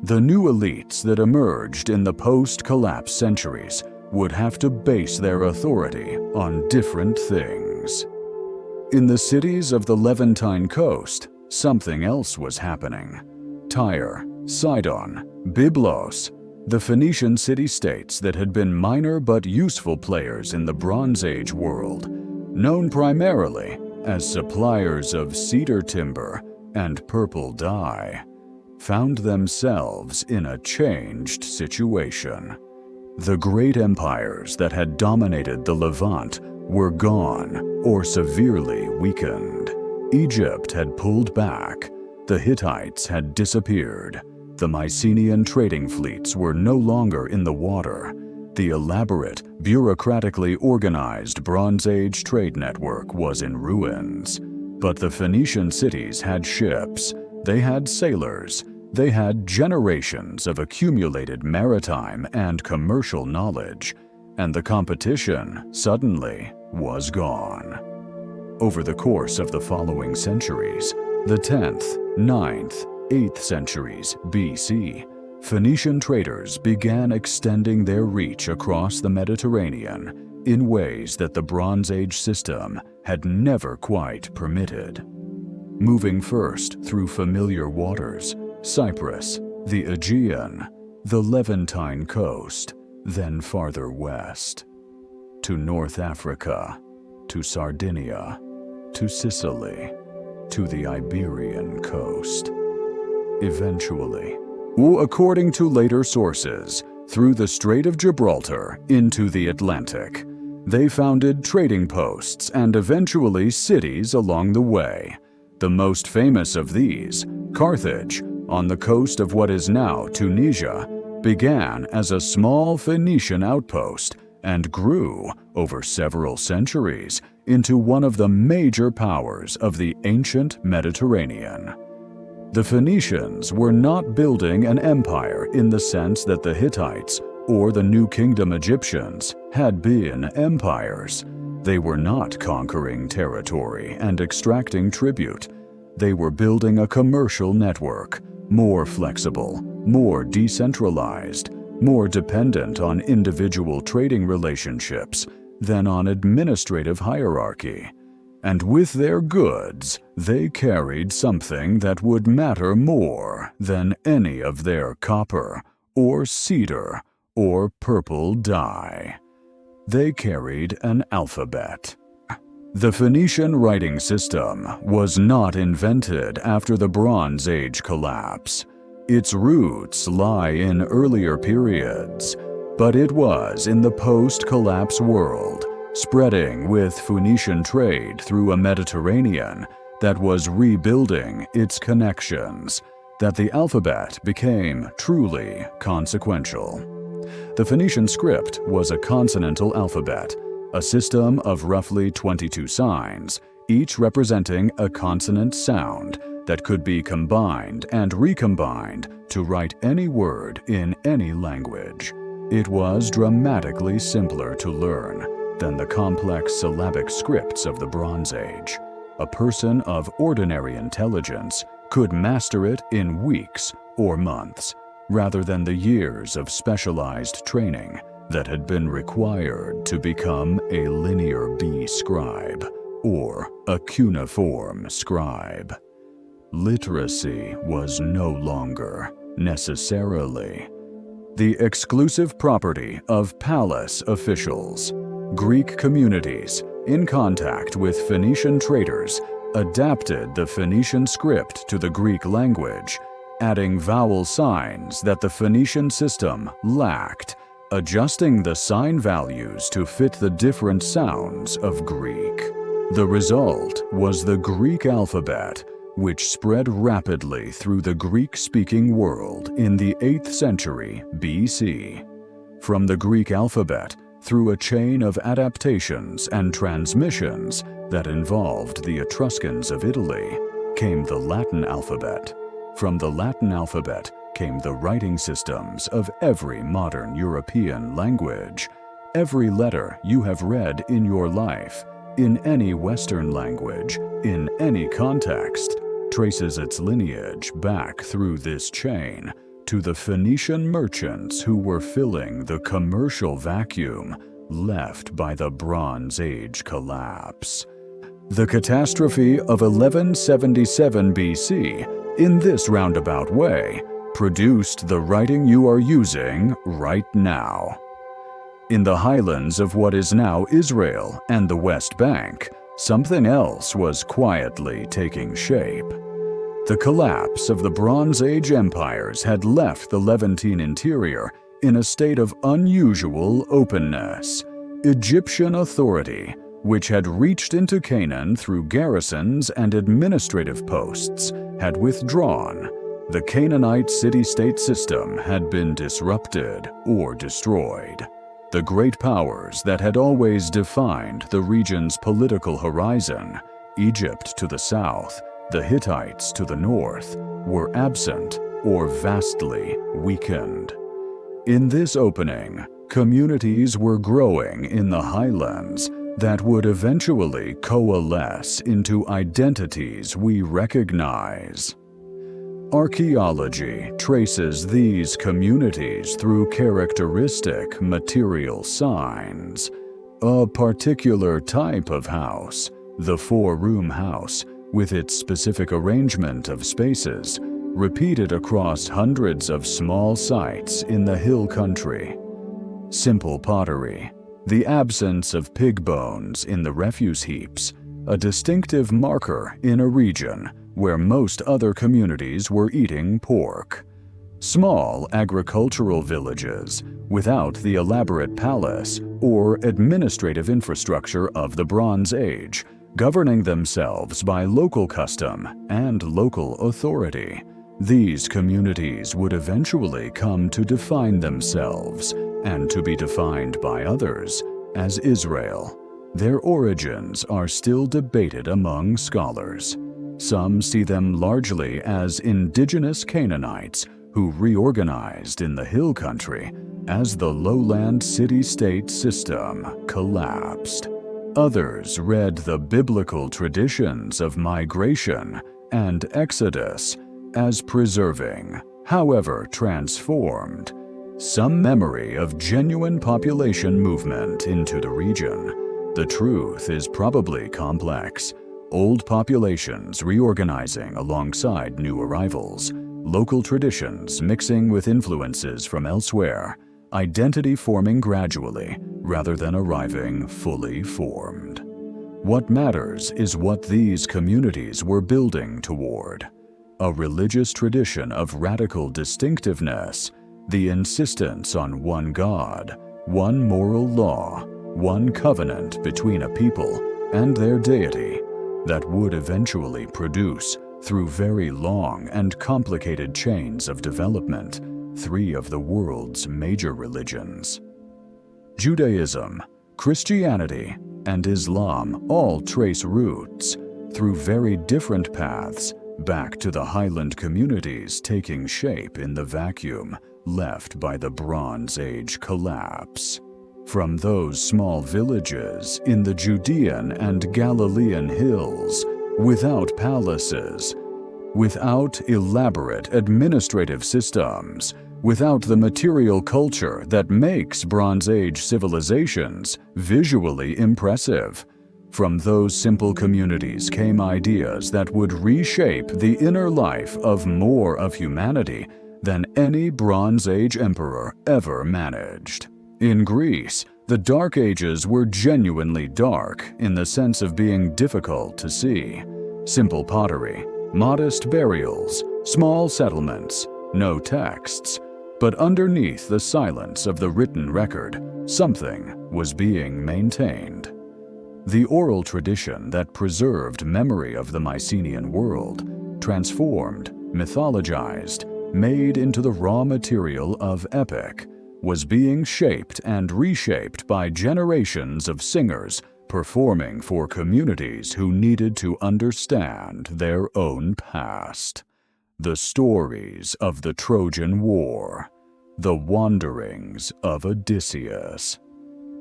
The new elites that emerged in the post-collapse centuries would have to base their authority on different things. In the cities of the Levantine coast, something else was happening. Tyre, Sidon, Byblos, the Phoenician city-states that had been minor but useful players in the Bronze Age world, known primarily as suppliers of cedar timber and purple dye, found themselves in a changed situation. The great empires that had dominated the Levant were gone or severely weakened. Egypt had pulled back. The Hittites had disappeared. The Mycenaean trading fleets were no longer in the water. The elaborate, bureaucratically organized Bronze Age trade network was in ruins. But the Phoenician cities had ships. They had sailors. They had generations of accumulated maritime and commercial knowledge. And the competition, suddenly, was gone. Over the course of the following centuries, the 10th, 9th, 8th centuries BC, Phoenician traders began extending their reach across the Mediterranean in ways that the Bronze Age system had never quite permitted. Moving first through familiar waters, Cyprus, the Aegean, the Levantine coast, then farther west, to North Africa, to Sardinia, to Sicily, to the Iberian coast. Eventually, or according to later sources, through the Strait of Gibraltar into the Atlantic. They founded trading posts and eventually cities along the way. The most famous of these, Carthage, on the coast of what is now Tunisia, began as a small Phoenician outpost and grew over several centuries into one of the major powers of the ancient Mediterranean. The Phoenicians were not building an empire in the sense that the Hittites or the New Kingdom Egyptians had been empires. They were not conquering territory and extracting tribute. They were building a commercial network, more flexible, more decentralized, more dependent on individual trading relationships than on administrative hierarchy. And with their goods, they carried something that would matter more than any of their copper, or cedar, or purple dye. They carried an alphabet. The Phoenician writing system was not invented after the Bronze Age collapse. Its roots lie in earlier periods, but it was in the post-collapse world, spreading with Phoenician trade through a Mediterranean that was rebuilding its connections, that the alphabet became truly consequential. The Phoenician script was a consonantal alphabet, a system of roughly 22 signs, each representing a consonant sound that could be combined and recombined to write any word in any language. It was dramatically simpler to learn than the complex syllabic scripts of the Bronze Age. A person of ordinary intelligence could master it in weeks or months, rather than the years of specialized training that had been required to become a linear B scribe or a cuneiform scribe. Literacy was no longer necessarily the exclusive property of palace officials. Greek communities, in contact with Phoenician traders, adapted the Phoenician script to the Greek language, adding vowel signs that the Phoenician system lacked, adjusting the sign values to fit the different sounds of Greek. The result was the Greek alphabet, which spread rapidly through the Greek-speaking world in the 8th century BC. From the Greek alphabet, through a chain of adaptations and transmissions that involved the Etruscans of Italy, came the Latin alphabet. From the Latin alphabet came the writing systems of every modern European language. Every letter you have read in your life, in any Western language, in any context, traces its lineage back through this chain to the Phoenician merchants who were filling the commercial vacuum left by the Bronze Age collapse. The catastrophe of 1177 BC, in this roundabout way, produced the writing you are using right now. In the highlands of what is now Israel and the West Bank, something else was quietly taking shape. The collapse of the Bronze Age empires had left the Levantine interior in a state of unusual openness. Egyptian authority, which had reached into Canaan through garrisons and administrative posts, had withdrawn. The Canaanite city-state system had been disrupted or destroyed. The great powers that had always defined the region's political horizon, Egypt to the south, the Hittites to the north, were absent or vastly weakened. In this opening, communities were growing in the highlands that would eventually coalesce into identities we recognize. Archaeology traces these communities through characteristic material signs. A particular type of house, the four-room house, with its specific arrangement of spaces, repeated across hundreds of small sites in the hill country. Simple pottery, the absence of pig bones in the refuse heaps, a distinctive marker in a region where most other communities were eating pork. Small agricultural villages without the elaborate palace or administrative infrastructure of the Bronze Age, governing themselves by local custom and local authority. These communities would eventually come to define themselves and to be defined by others as Israel. Their origins are still debated among scholars. Some see them largely as indigenous Canaanites who reorganized in the hill country as the lowland city-state system collapsed. Others read the biblical traditions of migration and exodus as preserving, however transformed, some memory of genuine population movement into the region. The truth is probably complex. Old populations reorganizing alongside new arrivals, local traditions mixing with influences from elsewhere, identity forming gradually rather than arriving fully formed. What matters is what these communities were building toward: a religious tradition of radical distinctiveness, the insistence on one God, one moral law, one covenant between a people and their deity that would eventually produce, through very long and complicated chains of development, three of the world's major religions. Judaism, Christianity, and Islam all trace roots, through very different paths, back to the highland communities taking shape in the vacuum left by the Bronze Age collapse. From those small villages in the Judean and Galilean hills, without palaces, without elaborate administrative systems, without the material culture that makes Bronze Age civilizations visually impressive, from those simple communities came ideas that would reshape the inner life of more of humanity than any Bronze Age emperor ever managed. In Greece, the Dark Ages were genuinely dark in the sense of being difficult to see. Simple pottery, modest burials, small settlements, no texts. But underneath the silence of the written record, something was being maintained. The oral tradition that preserved memory of the Mycenaean world, transformed, mythologized, made into the raw material of epic, was being shaped and reshaped by generations of singers performing for communities who needed to understand their own past. The stories of the Trojan War, the wanderings of Odysseus,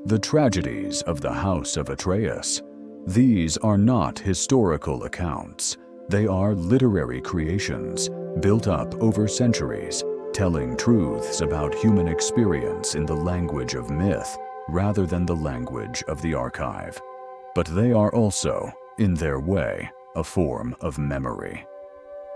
the tragedies of the House of Atreus. These are not historical accounts. They are literary creations built up over centuries, telling truths about human experience in the language of myth rather than the language of the archive. But they are also, in their way, a form of memory.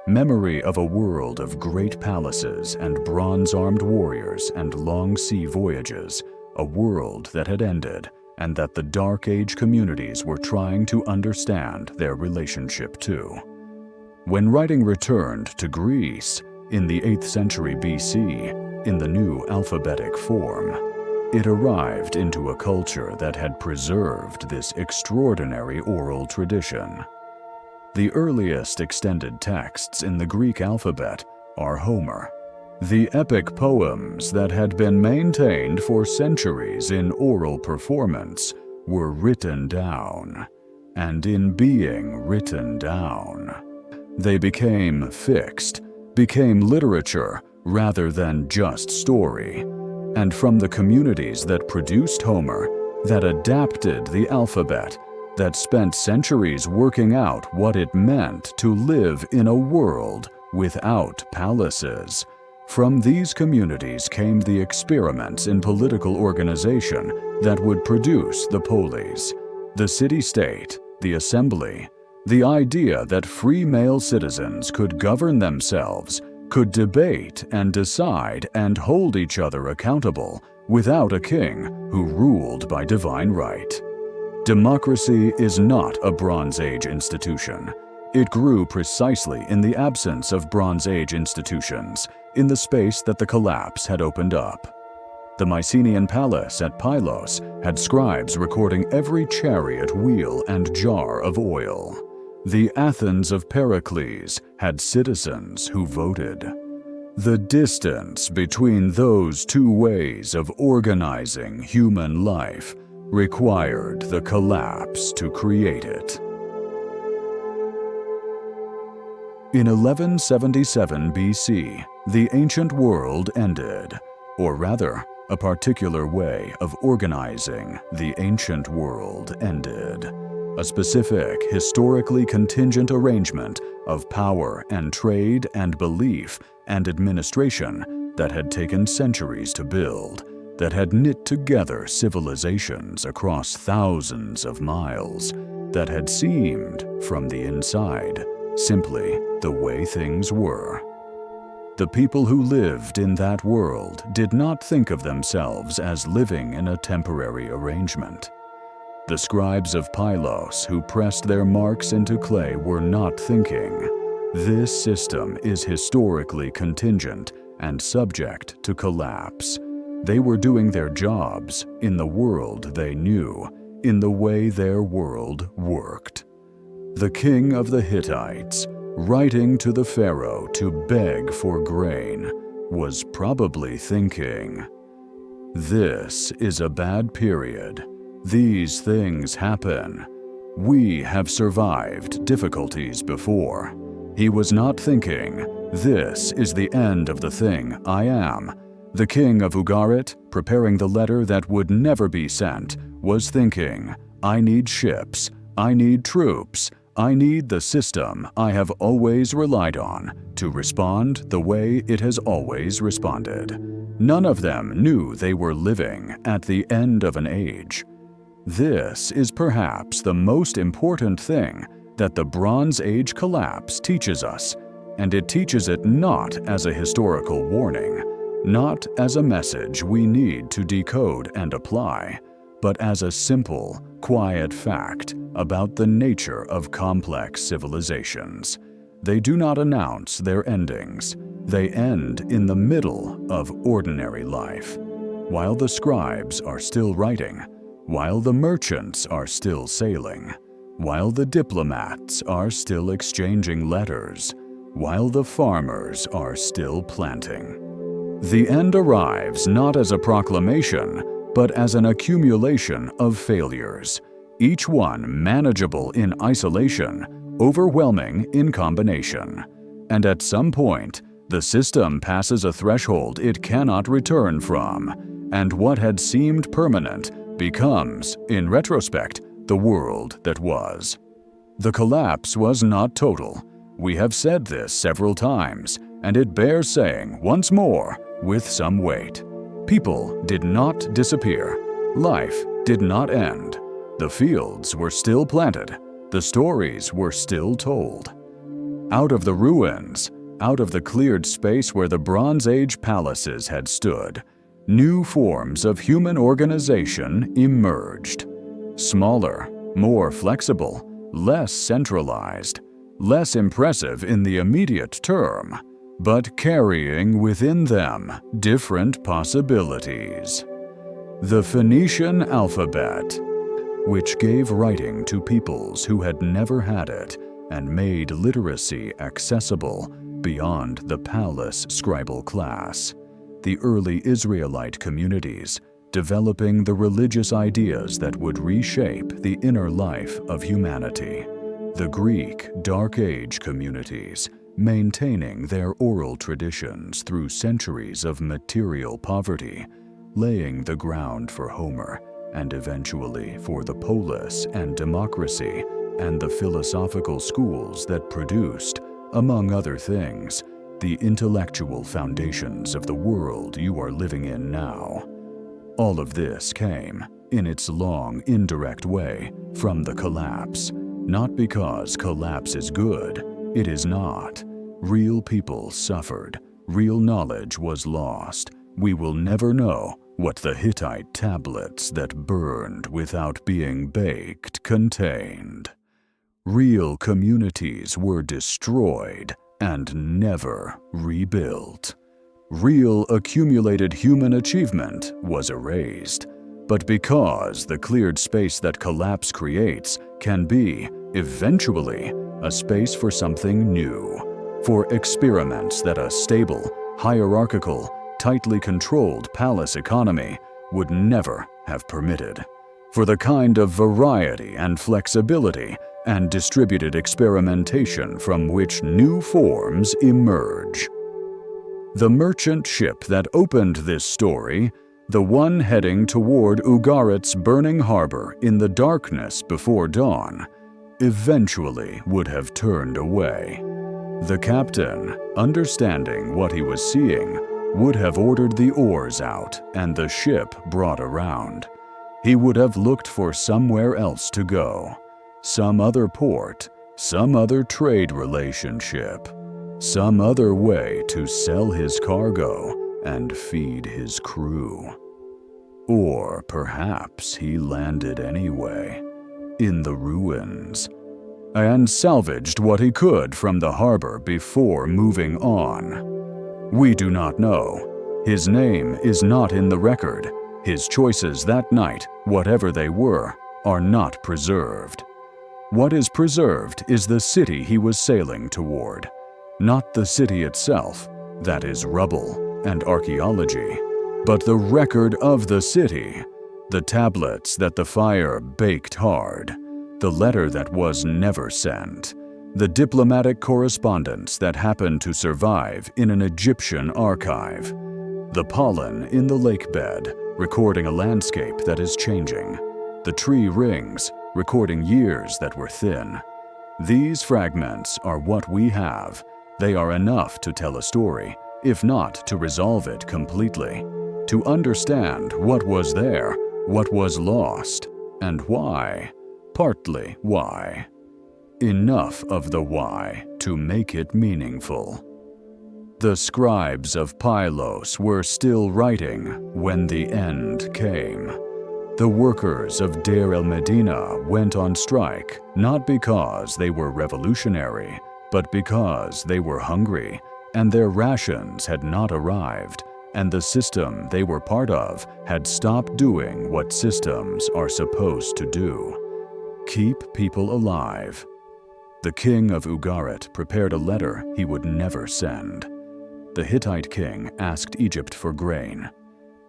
Memory of a world of great palaces and bronze-armed warriors and long sea voyages, a world that had ended and that the Dark Age communities were trying to understand their relationship to. When writing returned to Greece in the 8th century BC in the new alphabetic form, it arrived into a culture that had preserved this extraordinary oral tradition. The earliest extended texts in the Greek alphabet are Homer. The epic poems that had been maintained for centuries in oral performance were written down, and in being written down, they became fixed, became literature rather than just story. And from the communities that produced Homer, that adapted the alphabet, that spent centuries working out what it meant to live in a world without palaces. From these communities came the experiments in political organization that would produce the polis, the city-state, the assembly, the idea that free male citizens could govern themselves, could debate and decide and hold each other accountable without a king who ruled by divine right. Democracy is not a Bronze Age institution. It grew precisely in the absence of Bronze Age institutions, in the space that the collapse had opened up. The Mycenaean palace at Pylos had scribes recording every chariot wheel and jar of oil. The Athens of Pericles had citizens who voted. The distance between those two ways of organizing human life required the collapse to create it. In 1177 BC, the ancient world ended, or rather, a particular way of organizing the ancient world ended. A specific, historically contingent arrangement of power and trade and belief and administration that had taken centuries to build, that had knit together civilizations across thousands of miles, that had seemed, from the inside, simply the way things were. The people who lived in that world did not think of themselves as living in a temporary arrangement. The scribes of Pylos who pressed their marks into clay were not thinking, "This system is historically contingent and subject to collapse." They were doing their jobs in the world they knew, in the way their world worked. The king of the Hittites, writing to the pharaoh to beg for grain, was probably thinking, "This is a bad period. These things happen. We have survived difficulties before." He was not thinking, "This is the end of the thing I am." The king of Ugarit, preparing the letter that would never be sent, was thinking, "I need ships, I need troops, I need the system I have always relied on to respond the way it has always responded." None of them knew they were living at the end of an age. This is perhaps the most important thing that the Bronze Age collapse teaches us, and it teaches it not as a historical warning, not as a message we need to decode and apply, but as a simple, quiet fact about the nature of complex civilizations. They do not announce their endings. They end in the middle of ordinary life. While the scribes are still writing, while the merchants are still sailing, while the diplomats are still exchanging letters, while the farmers are still planting. The end arrives not as a proclamation, but as an accumulation of failures, each one manageable in isolation, overwhelming in combination. And at some point, the system passes a threshold it cannot return from, and what had seemed permanent becomes, in retrospect, the world that was. The collapse was not total. We have said this several times, and it bears saying once more with some weight. People did not disappear. Life did not end. The fields were still planted. The stories were still told. Out of the ruins, out of the cleared space where the Bronze Age palaces had stood, new forms of human organization emerged. Smaller, more flexible, less centralized, less impressive in the immediate term, but carrying within them different possibilities. The Phoenician alphabet, which gave writing to peoples who had never had it and made literacy accessible beyond the palace scribal class. The early Israelite communities, developing the religious ideas that would reshape the inner life of humanity. The Greek Dark Age communities, maintaining their oral traditions through centuries of material poverty, laying the ground for Homer and eventually for the polis and democracy and the philosophical schools that produced, among other things, the intellectual foundations of the world you are living in now. All of this came, in its long, indirect way, from the collapse. Not because collapse is good, it is not. Real people suffered. Real knowledge was lost. We will never know what the Hittite tablets that burned without being baked contained. Real communities were destroyed and never rebuilt. Real accumulated human achievement was erased. But because the cleared space that collapse creates can be, eventually, a space for something new, for experiments that a stable, hierarchical, tightly controlled palace economy would never have permitted, for the kind of variety and flexibility and distributed experimentation from which new forms emerge. The merchant ship that opened this story, the one heading toward Ugarit's burning harbor in the darkness before dawn, eventually would have turned away. The captain, understanding what he was seeing, would have ordered the oars out and the ship brought around. He would have looked for somewhere else to go, some other port, some other trade relationship, some other way to sell his cargo and feed his crew. Or perhaps he landed anyway, in the ruins, and salvaged what he could from the harbor before moving on. We do not know. His name is not in the record. His choices that night, whatever they were, are not preserved. What is preserved is the city he was sailing toward, not the city itself, that is rubble. and archaeology, but the record of the city, the tablets that the fire baked hard, the letter that was never sent, the diplomatic correspondence that happened to survive in an Egyptian archive, the pollen in the lake bed recording a landscape that is changing, the tree rings recording years that were thin. These fragments are what we have. They are enough to tell a story, if not to resolve it completely, to understand what was there, what was lost, and why, partly why. Enough of the why to make it meaningful. The scribes of Pylos were still writing when the end came. The workers of Deir el-Medina went on strike not because they were revolutionary, but because they were hungry and their rations had not arrived, and the system they were part of had stopped doing what systems are supposed to do: keep people alive. The king of Ugarit prepared a letter he would never send. The Hittite king asked Egypt for grain.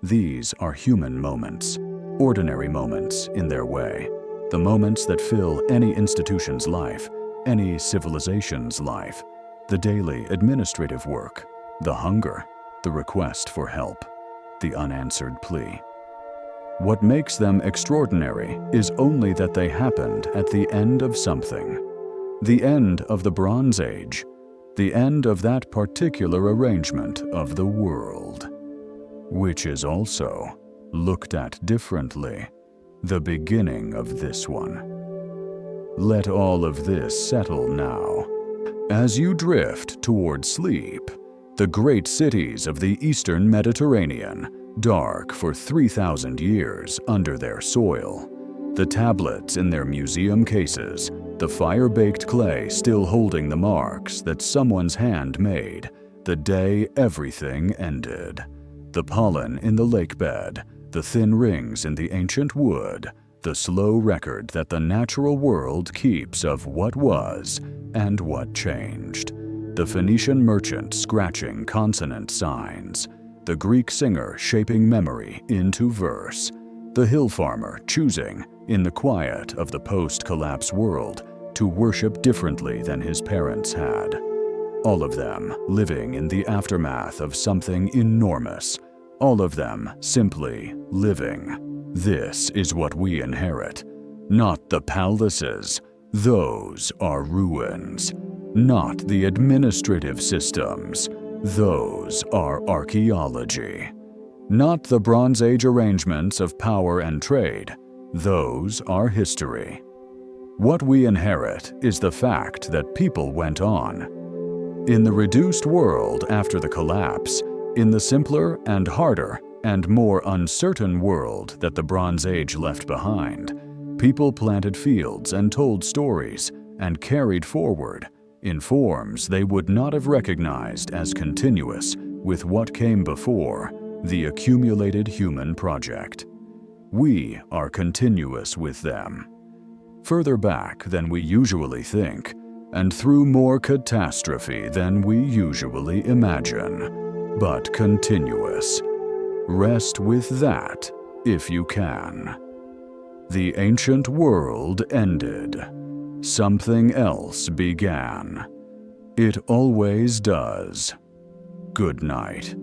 These are human moments, ordinary moments in their way, the moments that fill any institution's life, any civilization's life, the daily administrative work, the hunger, the request for help, the unanswered plea. What makes them extraordinary is only that they happened at the end of something. The end of the Bronze Age, the end of that particular arrangement of the world, which is also, looked at differently, the beginning of this one. Let all of this settle now. As you drift toward sleep, the great cities of the Eastern Mediterranean, dark for 3,000 years under their soil, the tablets in their museum cases, the fire-baked clay still holding the marks that someone's hand made the day everything ended, the pollen in the lake bed, the thin rings in the ancient wood, the slow record that the natural world keeps of what was and what changed, the Phoenician merchant scratching consonant signs, the Greek singer shaping memory into verse, the hill farmer choosing, in the quiet of the post-collapse world, to worship differently than his parents had. All of them living in the aftermath of something enormous, all of them simply living. This is what we inherit. Not the palaces, those are ruins. Not the administrative systems, those are archaeology. Not the Bronze Age arrangements of power and trade, those are history. What we inherit is the fact that people went on. In the reduced world after the collapse, in the simpler and harder and more uncertain world that the Bronze Age left behind, people planted fields and told stories and carried forward, in forms they would not have recognized as continuous with what came before, the accumulated human project. We are continuous with them. Further back than we usually think, and through more catastrophe than we usually imagine, but continuous. Rest with that, if you can. The ancient world ended. Something else began. It always does. Good night.